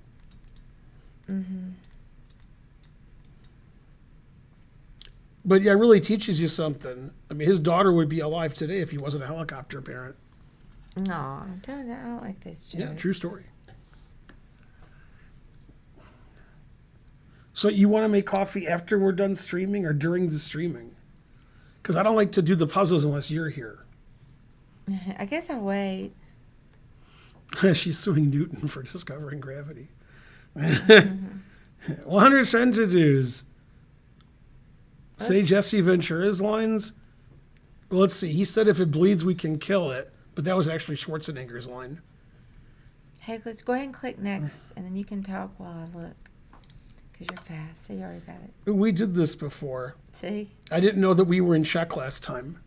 But yeah, it really teaches you something. I mean, his daughter would be alive today if he wasn't a helicopter parent. No, I don't like this joke. Yeah, true story. So you want to make coffee after we're done streaming or during the streaming? Because I don't like to do the puzzles unless you're here. I guess I'll wait. She's suing Newton for discovering gravity. 100 centidues. Say Jesse Ventura's lines. Well, let's see. He said if it bleeds, we can kill it. But that was actually Schwarzenegger's line. Hey, let's go ahead and click next, and then you can talk while I look. Because you're fast, so you already got it. We did this before. See? I didn't know that we were in check last time.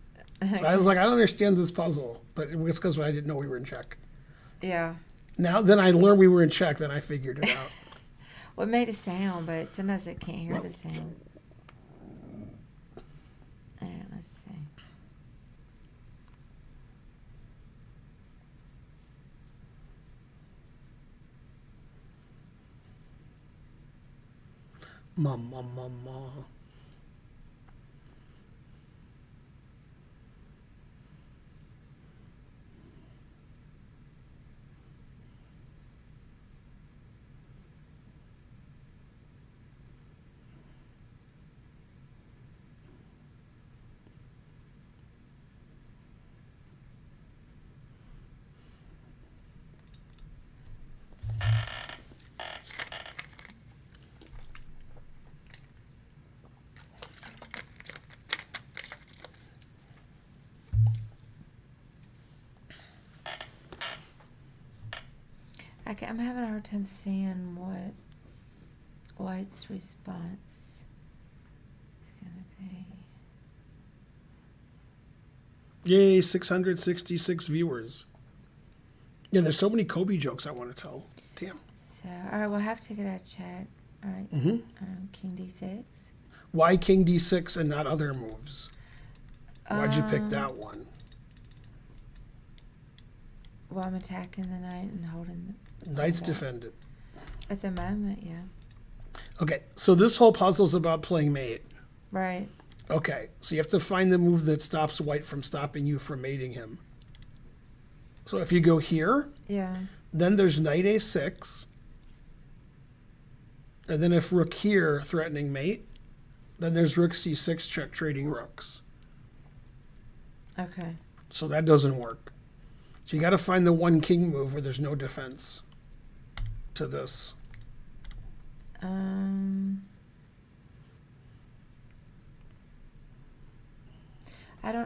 So I was like, I don't understand this puzzle. But it was because I didn't know we were in check. Yeah. Now, then I learned we were in check, then I figured it out. Well, it made a sound, but sometimes I can't hear the sound. All right, let's see. Ma, ma, ma, ma. I'm having a hard time seeing what White's response is going to be. Yay, 666 viewers. Yeah, there's so many Kobe jokes I want to tell. Damn. So, all right, we'll have to get a check. All right. King D6. Why King D6 and not other moves? Why'd you pick that one? Well, I'm attacking the knight and holding Knight's defended. at the moment, yeah. Okay, so this whole puzzle's about playing mate. Right. Okay, so you have to find the move that stops White from stopping you from mating him. So if you go here, Yeah. then there's Knight A6. And then if Rook here, threatening mate, then there's Rook C6 check trading rooks. Okay. So that doesn't work. So you got to find the one king move where there's no defense to this. I don't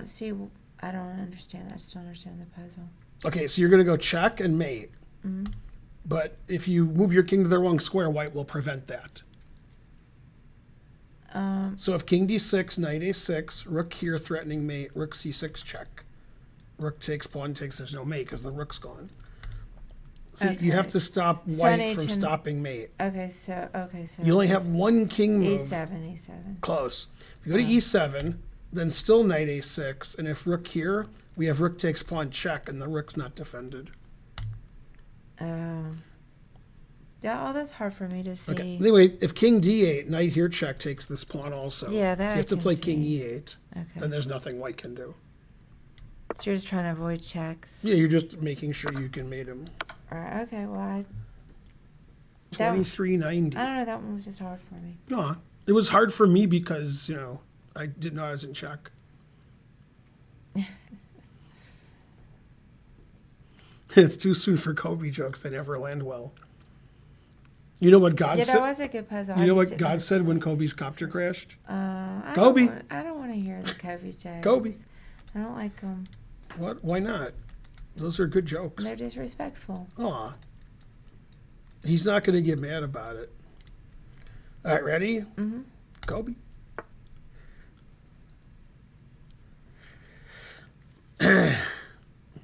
understand. I just don't understand the puzzle. Okay, so you're going to go check and mate. But if you move your king to the wrong square, White will prevent that. So if King D6, Knight A6, Rook here threatening mate, Rook C6 check. Rook takes, pawn takes, there's no mate because the rook's gone. So you have to stop So I White need from to- stopping mate. Okay, so You only have it's one king move. E7. Close. If you go to E7, then still Knight A6, and if Rook here, we have Rook takes pawn check, and the Rook's not defended. Yeah, that's hard for me to see. Okay. Anyway, if King D8, Knight here check takes this pawn also. Yeah, that So you I have to can play see. King E8. Okay. Then there's nothing White can do. So you're just trying to avoid checks. Yeah, you're just making sure you can mate him. All right. Okay. Well, that- 2390. I don't know. That one was just hard for me. No, it was hard for me because, I didn't know I was in check. It's too soon for Kobe jokes. They never land well. You know what God Yeah, said? that was a good puzzle. You I know just what didn't God said understand. when Kobe's copter crashed? I Kobe. don't want to hear the Kobe jokes. Kobe. I don't like them. What? Why not? Those are good jokes. They're disrespectful. Aw. He's not going to get mad about it. All right, ready? Mm-hmm. Kobe.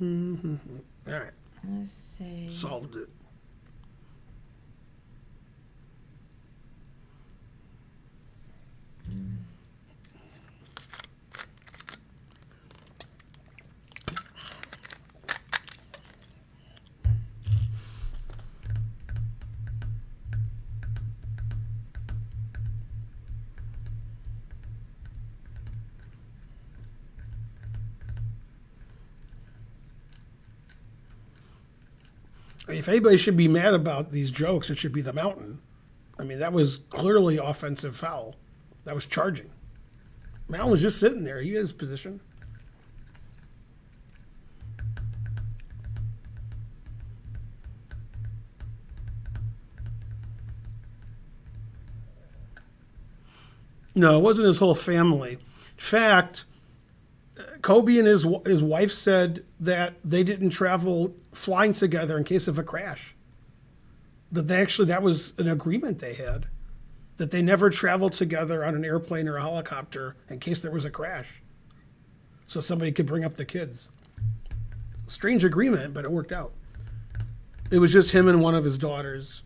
All right, Let's see. solved it. If anybody should be mad about these jokes, it should be the Mountain. I mean, that was clearly offensive foul. That was charging. Mountain was just sitting there. He had his position. No, it wasn't his whole family. In fact, Kobe and his wife said that they didn't travel flying together in case of a crash. That was an agreement they had, that they never traveled together on an airplane or a helicopter in case there was a crash, so somebody could bring up the kids. Strange agreement, but it worked out. It was just him and one of his daughters.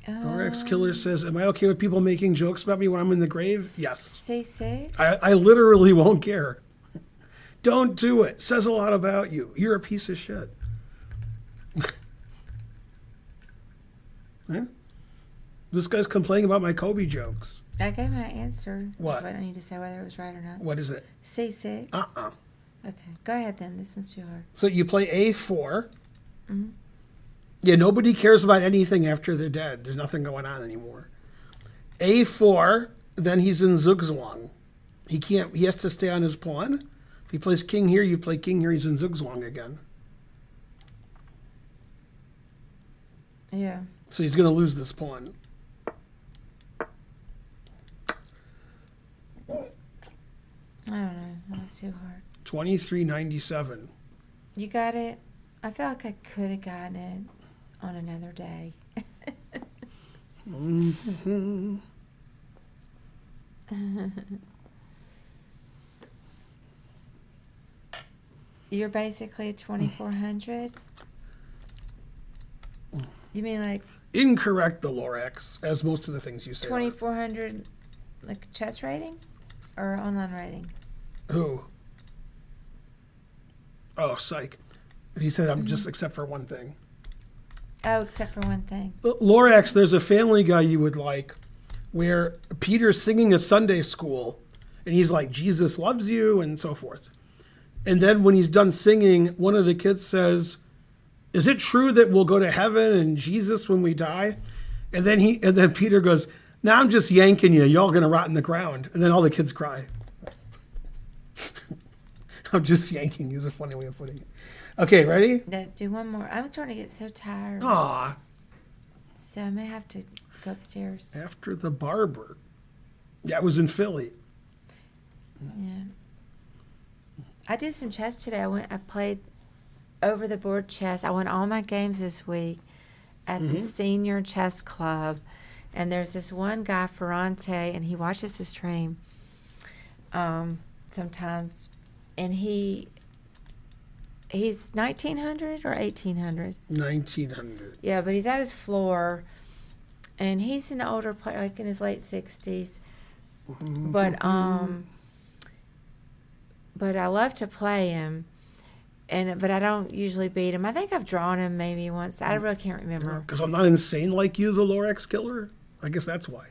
Lorax Killer says, am I okay with people making jokes about me when I'm in the grave? Yes. Say. I literally won't care. Don't do it. Says a lot about you. You're a piece of shit. Huh? This guy's complaining about my Kobe jokes. I gave my answer. What? So I don't need to say whether it was right or not. What is it? C6. Okay, go ahead then. This one's too hard. So you play A4. Mm-hmm. Yeah, nobody cares about anything after they're dead. There's nothing going on anymore. A4, then he's in Zugzwang. He has to stay on his pawn. If he plays king here, you play king here, he's in Zugzwang again. Yeah. So he's going to lose this pawn. I don't know. That was too hard. 2397. You got it? I feel like I could have gotten it on another day. Mm-hmm. You're basically 2400. You mean like Incorrect, the Lorax, as most of the things you say. 2400 like chess rating or online rating? Who? Oh, psych. He said, I'm just except for one thing. Oh, except for one thing. Lorax, there's a Family Guy you would like where Peter's singing at Sunday school and he's like, Jesus loves you and so forth. And then when he's done singing, one of the kids says, is it true that we'll go to heaven and Jesus when we die? And then Peter goes, no, I'm just yanking you. Y'all going to rot in the ground. And then all the kids cry. I'm just yanking you is a funny way of putting it. Okay, ready? Do one more. I'm starting to get so tired. Aw. So I may have to go upstairs. After the Barber. Yeah, it was in Philly. Yeah. I did some chess today. I played over the board chess. I won all my games this week at the senior chess club. And there's this one guy, Ferrante, and he watches the stream sometimes. And he's 1900 or 1800? 1900. Yeah, but he's at his floor, and he's an older player, like in his late 60s. But I love to play him, but I don't usually beat him. I think I've drawn him maybe once. I really can't remember. Because I'm not insane like you, the Lorax Killer? I guess that's why.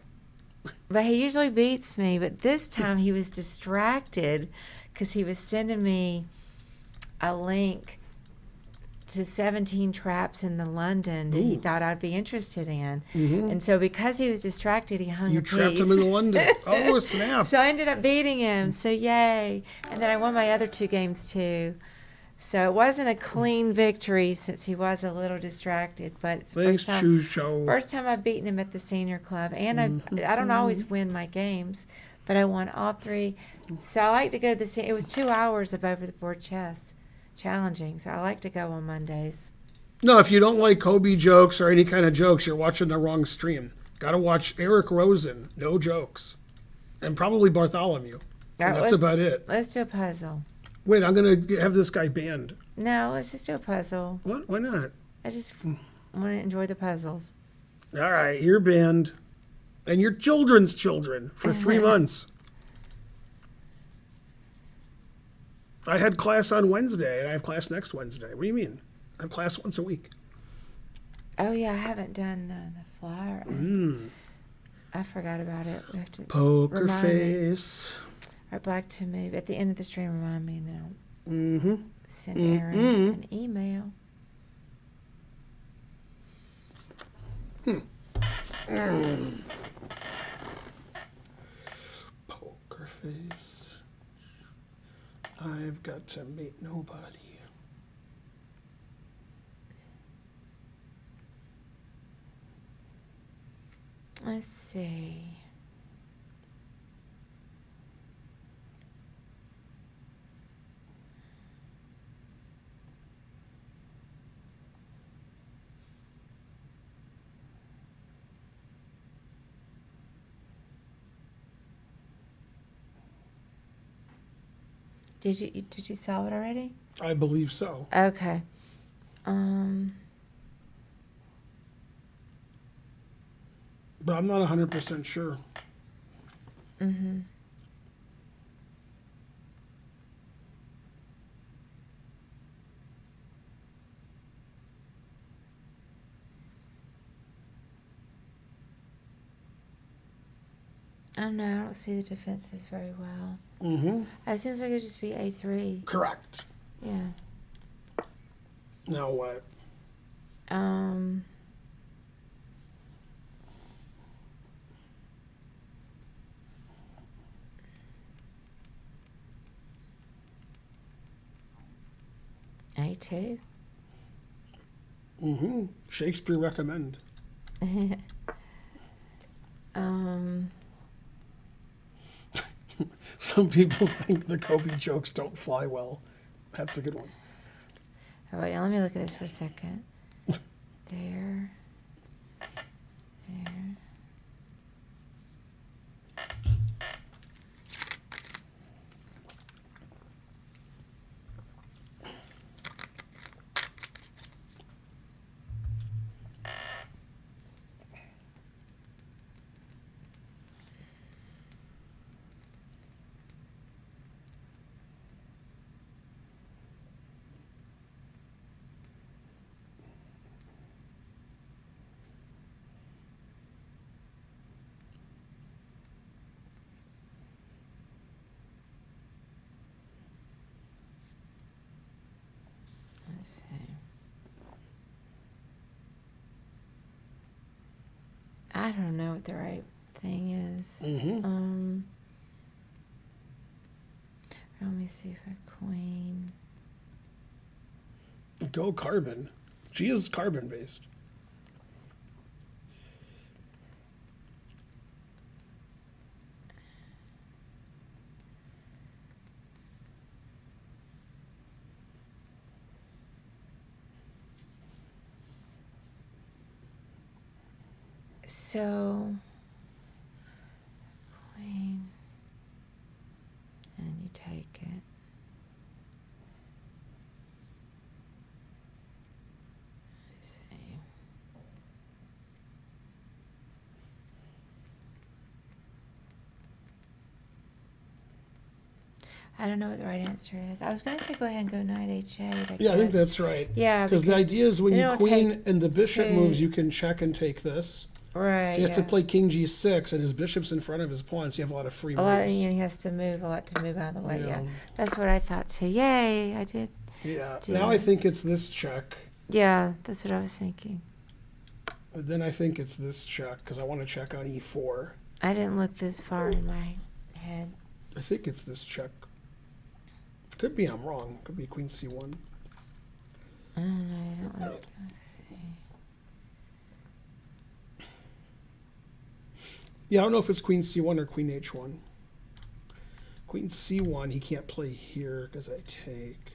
But he usually beats me. But this time he was distracted because he was sending me a link to 17 traps in the London that he thought I'd be interested in. And so because he was distracted, he hung a piece. You trapped him in the London. Oh, snap. So I ended up beating him. So yay. And then I won my other 2 games too. So it wasn't a clean victory since he was a little distracted, but it's the first time I've beaten him at the senior club. And I don't always win my games, but I won all 3. So I like to go to it was 2 hours of over the board chess. Challenging, so I like to go on Mondays. No, if you don't like Kobe jokes or any kind of jokes, you're watching the wrong stream. Got to watch Eric Rosen, no jokes, and probably Bartholomew. And that's about it. Let's do a puzzle. Wait, I'm going to have this guy banned. No, let's just do a puzzle. What? Why not? I just want to enjoy the puzzles. All right, you're banned. And your children's children for 3 months. I had class on Wednesday, and I have class next Wednesday. What do you mean? I have class once a week. Oh, yeah, I haven't done the flyer. I forgot about it. We have to. Poker Remind me. face. I'd like to move at the end of the stream. Remind me, and then I'll Mm-hmm. send Aaron an email. Poker face. I've got to meet nobody. Let's see. Did you solve it already? I believe so. Okay. But I'm not 100% sure. Mm-hmm. I don't know. I don't see the defenses very well. Mm-hmm. It seems like it would just be A3. Correct. Yeah. Now what? A2. Mm-hmm. Shakespeare recommend. Some people think the Kobe jokes don't fly well. That's a good one. All right, now let me look at this for a second. There. There. Let's see. I don't know what the right thing is. Mm-hmm. Let me see if I queen. Go carbon. She is carbon based. So, queen, and you take it. Let's see. I don't know what the right answer is. I was going to say go ahead and go knight h8. Yeah, I think guess. that's right. Yeah, Because the idea is when then you it'll queen take and the bishop two. moves, you can check and take this. Right. So he has to yeah. play king g6, and his bishop's in front of his pawn, so you have a lot of free A moves. lot, and he has to move a lot to move out of the way. Yeah, Yeah. that's what I thought too. Yay, I did. Yeah. do Now I it. think it's this check. Yeah, that's what I was thinking. But then I think it's this check, because I want to check on e4. I didn't look this far in my head. I think it's this check. Could be I'm wrong. Could be queen c1. I don't know. I didn't look. Let's see. Yeah, I don't know if it's queen c1 or queen h1. Queen c1, he can't play here because I take.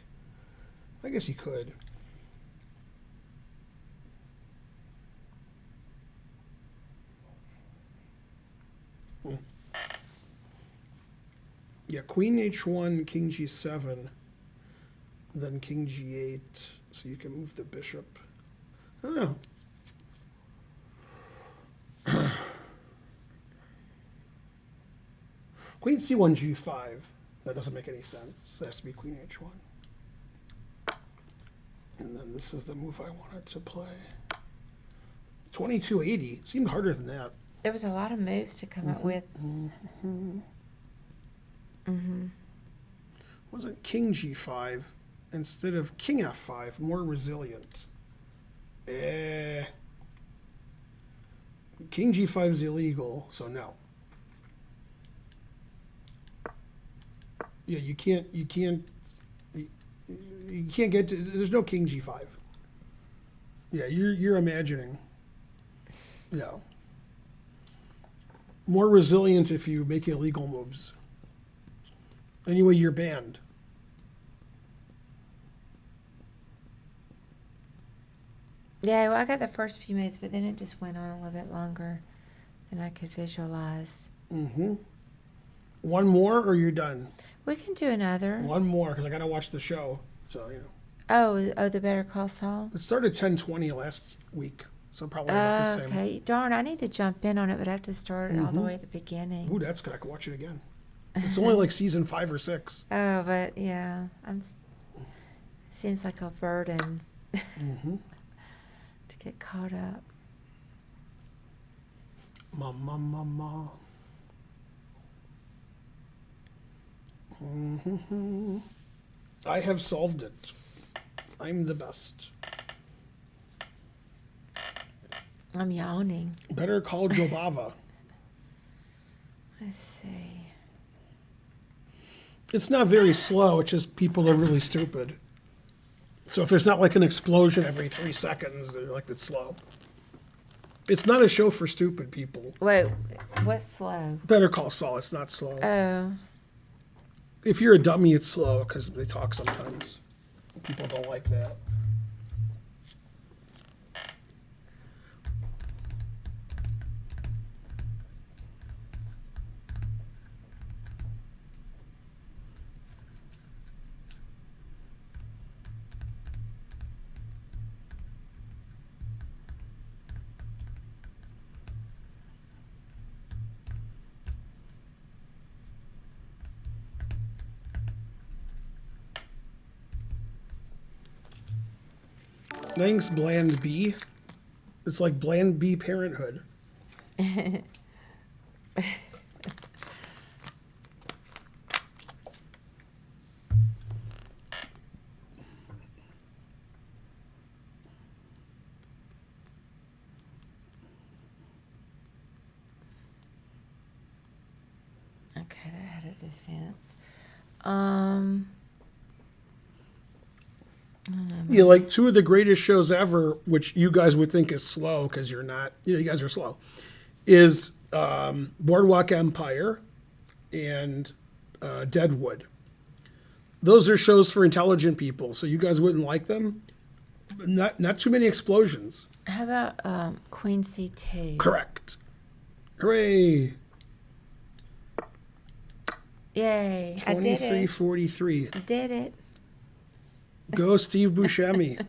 I guess he could. Yeah, queen h1, king g7, then king g8, so you can move the bishop. I don't know. Queen c1, g5. That doesn't make any sense. It has to be queen h1. And then this is the move I wanted to play. 2280. Seemed harder than that. There was a lot of moves to come up with. Wasn't king g5 instead of king f5 more resilient? King g5 is illegal, so no. Yeah, you can't get to, there's no king g5. Yeah, you're imagining. Yeah. More resilient if you make illegal moves. Anyway, you're banned. Yeah, well, I got the first few moves, but then it just went on a little bit longer than I could visualize. One more or you're done? We can do another. One more, because I got to watch the show. So, Oh, the Better Call Saul? It started 10:20 last week, so probably about the same. Okay. Darn, I need to jump in on it, but I have to start all the way at the beginning. Ooh, that's good. I can watch it again. It's only like season 5 or 6. Oh, but yeah, seems like a burden to get caught up. Ma. I have solved it. I'm the best. I'm yawning. Better call Jobava. Let's see. It's not very slow. It's just people are really stupid. So if there's not like an explosion every 3 seconds, they're like, it's slow. It's not a show for stupid people. Wait, what's slow? Better Call Saul. It's not slow. Oh. If you're a dummy, it's slow because they talk sometimes. People don't like that. Thanks, Bland B. It's like Bland B Parenthood. Okay, that had a defense. Yeah, like 2 of the greatest shows ever, which you guys would think is slow because you're not, you guys are slow, is Boardwalk Empire and Deadwood. Those are shows for intelligent people, so you guys wouldn't like them. Not too many explosions. How about Queen C2? Correct. Hooray. Yay, I did it. 23-43. Did it. Go Steve Buscemi.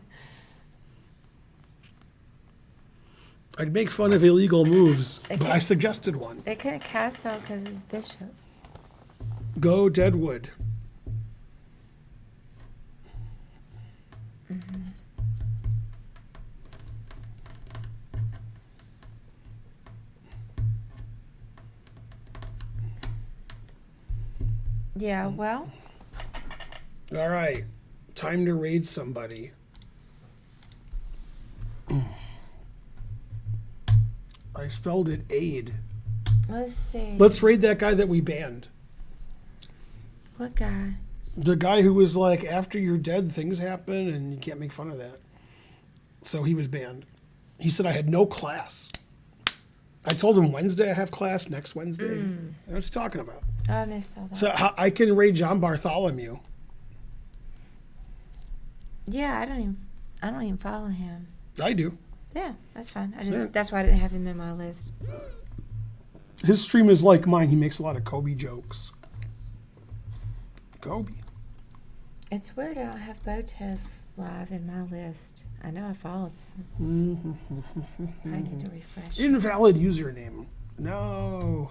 I'd make fun of illegal moves, but I suggested one. They couldn't castle because of the bishop. Go Deadwood. Yeah, well. All right. Time to raid somebody. I spelled it aid. Let's see. Let's raid that guy that we banned. What guy? The guy who was like, after you're dead, things happen, and you can't make fun of that. So he was banned. He said I had no class. I told him Wednesday I have class, next Wednesday. What's he talking about? Oh, I missed all that. So I can raid John Bartholomew. Yeah, I don't even follow him. I do. Yeah, that's fine. Yeah. That's why I didn't have him in my list. His stream is like mine. He makes a lot of Kobe jokes. Kobe. It's weird I don't have Botez live in my list. I know I followed him. I need to refresh. Invalid username. No.